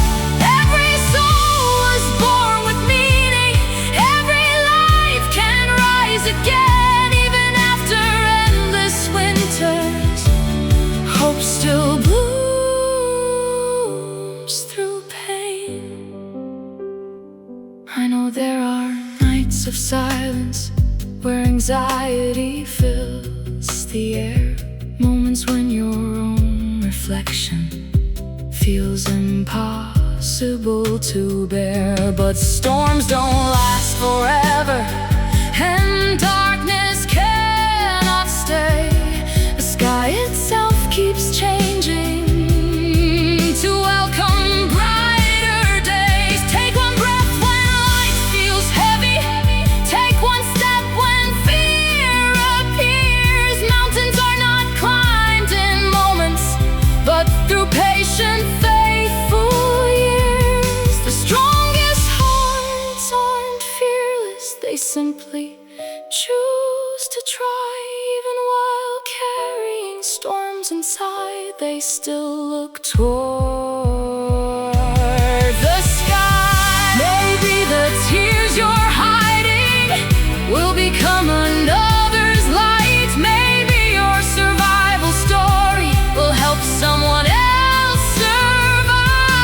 Every soul was born with meaning, every life can rise again. Even after endless winters, hope still blooms through pain. I know there are nights of silence where anxiety fills the air, moments when your own reflection feels impossible to bear. But storms don't last forever, and darkness cannot stay. The sky itself keeps changing to welcome brighter days. Take one breath when life feels heavy, take one step when fear appears. Mountains are not climbed in moments, but through patient, faithful years. The strongest hearts aren't fearless, they simply choose to try. Even while carrying storms inside, they still look toward the sky. Maybe the tears you're hiding will become another's light. Maybe your survival story will help someone else survive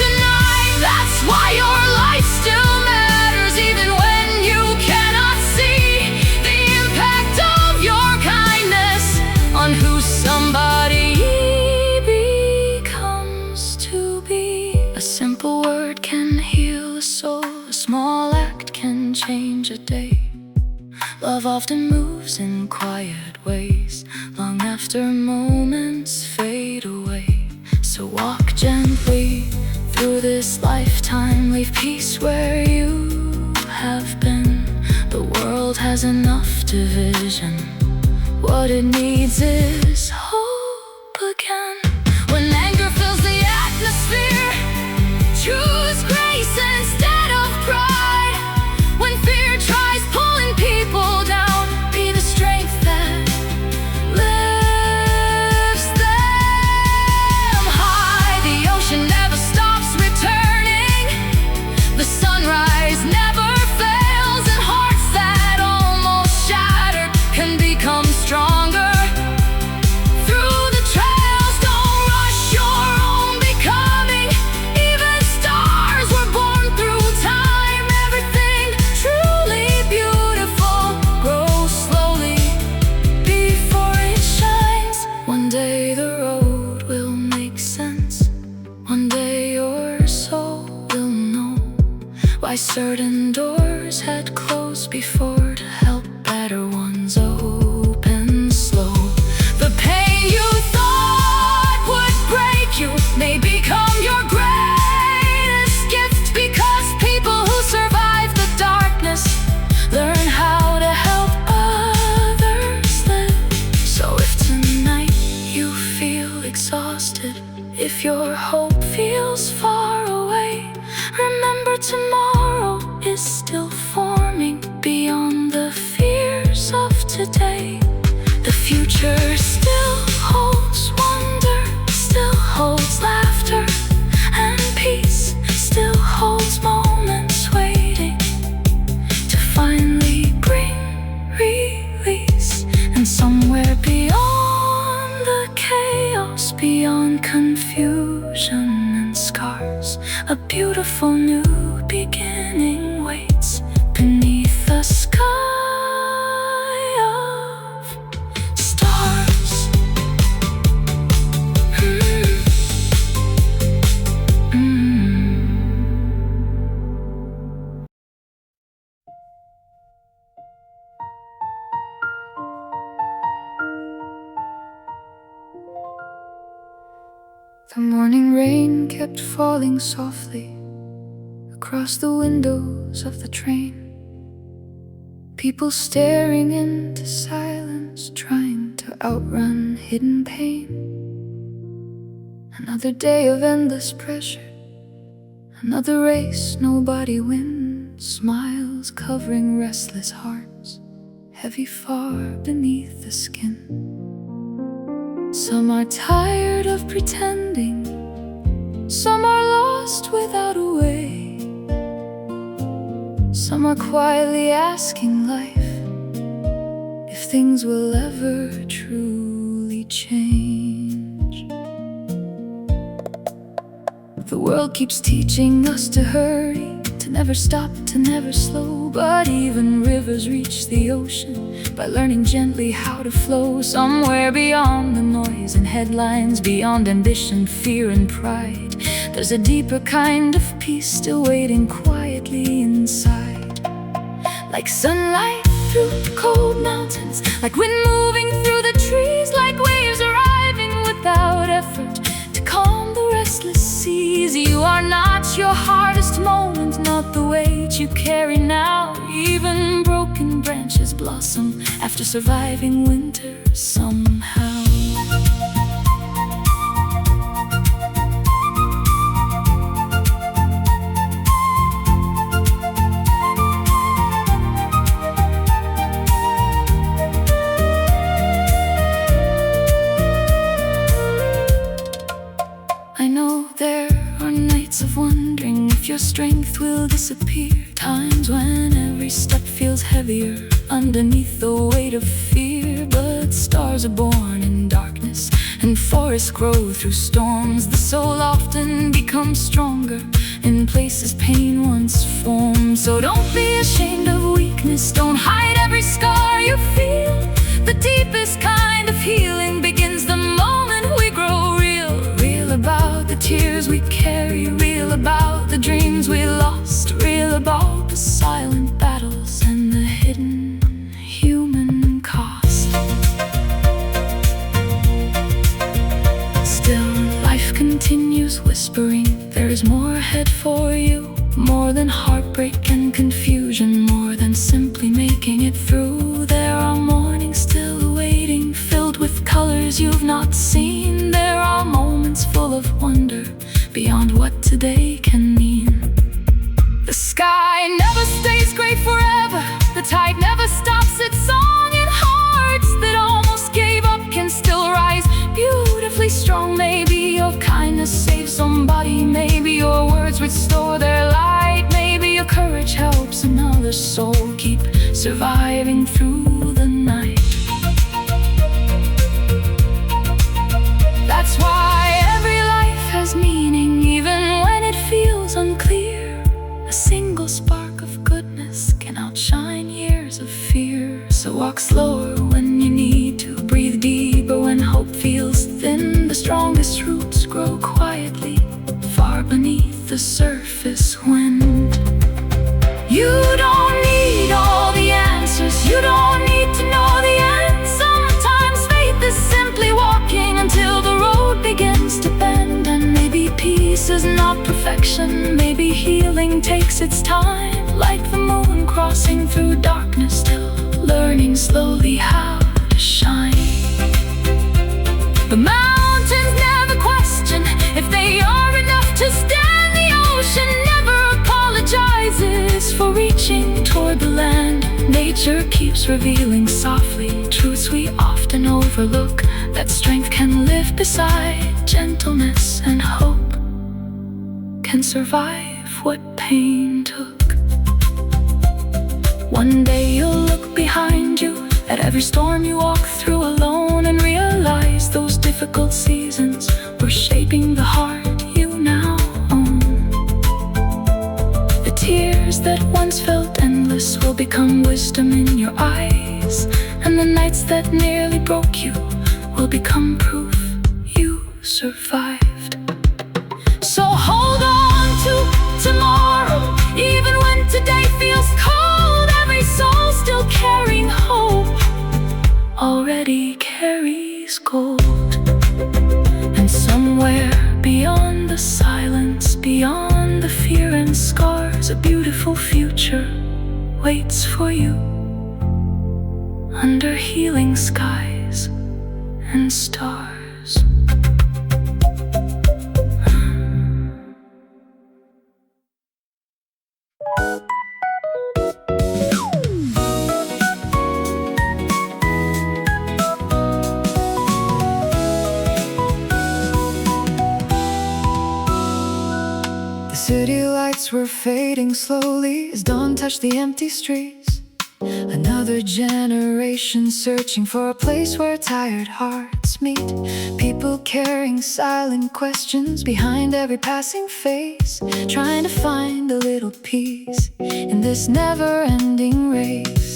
tonight. That's why your life still matters, even when you cannot see the impact of your kindness on who somebody becomes to be. A simple word can heal a soul, a small act can change a day. Love often moves in quiet ways, long after moments fade away. So walk leave peace where you have been. The world has enough division. What it needs is hope again. When anger fills the atmosphere, choose grace instead of pride. When fear tries pulling people down, be the strength that lifts them high. The ocean never stops returning. The sunrise never fails, and hearts that almost shattered can become stronger. Through the trails, don't rush your own becoming. Even stars were born through time. Everything truly beautiful grows slowly before it shines. One day the road will make sense. One day your soul will know why certain doors had closed before, to help better ones open slow. The pain you thought would break you may become your greatest gift, because people who survive the darkness learn how to help others live. So if tonight you feel exhausted, if your hope feels far away, remember tomorrow is still forming beyond the fears of today. The future still holds wonder, still holds laughter and peace, still holds moments waiting to finally bring release. And somewhere beyond the chaos, beyond confusion and scars, a beautiful new beginning waits beneath the sky of stars. The morning rain kept falling softly across the windows of the train. People staring into silence, trying to outrun hidden pain. Another day of endless pressure, another race nobody wins. Smiles covering restless hearts, heavy far beneath the skin. Some are tired of pretending, some are lost without a way. Some are quietly asking life if things will ever truly change. The world keeps teaching us to hurry, to never stop, to never slow. But even rivers reach the ocean by learning gently how to flow. Somewhere beyond the noise and headlines, beyond ambition, fear and pride, there's a deeper kind of peace still waiting quietly inside. Like sunlight through cold mountains, like wind moving through the trees, like waves arriving without effort to calm the restless seas. You are not your hardest moment, not the weight you carry now. Even broken branches blossom after surviving winter somehow. I know there are nights of wondering if your strength will disappear. Times when every step feels heavier underneath the weight of fear. But stars are born in darkness and forests grow through storms. The soul often becomes stronger in places pain once formed. So don't be ashamed of weakness, don't hide every scar you feel. The deepest kind of healing begins the moment we grow real. Real about the tears we carry, real about the dreams we lost, real about the silent battles and the hidden human cost. Still, life continues whispering, there is more ahead for you, more more than heartbreak and confusion, more than simply making it through. There are mornings still waiting, filled with colors you've not seen. There are moments full of wonder, beyond what today can mean. The sky never stays gray forever, the tide never stops its song, and hearts that almost gave up can still rise beautifully strong. Maybe your kindness saved somebody, maybe your words restore their light, maybe your courage helps another soul keep surviving through the night. That's why every life has meaning, even when it feels unclear. A single spark of goodness can outshine years of fear. So walk slower when you need to, breathe deeper when hope feels thin. The strongest roots grow quietly, far beneath the surface wind. You don't need all the answers, you don't need to know the end. Sometimes faith is simply walking until the road begins to bend. And maybe peace is not perfection, maybe healing takes its time. Like the moon crossing through darkness, still learning slowly how to shine. The mountains never question if they are enough to stand. The ocean never apologizes for reaching toward the land. Nature keeps revealing softly truths we often overlook, that strength can live beside gentleness, and hope can survive what pain took. One day you'll look behind you at every storm you walk through alone, and realize those difficult seasons were shaping the heart you now own. The tears that once felt endless will become wisdom in your eyes, and the nights that nearly broke you will become proof you survived. So hold on to tomorrow, even when today feels cold. Every soul still carrying hope already carries gold. And somewhere beyond the silence, beyond the fear and scars, a beautiful future waits for you, under healing skies and stars. City lights were fading slowly as dawn touched the empty streets. Another generation searching for a place where tired hearts meet. People carrying silent questions behind every passing face, trying to find a little peace in this never-ending race.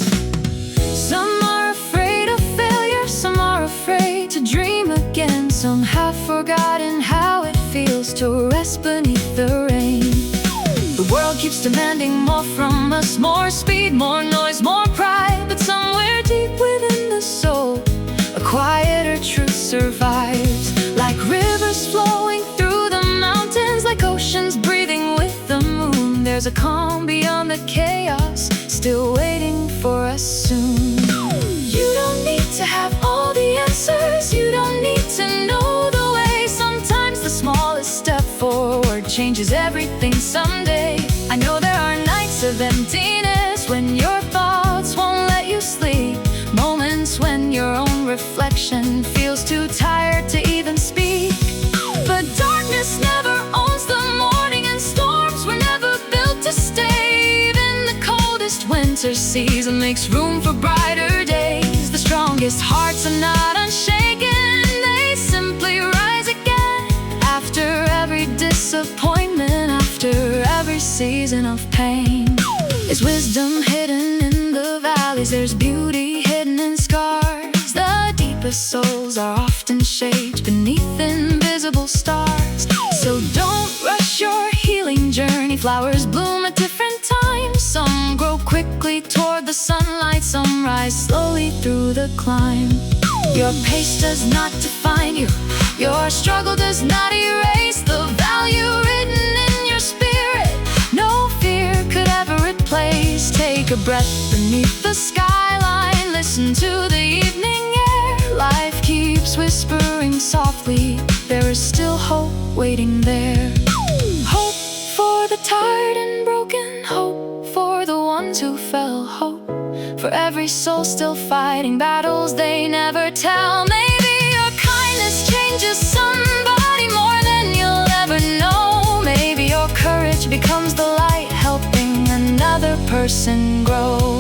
Some are afraid of failure, some are afraid to dream again. Some have forgotten how it feels to rest beneath the rain. The world keeps demanding more from us, more speed, more noise, more pride. But somewhere deep within the soul, a quieter truth survives. Like rivers flowing through the mountains, like oceans breathing with the moon. There's a calm beyond the chaos, still waiting for us soon. You don't need to have all the answers, you don't need to know the way. Sometimes the smallest step forward changes everything someday. I know there are nights of emptiness when your thoughts won't let you sleep, moments when your own reflection feels too tired to even speak. But darkness never owns the morning, and storms were never built to stay. Even the coldest winter season makes room for brighter days. The strongest hearts are not unshaken, they simply rise again. After every disappointment, after every season of pain, there's wisdom hidden in the valleys, there's beauty hidden in scars. The deepest souls are often shaped beneath invisible stars. So don't rush your healing journey, flowers bloom at different times. Some grow quickly toward the sunlight, some rise slowly through the climb. Your pace does not define you, your struggle does not erase the value written in your spirit. No fear your breath beneath the skyline. Listen to the evening air. Life keeps whispering softly. There is still hope waiting there. Hope for the tired and broken. Hope for the ones who fell. Hope for every soul still fighting battles they never tell. Maybe your kindness changes somebody more than you'll ever know. Maybe your courage becomes the light, helping another person grow.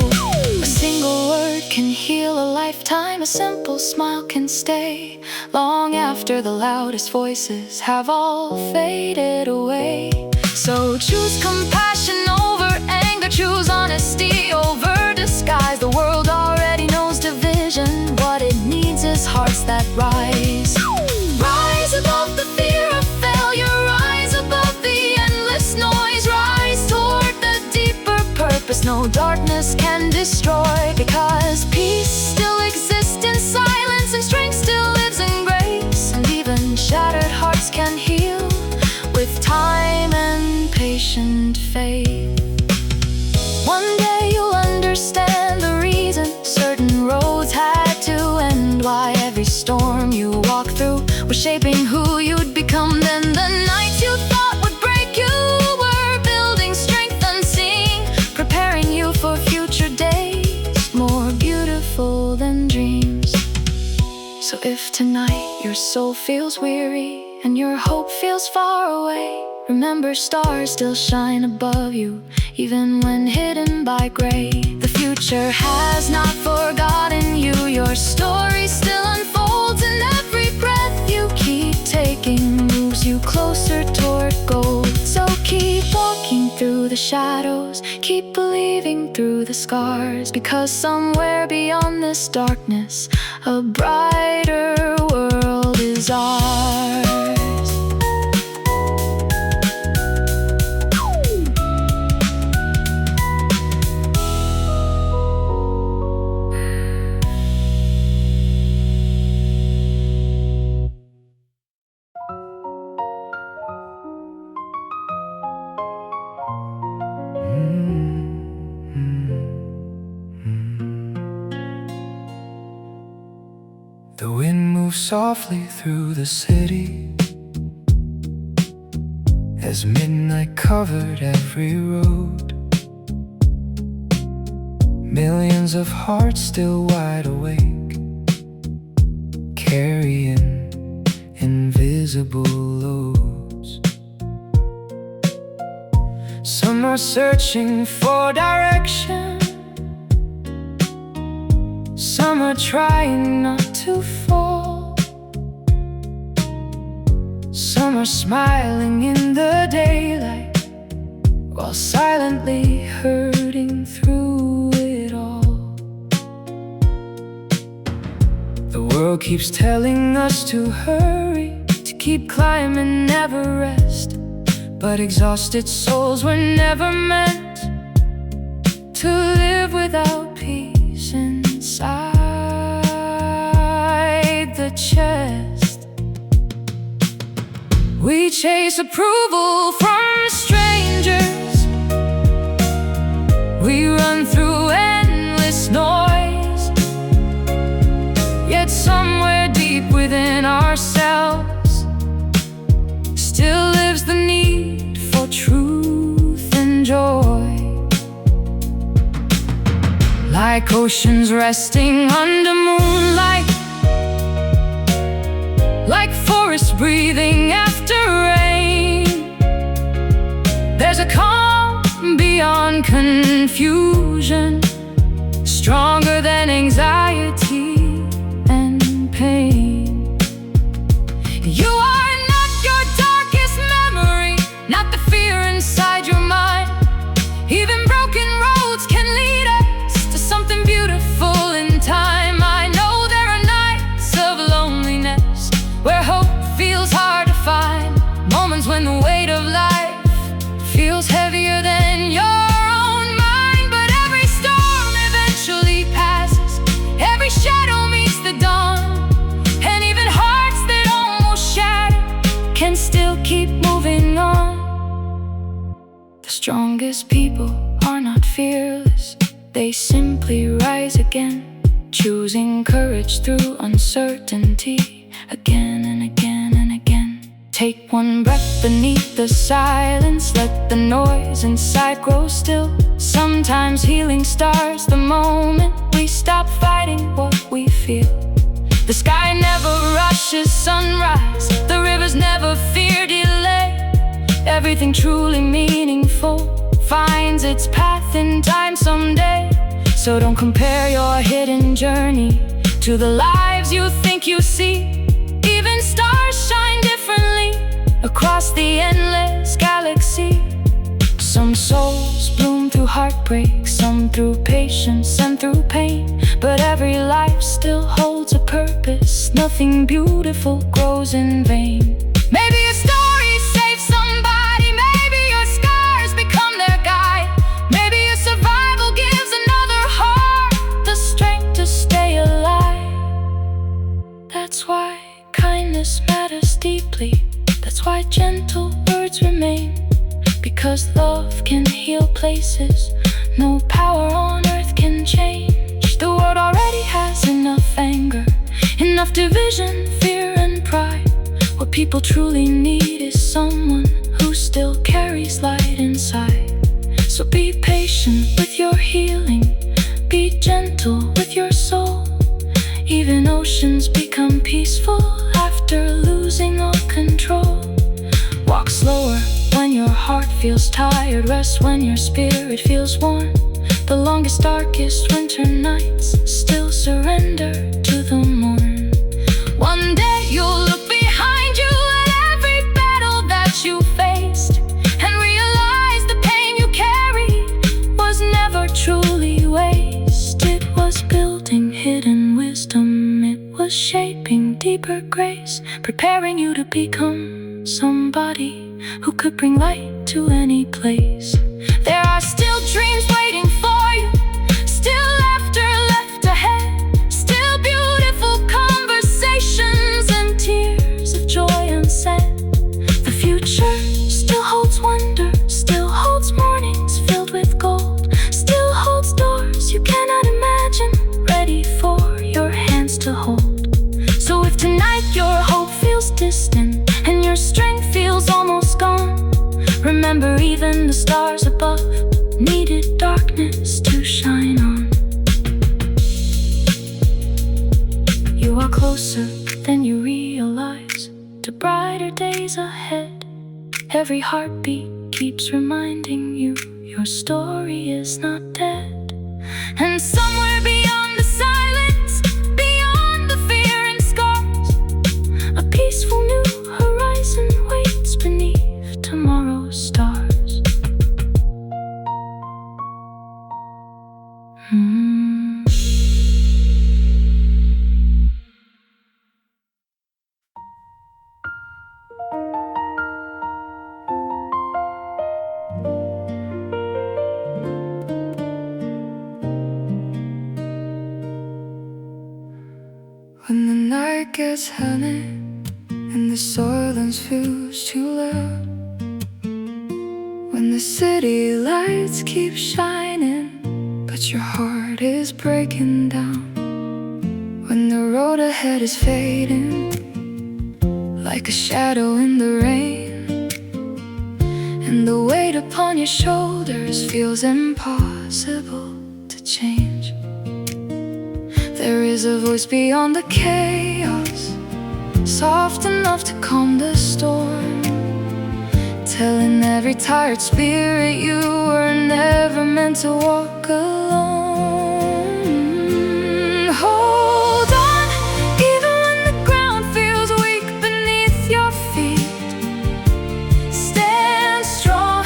A single word can heal a lifetime. A simple smile can stay long after the loudest voices have all faded away. So choose compassion over anger. Choose honesty over disguise. The world already knows division. What it needs is hearts that rise. Rise above the fear of failure. Rise above the endless noise. Rise toward the deeper purpose no darkness can destroy. Because peace still exists in silence, and strength still lives in grace. And even shattered hearts can heal with time and patient faith. One day you'll understand the reason certain roads had to end. Why every storm you walk through was shaping who you'd become. Then the nights you thought would break you were building strength unseen, preparing you for future days more beautiful than dreams. So if tonight your soul feels weary and your hope feels far away, remember stars still shine above you, even when hidden by gray. The future has not forgotten you. Your story still unfolds, and every breath you keep taking moves you closer toward gold. So keep walking through the shadows, keep believing through the scars, because somewhere beyond this darkness, a brighter world is ours. The wind moves softly through the city as midnight covered every road. Millions of hearts still wide awake, carrying invisible loads. Some are searching for direction, some are trying not to fall. Some are smiling in the daylight while silently hurting through it all. The world keeps telling us to hurry, to keep climbing, never rest. But exhausted souls were never meant to live without peace inside the chest. We chase approval from strangers, we run through endless noise. Yet somewhere deep within ourselves still lives the need for truth and joy. Like oceans resting under moonlight, like forests breathing after rain, there's a calm beyond confusion, stronger than anxiety and pain. You are not your darkest memory, not the fear inside your mind. Even broken roads can lead us to something beautiful in time. I know there are nights of loneliness where hope feels hard to find, moments when the weight of life feels heavier than your own mind. But every storm eventually passes, every shadow meets the dawn, and even hearts that almost shattered can still keep moving on. The strongest people are not fearless, they simply rise again, choosing courage through uncertainty, again and again and again. Take one breath beneath the silence, let the noise inside grow still. Sometimes healing starts the moment we stop fighting what we feel. The sky never rushes sunrise, the rivers never fear delay. Everything truly meaningful finds its path in time someday. So don't compare your hidden journey to the lives you think you see. Even stars shine differently across the endless galaxy. Some souls bloom through heartbreak, some through patience and through pain. But every life still holds a purpose, nothing beautiful grows in vain. Maybe a story saves somebody, maybe your scars become their guide. Maybe your survival gives another heart the strength to stay alive. That's why kindness matters deeply, that's why gentle words remain. Because love can heal places no power on earth can change. The world already has enough anger, enough division, fear and pride. What people truly need is someone who still carries light inside. So be patient with your healing, be gentle with your soul. Even oceans become peaceful after losing all control. Walk slower when your heart feels tired, rest when your spirit feels warm. The longest, darkest winter nights still surrender to the morn. One day you'll look behind you at every battle that you faced and realize the pain you carried was never truly waste. It was building hidden wisdom, it was shaping deeper grace, preparing you to become somebody who could bring light to any place. There are still dreams waiting for you, still laughter left ahead, still beautiful conversations and tears of joy unsaid. The future still holds wonder, still holds mornings filled with gold, still holds doors you cannot imagine, ready for your hands to hold. So if tonight your hope feels distant and your strength feels almost gone, remember even the stars above needed darkness to shine on. You are closer than you realize to brighter days ahead. Every heartbeat keeps reminding you your story is not dead. And somewhere beyond the silence, beyond the fear and scars, a peaceful new horizon waits beneath tomorrow's stars. When the night gets heavy and the silence feels too loud, when the city lights keep shining but your heart is breaking down, when the road ahead is fading like a shadow in the rain, and the weight upon your shoulders feels impossible to change, there is a voice beyond the chaos, soft enough to calm the storm, telling every tired spirit you were never meant to walk alone. Hold on, even when the ground feels weak beneath your feet. Stand strong,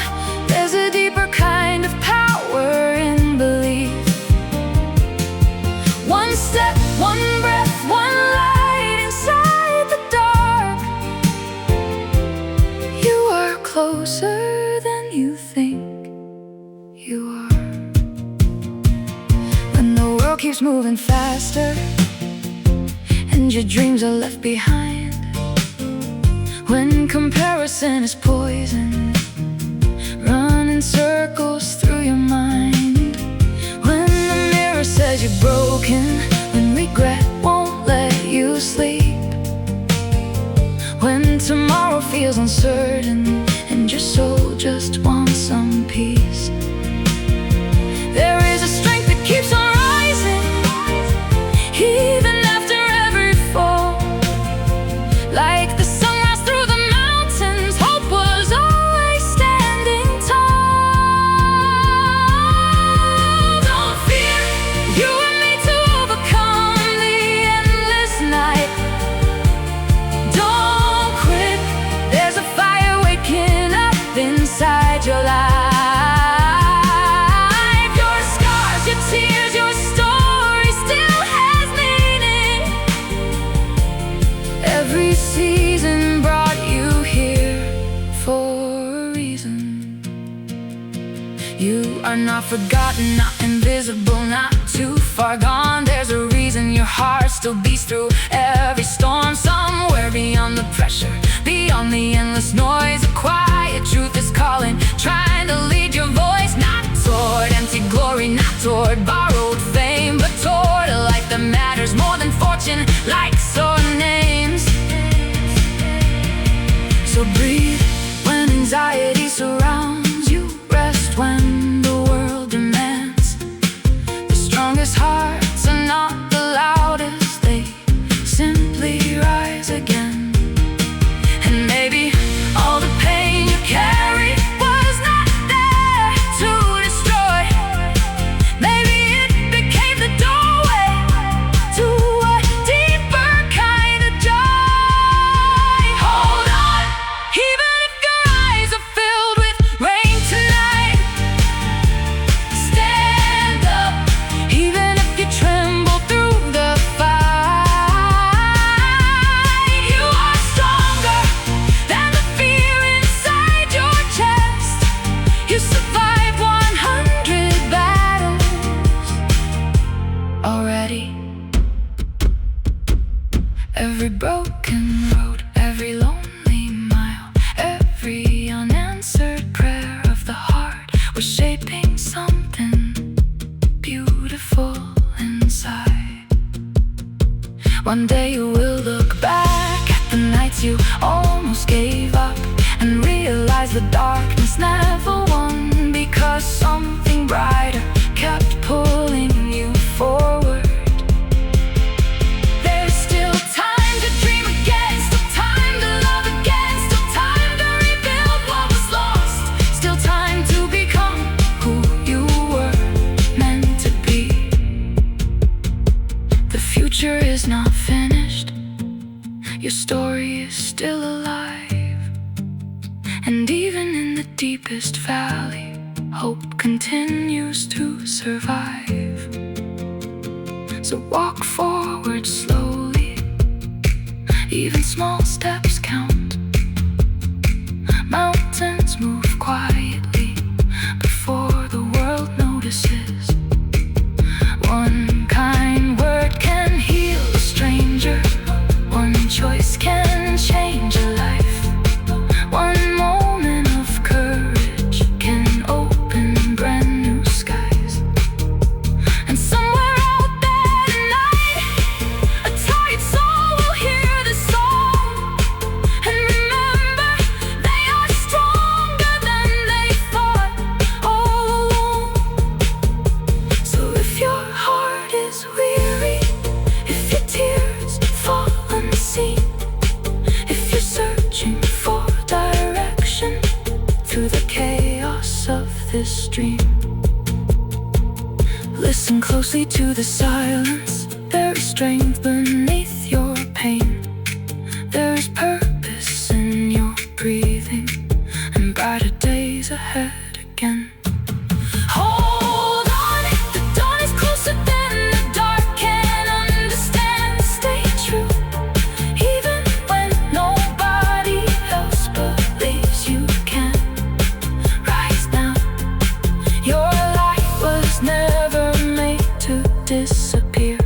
there's a deeper kind of power in belief. One step, one breath, one light inside the dark. You are closer than you think you are. When the world keeps moving faster and your dreams are left behind, when comparison is poison, run in circles through your mind, when broken when regret won't let you sleep, when tomorrow feels uncertain and your soul just wants some peace. There is a strength that keeps on rising, even after every fall. Like the sunrise through the mountains, hope was always standing tall. Don't fear, you were made to overcome the endless night. Don't quit, there's a fire waking up inside your life. Your scars, your tears, your story still has meaning. Every season brought you here for a reason. You are not forgotten, not invisible, not too far gone. There's a reason your heart still beats through every storm. Somewhere beyond the pressure, beyond the endless noise, a quiet truth is calling, trying to lead your voice, not toward empty glory, not toward borrowed fame, but toward a life that matters more than fortune, likes or names. So breathe when anxiety surrounds you, rest when the world demands. The strongest hearts are not the loudest, they simply rise again. And maybe all the pain you carry was not there to destroy. Maybe it became the doorway to a deeper kind of joy. Hold on, even if your eyes are filled with rain tonight. Stand up, even if you tremble through the fight. You are stronger than the fear inside your chest. You survived 100 battles already. Every broken road, every lonely mile, every unanswered prayer of the heart was shaping something beautiful inside. One day you will look back at the nights you almost gave up and realize the darkness never won, because something brighter kept pulling you forward. There's still time to dream again, still time to love again, still time to rebuild what was lost, still time to become who you were meant to be. The future is not finished, your story is still alive, and even in the deepest valley, hope continues to survive. So walk forward slowly, even small steps count. Mountains move quietly before the world notices. One kind word can heal a stranger, one choice can change a life, one moment of courage can open brand new skies. And somewhere out there tonight, a tired soul will hear this song and remember they are stronger than they thought all along. So if your heart is weary, if your tears fall unseen, if you're searching for direction through the chaos of this dream, listen closely to the silence. There is strength beneath your pain. There is purpose in your breathing, and brighter days ahead again. Hold on, the dawn is closer than the dark can understand. Stay true, even when nobody else believes you can. Rise now, your life was never made to disappear.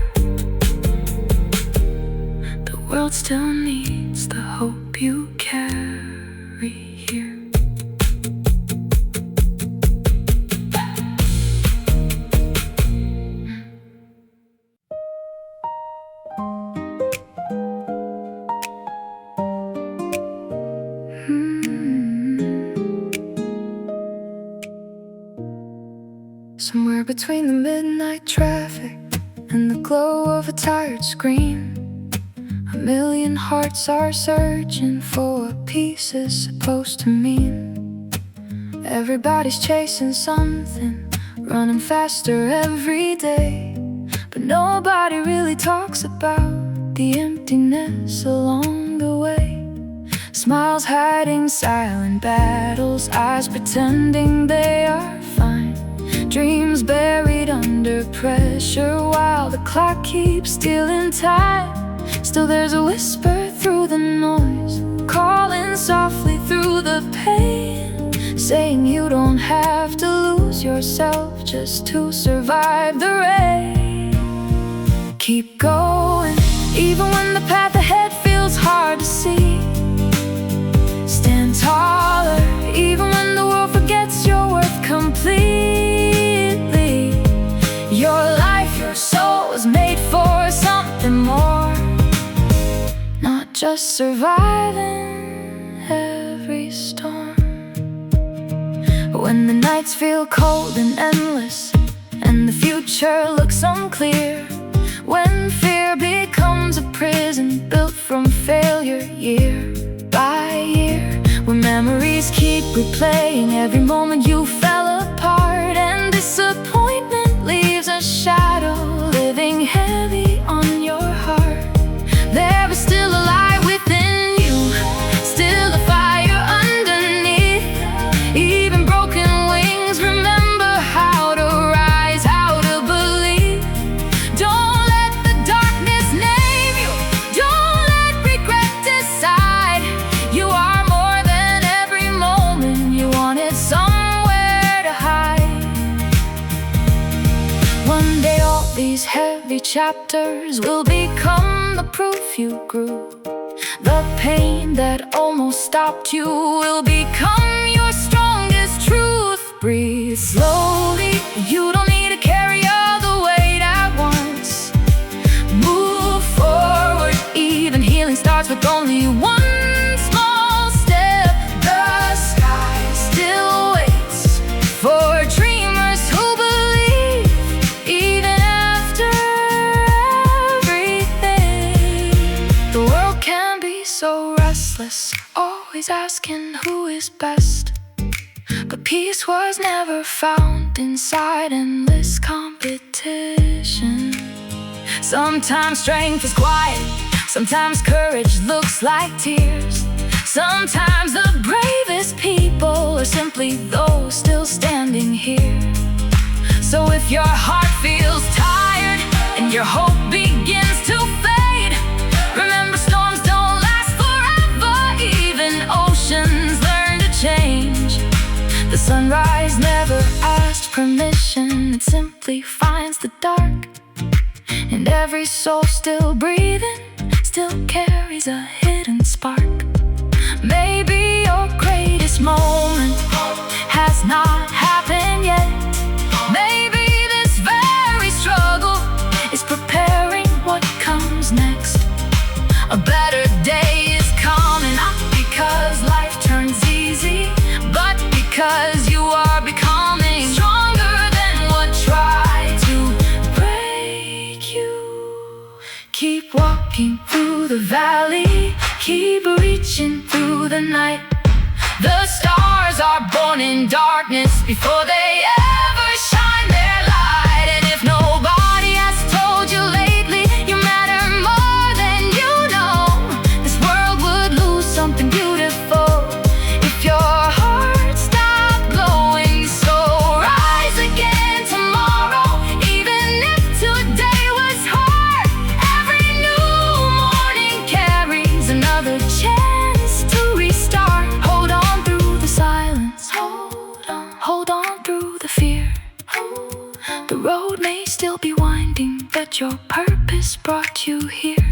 The world still needs the hope you carry here. Somewhere between the midnight traffic and the glow of a tired screen, a million hearts are searching for what peace is supposed to mean. Everybody's chasing something, running faster every day, but nobody really talks about the emptiness along the way. Smiles hiding silent battles, eyes pretending they are fine, dreams buried under pressure while the clock keeps stealing time. Still there's a whisper through the noise, calling softly through the pain, saying you don't have to lose yourself just to survive the rain. Keep going, even when the path ahead feels hard to see. Stand taller, even when the world forgets your worth completely. Your life, your soul was made for something more, not just surviving every storm. When the nights feel cold and endless, and the future looks unclear, when fear becomes a prison built from failure year by year, when memories keep replaying every moment you fell apart, and disappointment leaves a shadow living heavy on your heart, there is still a light within you, still a fire underneath. Even broken wings remember how to rise, how to believe. Don't let the darkness name you, don't let regret decide. You are more than every moment you wanted somewhere to hide. One day all these heavy chapters will become the proof you grew. The pain that almost stopped you will become your strongest truth. Breathe slowly, you don't need to carry all the weight at once. Move forward, even healing starts with only one small step. The sky still waits for dreamers who believe, even after everything. The world can be so restless, always asking who is best, but peace was never found inside endless competition. Sometimes strength is quiet, sometimes courage looks like tears. Sometimes the bravest people are simply those still standing here. So if your heart feels tired and your hope begins to fade, remember storms don't last forever, even oceans learn to change. The sunrise never asked permission, it simply finds the dark, and every soul still breathing still carries a hidden spark. Maybe your greatest moment has not happened yet. Maybe this very struggle is preparing what comes next. A better day is coming, not because life turns easy, but because you are becoming stronger than what tried to break you. Keep walking through the valley, keep reaching through the night. The stars are born in darkness before they ever shine their light. And if nobody has told you lately you matter more than you know, this world would lose something beautiful if your heart stopped glowing. So rise again tomorrow, even if today was hard. Every new morning carries another chance to restart. Hold on through the silence, hold on through the fear. The road may still be winding, but your purpose brought you here.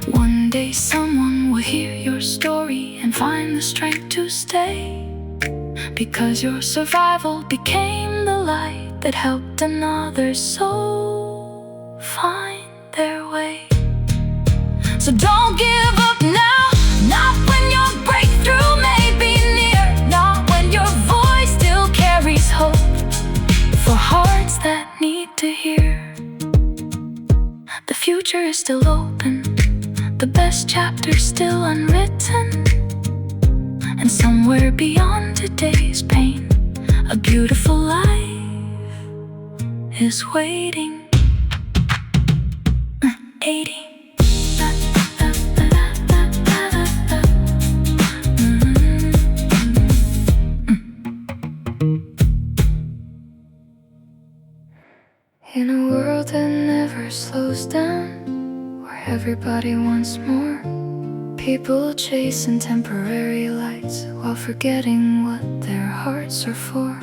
One day someone will hear your story and find the strength to stay, because your survival became the light that helped another soul find their way. So don't give up now, not when your breakthrough may be near, not when your voice still carries hope for heart And somewhere beyond today's pain, a beautiful life is waiting. 80. In a world that never slows down, where everybody wants more, people chasing temporary lights while forgetting what their hearts are for.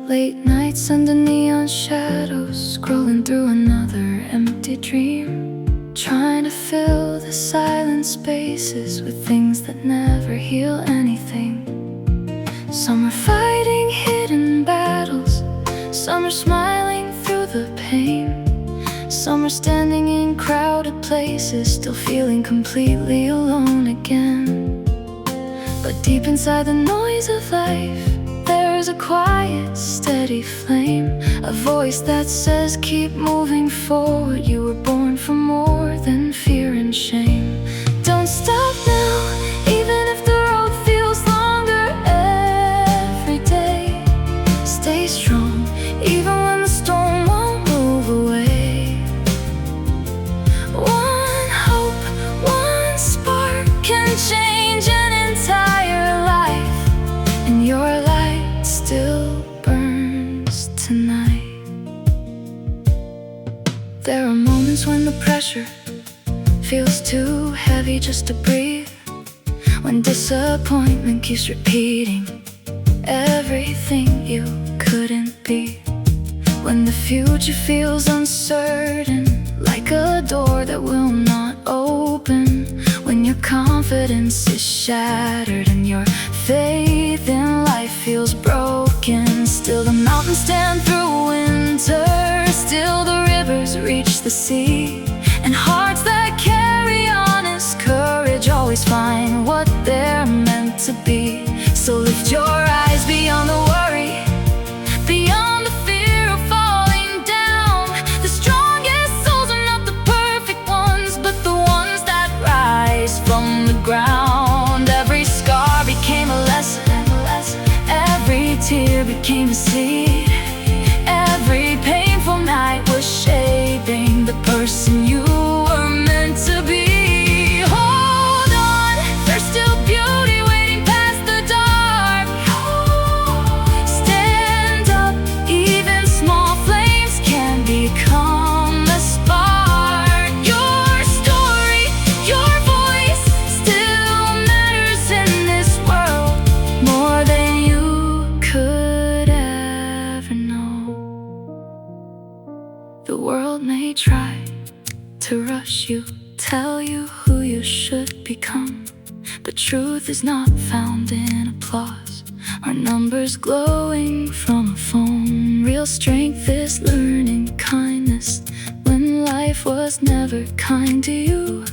Late nights under neon shadows, scrolling through another empty dream, trying to fill the silent spaces with things that never heal anything. Some are fighting hidden battles, some are smiling through the pain, some are standing in crowded places, still feeling completely alone again. But deep inside the noise of life, there's a quiet, steady flame, a voice that says keep moving forward. You were born for more than fear and shame. Don't stop now, even if the road feels longer every day. Stay strong, even when the storm won't move away. One hope, one spark can change an entire life, and your light still burns tonight. There are moments when the pressure feels too heavy just to breathe, when disappointment keeps repeating everything you couldn't be, when the future feels uncertain, like a door that will not open, when your confidence is shattered and your faith in life feels broken. Still the mountains stand through winter, still the rivers reach the sea, and hearts that carry honest courage always find what they're meant to be. So lift your eyes beyond the worry, beyond the fear of falling down. The strongest souls are not the perfect ones, but the ones that rise from the ground. Every scar became a lesson, every tear became a seed, every painful night was shaping the person you were meant to be. Hold on, there's still beauty waiting past the dark. Stand up, even small flames can become a spark. Your story, your voice still matters in this world, more than you could ever know. The world may try to rush you, tell you who you should become, but truth is not found in applause or numbers glowing from a phone. Real strength is learning kindness when life was never kind to you.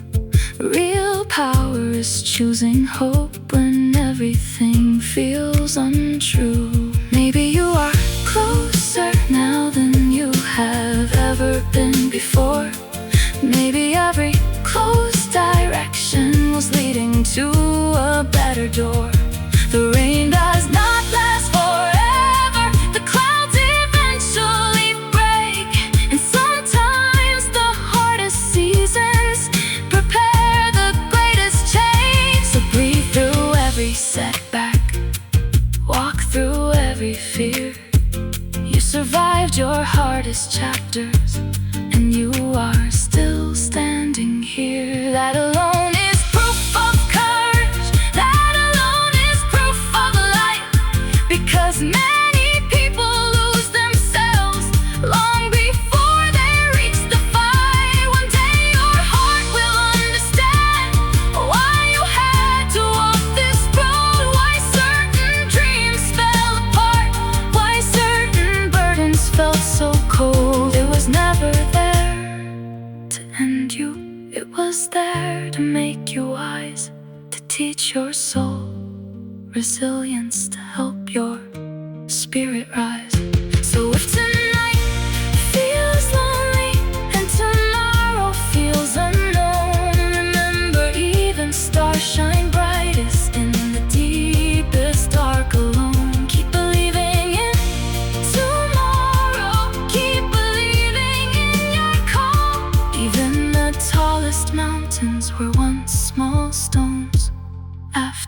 Real power is choosing hope when everything feels untrue. Maybe you are closer now than you have ever been before. Maybe every closed direction was leading to a better door. The rain does not last forever, the clouds eventually break, and sometimes the hardest seasons prepare the greatest change. So breathe through every setback, walk through every fear. You survived your hardest chapters, and you are still standing here. That alone is proof of courage, that alone is proof of life, because many people lose themselves long before they reach the fight. One day your heart will understand why you had to walk this road, why certain dreams fell apart, why certain burdens felt so cold. It was never there to end you, it was there to make you wise, to teach your soul resilience, to help your spirit rise. So if tonight feels lonely and tomorrow feels unknown, remember even stars shine brightest in the deep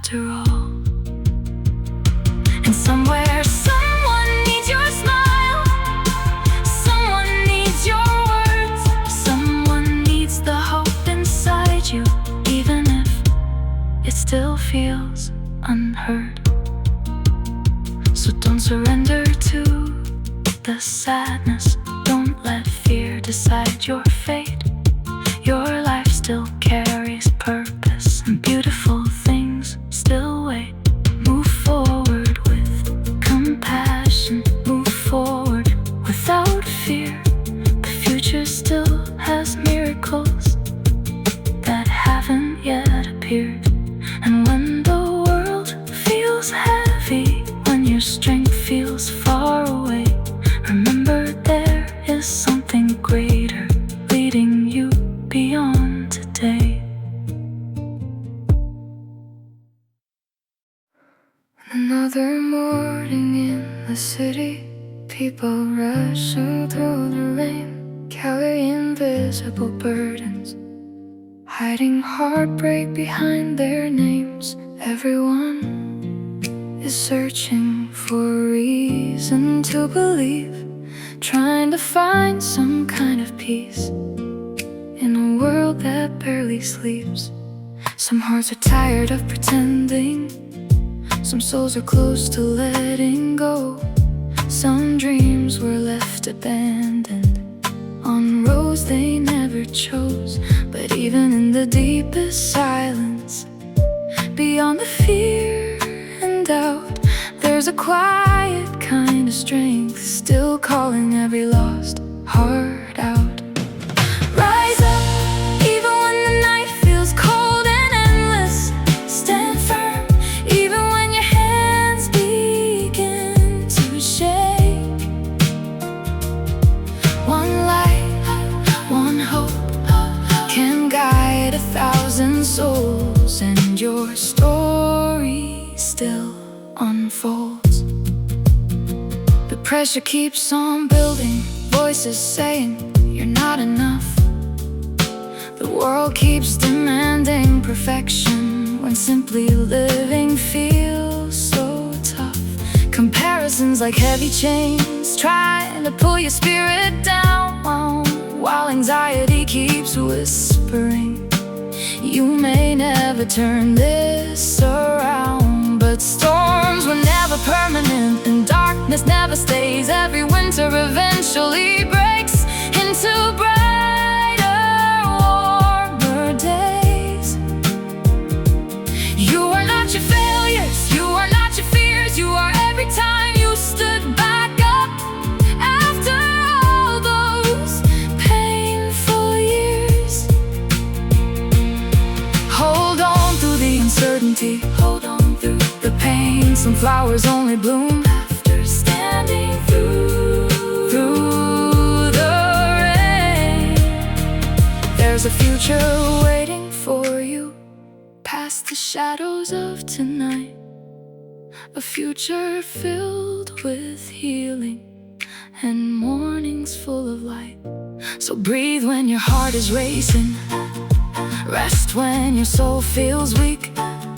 after all. And somewhere, someone needs your smile, someone needs your words, someone needs the hope inside you, even if it still feels unheard. So don't surrender to the sadness, don't let fear decide your fate. Your life still carries purpose, and beautiful things still wait. Move forward with compassion, move forward without fear. The future still has miracles that haven't yet appeared. And when the world feels heavy, when your strength feels far away, remember there is something greater leading you beyond today. Another morning in the city, people rushing through the rain, carrying invisible burdens, hiding heartbreak behind their names. Everyone is searching for a reason to believe, trying to find some kind of peace in a world that barely sleeps. Some hearts are tired of pretending, some souls are close to letting go. Some dreams were left abandoned on roads they never chose. But even in the deepest silence, beyond the fear and doubt, there's a quiet kind of strength still calling every lost heart out. Rise up, even when the night feels cold and endless. Stand firm, even when your hands begin to shake. One light, one hope can guide 1,000 souls, and your story still unfolds. The pressure keeps on building, voices saying you're not enough. The world keeps demanding perfection when simply living feels so tough. Comparisons like heavy chains trying to pull your spirit down, while anxiety keeps whispering you may never turn this around. But storms were never permanent, and darkness never stays. Every winter eventually breaks into brighter, warmer days. You are not your failures, you are not your fears, you are every time you stood back up after all those painful years. Hold on through the uncertainty, hold on through the pain. Some flowers only bloom after standing through the rain. There's a future waiting for you past the shadows of tonight, a future filled with healing and mornings full of light. So breathe when your heart is racing, rest when your soul feels weak.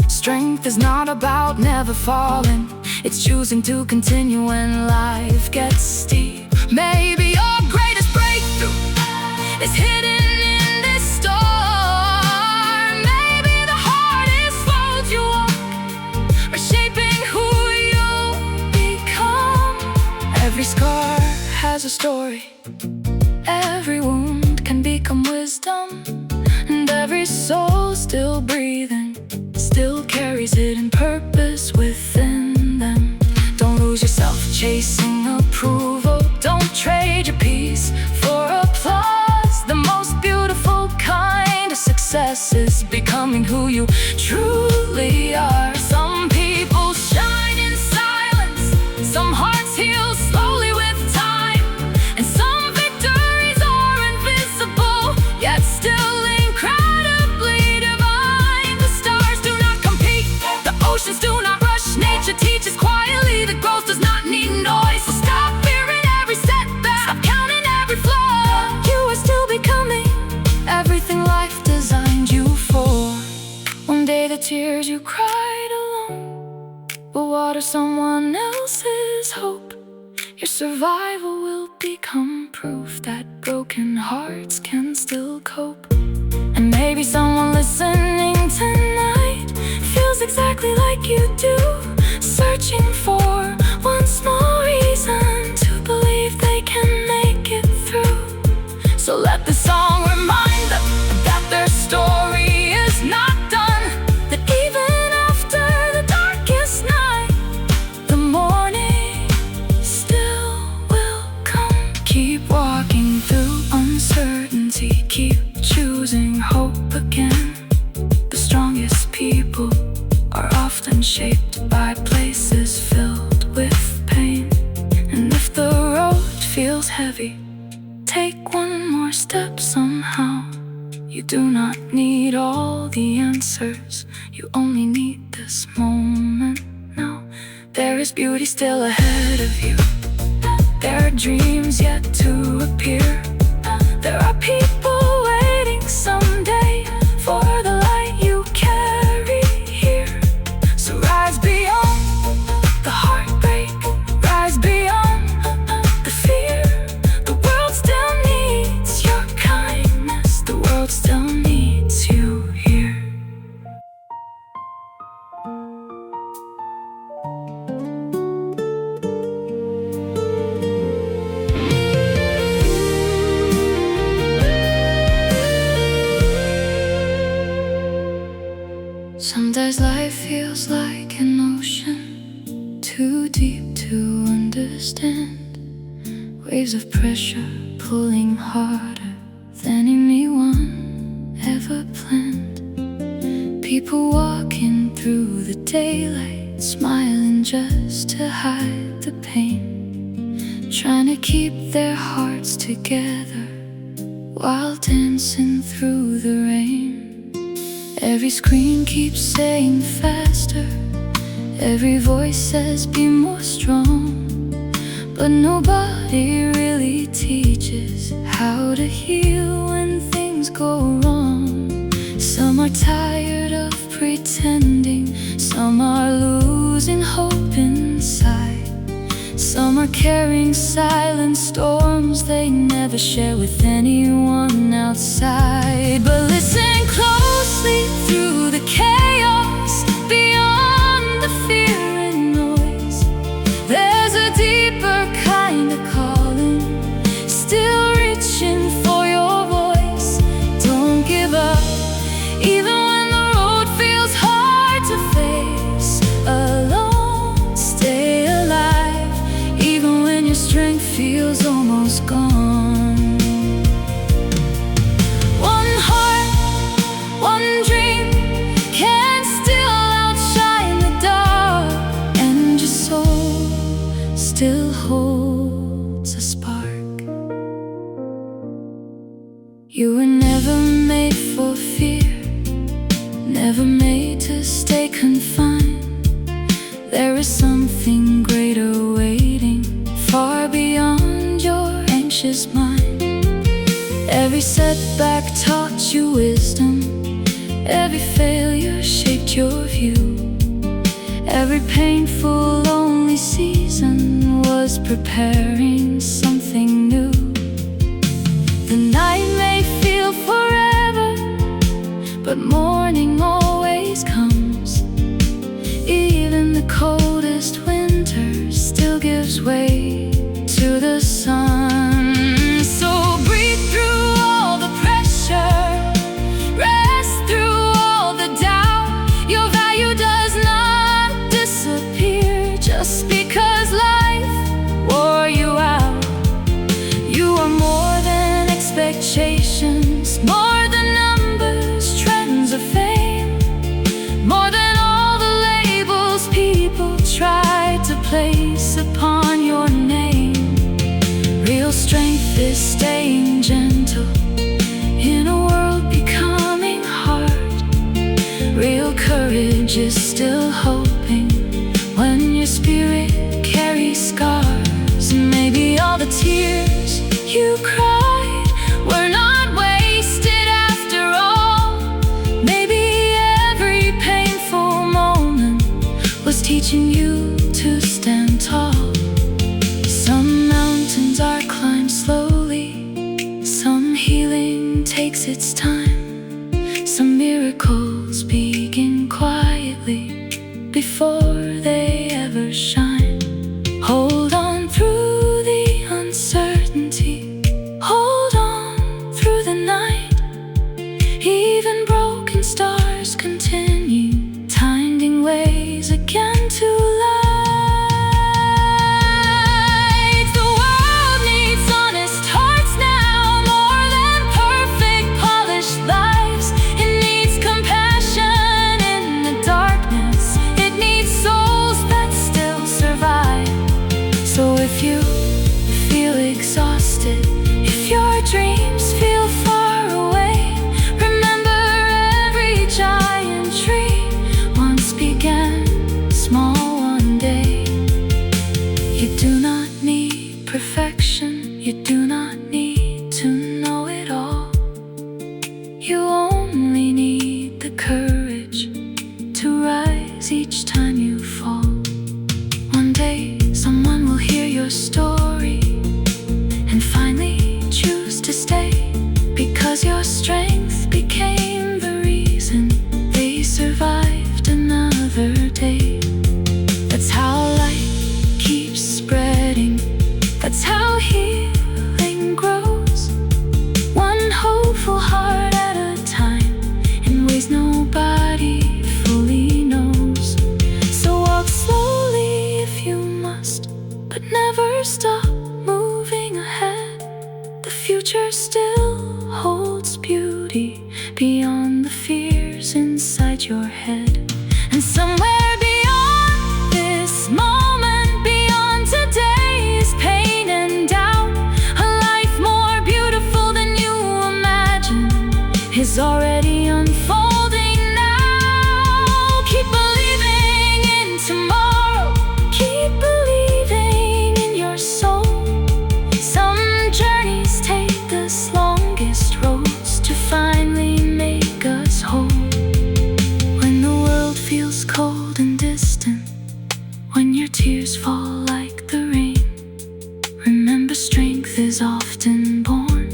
Strength is not about never falling, it's choosing to continue when life gets steep. Maybe your greatest breakthrough is hidden in this storm. Maybe the hardest road you walk are shaping who you'll become. Every scar has a story, every wound can become wisdom, and every soul still breathing still carries hidden purpose within them. Don't lose yourself chasing approval, don't trade your peace for applause. The most beautiful kind of success is becoming who you truly are. Some people shine in silence, some hearts heal slowly with time, and some victories are invisible, yet still incredibly divine. The stars do not compete, the ocean will water someone else's hope. Your survival will become proof that broken hearts can still cope. And maybe someone listening tonight feels exactly like you do, searching for one small reason to believe they can make it through. So let the song remind them that their story is not done, that even after the darkest night, the morning still will come. Keep walking through uncertainty, keep choosing hope again. The strongest people are often shaped by places filled with pain. And if the road feels heavy, take one more step somehow. You do not need all the answers, you only need this moment now. There is beauty still ahead of you, there are dreams yet to appear. There are people waiting someday for the light you carry here. So rise beyond the heartbreak, rise beyond the fear. The world still needs your kindness, the world still needs you here. Some days life feels like an ocean, too deep to understand. Waves of pressure pulling harder than anyone ever planned. People walking through the daylight, smiling just to hide the pain, trying to keep their hearts together while dancing through the rain. Every screen keeps saying faster, every voice says be more strong, but nobody really teaches how to heal when things go wrong. Some are tired of pretending, some are losing hope inside. Some are carrying silent storms they never share with anyone outside. But listen closely through the chaos, beyond the fear and noise. There's a deeper kind of calling, still reaching for your voice. Don't give up, even when the road feels hard to face alone. Stay alive, even when your strength feels almost gone. One heart, one dream can still outshine the dark, and your soul still holds a spark. You were never made for fear, never made to stay confined. There is something greater waiting, far beyond your anxious mind. Every setback taught you wisdom, every failure shaped your view. Every painful, lonely season was preparing something new. The night may feel forever, but morning always comes. Even the coldest winter still gives way to the sun. So breathe through all the pressure, rest through all the doubt. Your value does not disappear just because life wore you out. You are more than expectations, more than numbers, trends, or fame, more than all the labels people try to place upon your name. Real strength is staying gentle in a world becoming hard. Real courage is still hoping when your spirit carries scars. And maybe all the tears you cried were not wasted after all. Maybe every painful moment was teaching teaching you to stand tall. Some mountains are climbed slowly, some healing takes its time, some miracles begin quietly before they ever shine. Hold on through the uncertainty, hold on through the night. Even broken stars continue, finding ways again to light. The world needs honest hearts now, more than perfect, polished lives. It needs compassion in the darkness, it needs souls that still survive. So if you feel exhausted, if your dreams feel far away, remember every giant tree once began small one day. You do not need perfection, you do not need to know it all. You only need the courage to rise each time you fall. One day someone will hear your story and finally choose to stay, because your strength became the reason they survived another day. That's how light keeps spreading, that's how healing grows, one hopeful heart at a time, in ways nobody fully knows. So walk slowly if you must, but never stop moving ahead. The future still holds beauty beyond the fears inside your head. And somewhere beyond this moment, beyond today's pain and doubt, a life more beautiful than you imagine is already unfolding now. Keep believing in tomorrow, keep believing in your soul. Some journeys take us longest roads to finally make us whole. When the world feels cold and distant, when your tears fall like the rain, remember strength is often born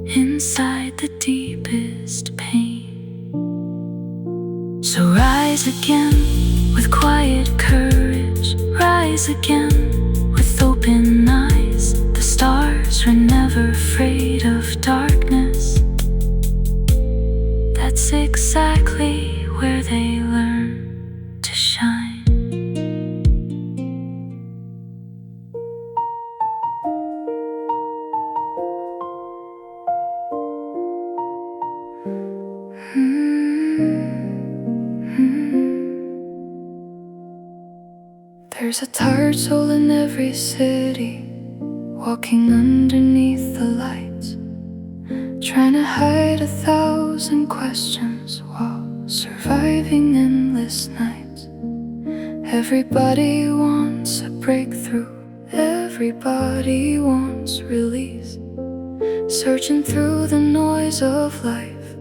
inside the deepest pain. So rise again with quiet courage, rise again with open eyes. The stars are never afraid of darkness, that's exactly where they learn to shine. There's a tired soul in every city, walking underneath the lights, trying to hide 1,000 questions while surviving endless nights. Everybody wants a breakthrough, everybody wants release, searching through the noise of life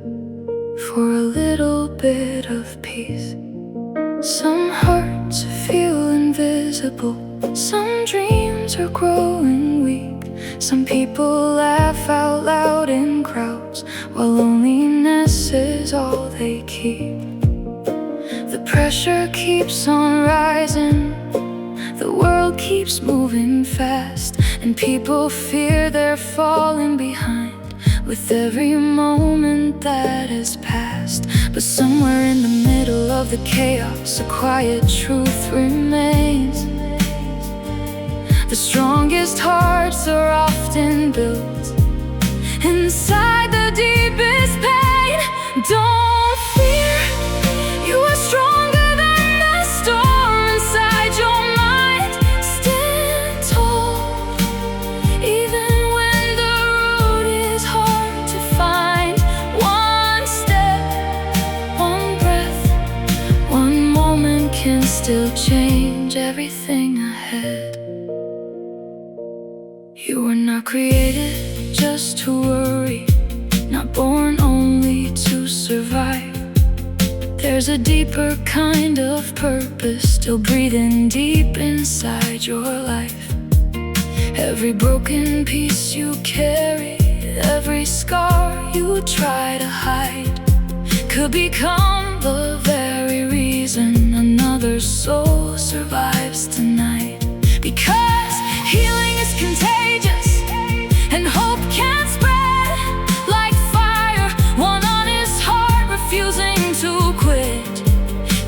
for a little bit of peace. Some hearts feel invisible, some dreams are growing weak, some people laugh out loud in crowds while loneliness is all they keep. The pressure keeps on rising, the world keeps moving fast, and people fear they're falling behind with every moment that has passed. But somewhere in the middle of the chaos, a quiet truth remains. The strongest hearts are often built inside the deepest pain. Don't fear, you are stronger than the storm inside your mind. Stand tall, even when the road is hard to find. One step, one breath, one moment can still change everything ahead. You were not created just to worry, not born only to survive. There's There's a deeper kind of purpose still breathing deep inside your life. Every broken piece you carry, every scar you try to hide, could become the very reason another soul survives tonight. Because healing is contagious and hope can spread like fire. One honest heart refusing to quit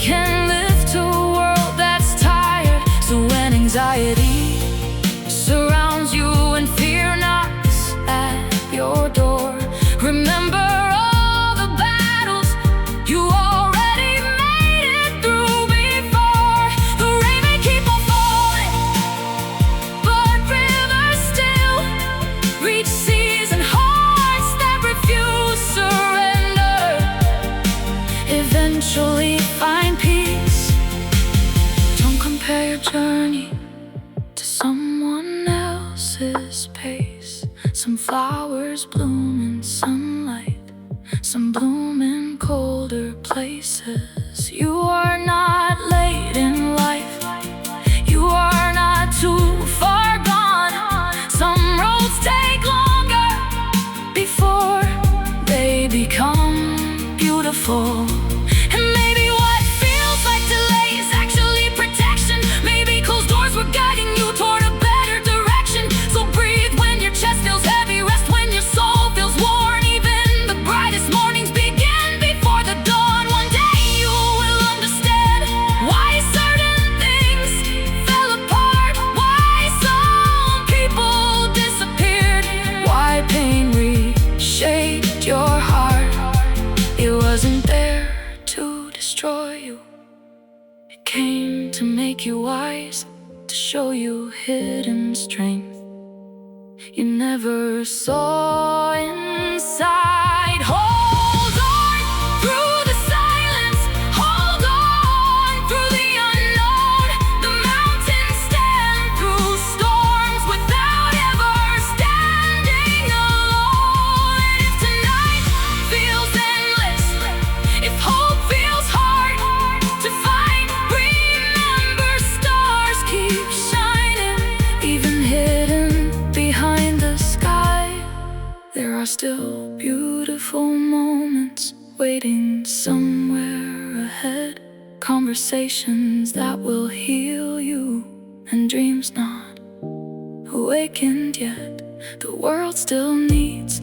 can lift a world that's tired. So when anxiety surrounds you and fear knocks at your door, remember all the battles you already made it through before. The rain may keep on falling, but rivers still reach seas, and hearts that refuse surrender eventually find peace. Don't compare your journey to someone else's pace. Some flowers bloom in sunlight, some bloom in colder places. You are not late in life, you are not too far gone. Some roads take longer before they become beautiful. And maybe what feels like delay is actually protection. Maybe closed doors were guiding you toward a better direction. So breathe when your chest feels heavy, rest when your soul feels worn. Even the brightest mornings begin before the dawn. One day you will understand why certain things fell apart, why some people disappeared, why pain reshaped your heart. It wasn't there to destroy you, it came to make you wise, to show you hidden strength you never saw inside. Hold on through the silence, hold on through the unknown. The mountains stand through storms without ever standing alone. And if tonight feels endless, if hope feels hard to find, remember stars keep shining, even hidden behind the sky. There are still beautiful moments waiting somewhere ahead, conversations that will heal you, and dreams not awakened yet. The world still needs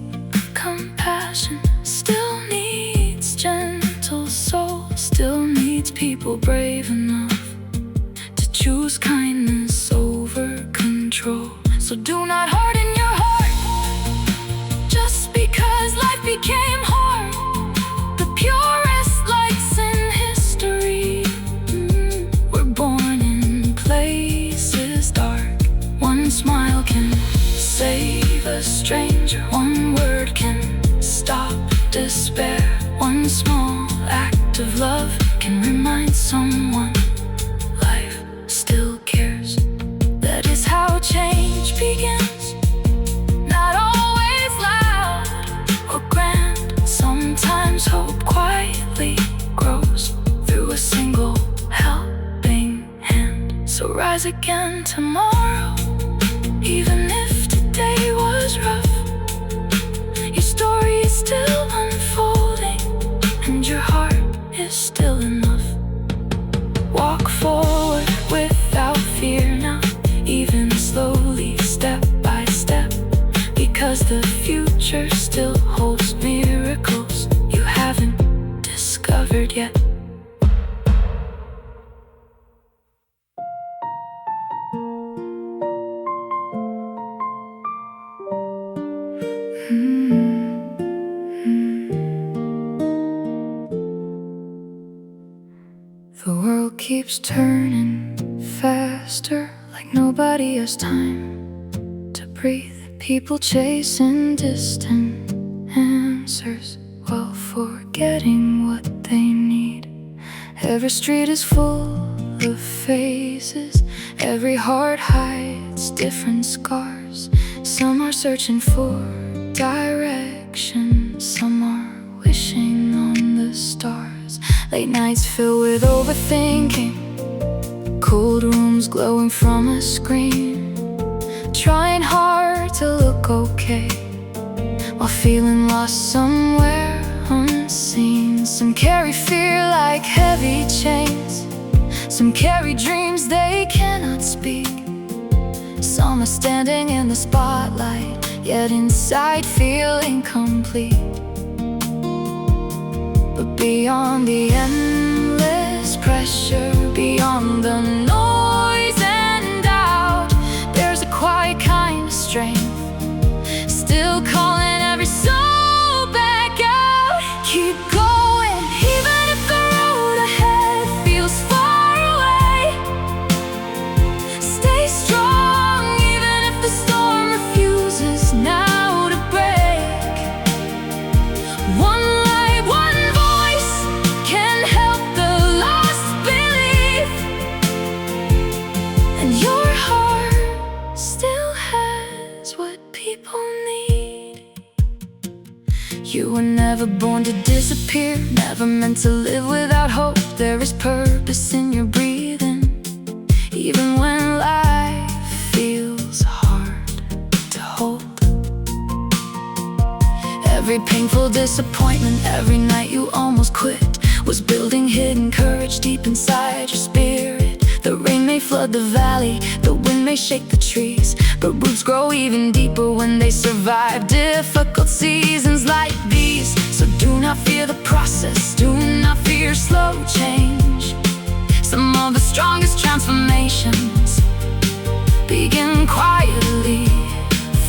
compassion, still needs gentle souls, still needs people brave enough to choose kindness over control. So do not harden your heart just because life became hard. The purest lights in history were born in places dark. One smile can save a stranger, one word can stop despair. One small act of love can remind someone life still cares. That is how change begins, not always loud or grand. Sometimes hope quietly grows through a single helping hand. So rise again tomorrow, even if today was rough. Your story is still unfolding, and your heart is still enough. Walk forward without fear now, even slowly, step by step, because the future still holds miracles you haven't discovered yet. The world keeps turning faster, like nobody has time to breathe. People chasing distant answers while forgetting what they need. Every street is full of faces, every heart hides different scars. Some are searching for direction, some are wishing on the stars. Late nights filled with overthinking, cold rooms glowing from a screen, trying hard to look okay while feeling lost somewhere unseen. Some carry fear like heavy chains, some carry dreams they cannot speak. Some are standing in the spotlight, yet inside feel incomplete. But beyond the endless pressure, beyond the noise and doubt, there's a quiet kind of strength, still calling every soul back out. Keep going, even if the road ahead feels far away. Stay strong, even if the storm refuses now to break. One light, one voice can help the lost believe, and your heart still has what people need. You were never born to disappear, never meant to live without hope. There is purpose in your breathing, even when life feels hard to hold. Every painful disappointment, every night you almost quit, was building hidden courage deep inside your spirit. The rain may flood the valley, the wind may shake the trees, but roots grow even deeper when they survive difficult seasons like these. So do not fear the process, do not fear slow change. Some of the strongest transformations begin quietly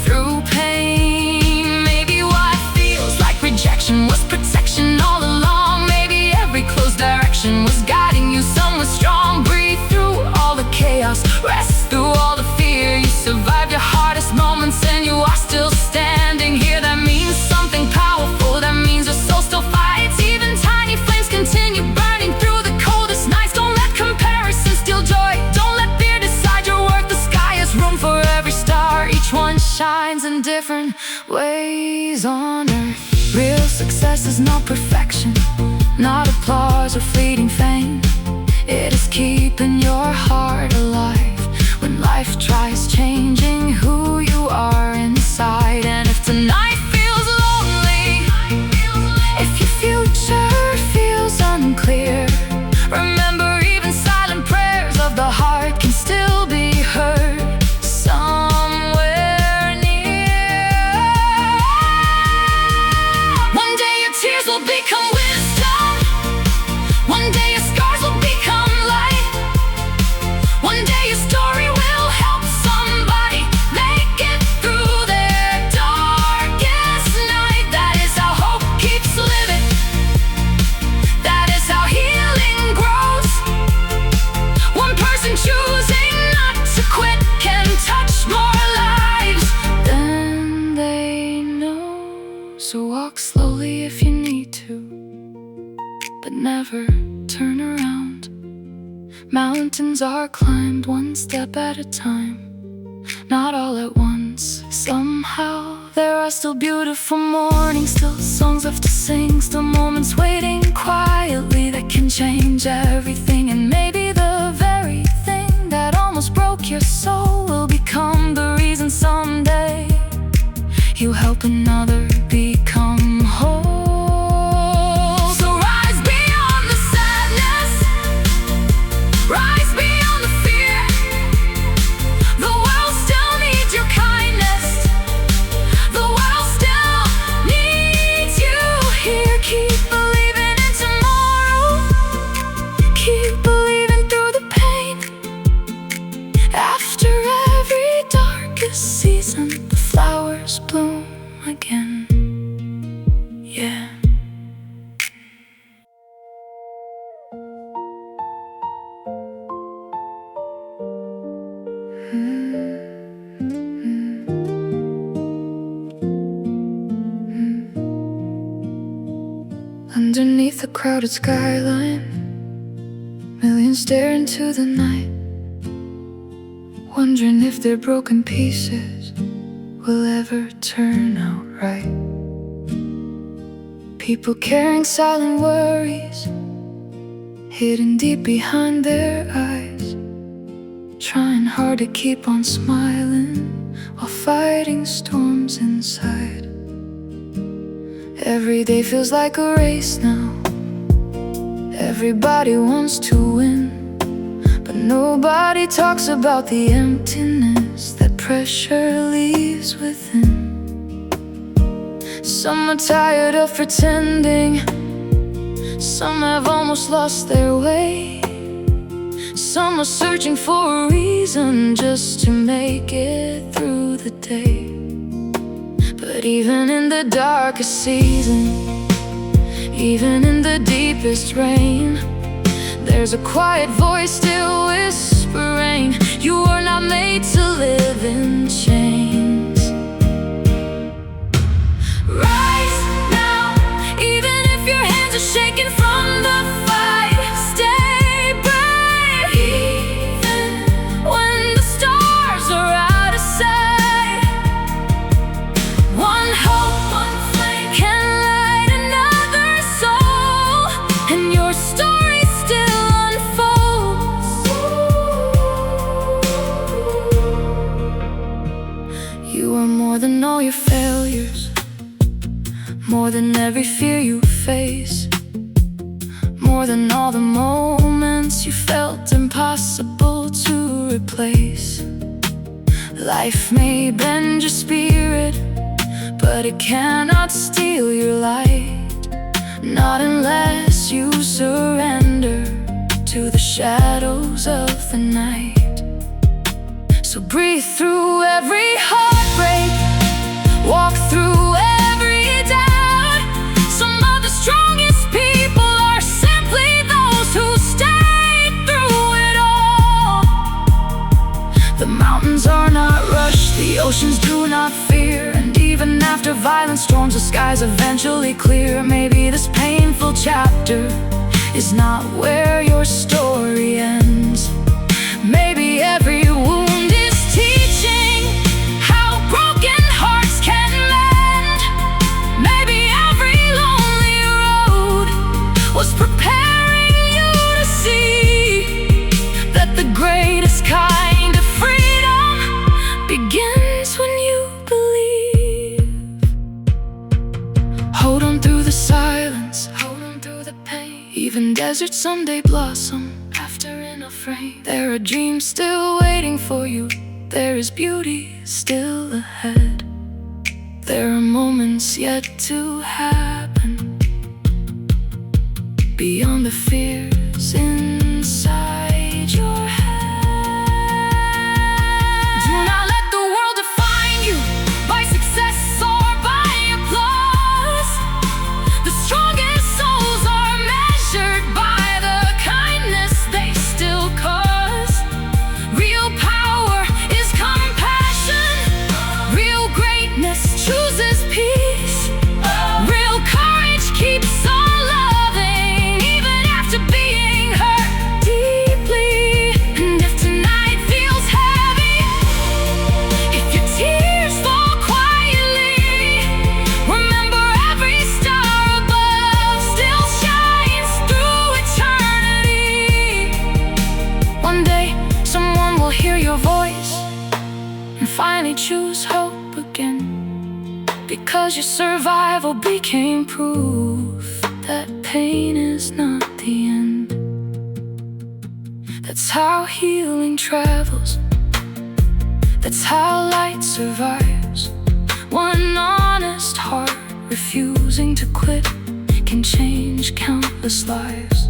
through pain. Maybe what feels like rejection was protection all along. Maybe every closed direction was guiding you somewhere strong. Breathe through all the chaos, rest through all the fear. You survived your hardest moments and you are still standing here. That means something powerful, that means your soul still fights. Even tiny flames continue burning through the coldest nights. Don't let comparison steal joy, don't let fear decide your worth. The sky has room for every star, each one shines in different ways on earth. Real success is not perfection, not applause or fleeting fame. It is keeping your heart alive when life tries changing who you are inside. And if tonight feels lonely, if your future feels unclear, remember even silent prayers of the heart can still be heard somewhere near. One day your tears will become wisdom, one day your scars will become light, one day your story will help somebody make it through their darkest night. That is how hope keeps living, that is how healing grows. One person choosing not to quit can touch more lives than they know. So walk slowly if you need to, but never turn around. Mountains are climbed one step at a time, not all at once. Somehow there are still beautiful mornings, still songs left to sing, still moments waiting quietly that can change everything. And maybe the very thing that almost broke your soul will become the reason someday you help another become whole. So rise beyond the sadness, rise beyond the fear. The world still needs your kindness, the world still needs you here. Keep believing in tomorrow, keep believing through the pain. After every darkest season, the flowers bloom again. Yeah. Underneath the crowded skyline, millions stare into the night, wondering if their broken pieces will ever turn out right. People carrying silent worries, hidden deep behind their eyes, trying hard to keep on smiling while fighting storms inside. Every day feels like a race now. Everybody wants to win, but nobody talks about the emptiness that pressure leaves within. Some are tired of pretending, some have almost lost their way. Some are searching for a reason just to make it through the day. But even in the darkest season, even in the deepest rain, there's a quiet voice still whispering, you are not made to live in chains. Rise now, even if your hands are shaking from the fight. Stay brave, even when the stars are out of sight. One hope, one flame can light another soul, and your story still unfolds. You are more than all your failures, more than every fear you face, more than all the moments you felt impossible to replace. Life may bend your spirit, but it cannot steal your light, not unless you surrender to the shadows of the night. So breathe through every heartbreak, walk through every doubt. Some of the strongest people are simply those who stayed through it all. The mountains are not rushed, the oceans do not fear, and even after violent storms, the skies eventually clear. Maybe this painful chapter is not where your story ends. Maybe every wound is teaching how broken hearts can mend. Maybe every lonely road was preparing you to see that the greatest kind of freedom begins when you believe. Hold on through the silence, hold on through the pain. Even deserts someday blossom after in a frame. There are dreams still waiting for you, there is beauty still ahead. There are moments yet to happen, beyond the fears inside your head. Do not let the world define you by success or by applause. The strongest souls are measured by the kindness they still cause. Real power is compassion, real greatness chooses peace, real courage keeps on loving even after being hurt deeply. And if tonight feels heavy, if your tears fall quietly, remember every star above still shines through eternity. One day someone will hear your voice and finally choose hope again, because your survival became proof that pain is not the end. That's how healing travels, that's how light survives. One honest heart refusing to quit can change countless lives.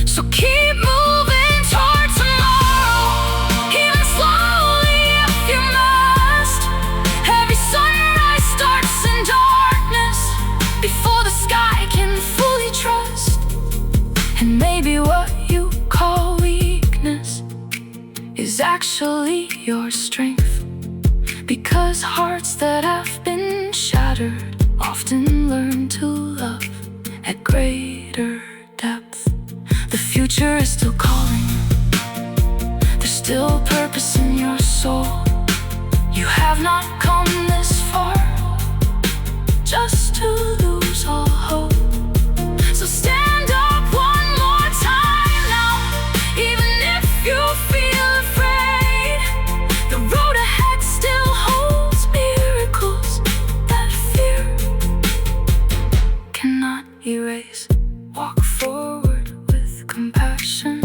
So keep moving toward tomorrow, even slowly if you must. Every sunrise starts in darkness before the sky can fully trust. And maybe what you call weakness is actually your strength, because hearts that have been shattered often learn to love at greater depth. The future is still calling, there's still purpose in your soul. You have not come this far just to lose all hope. So stand up one more time. direction.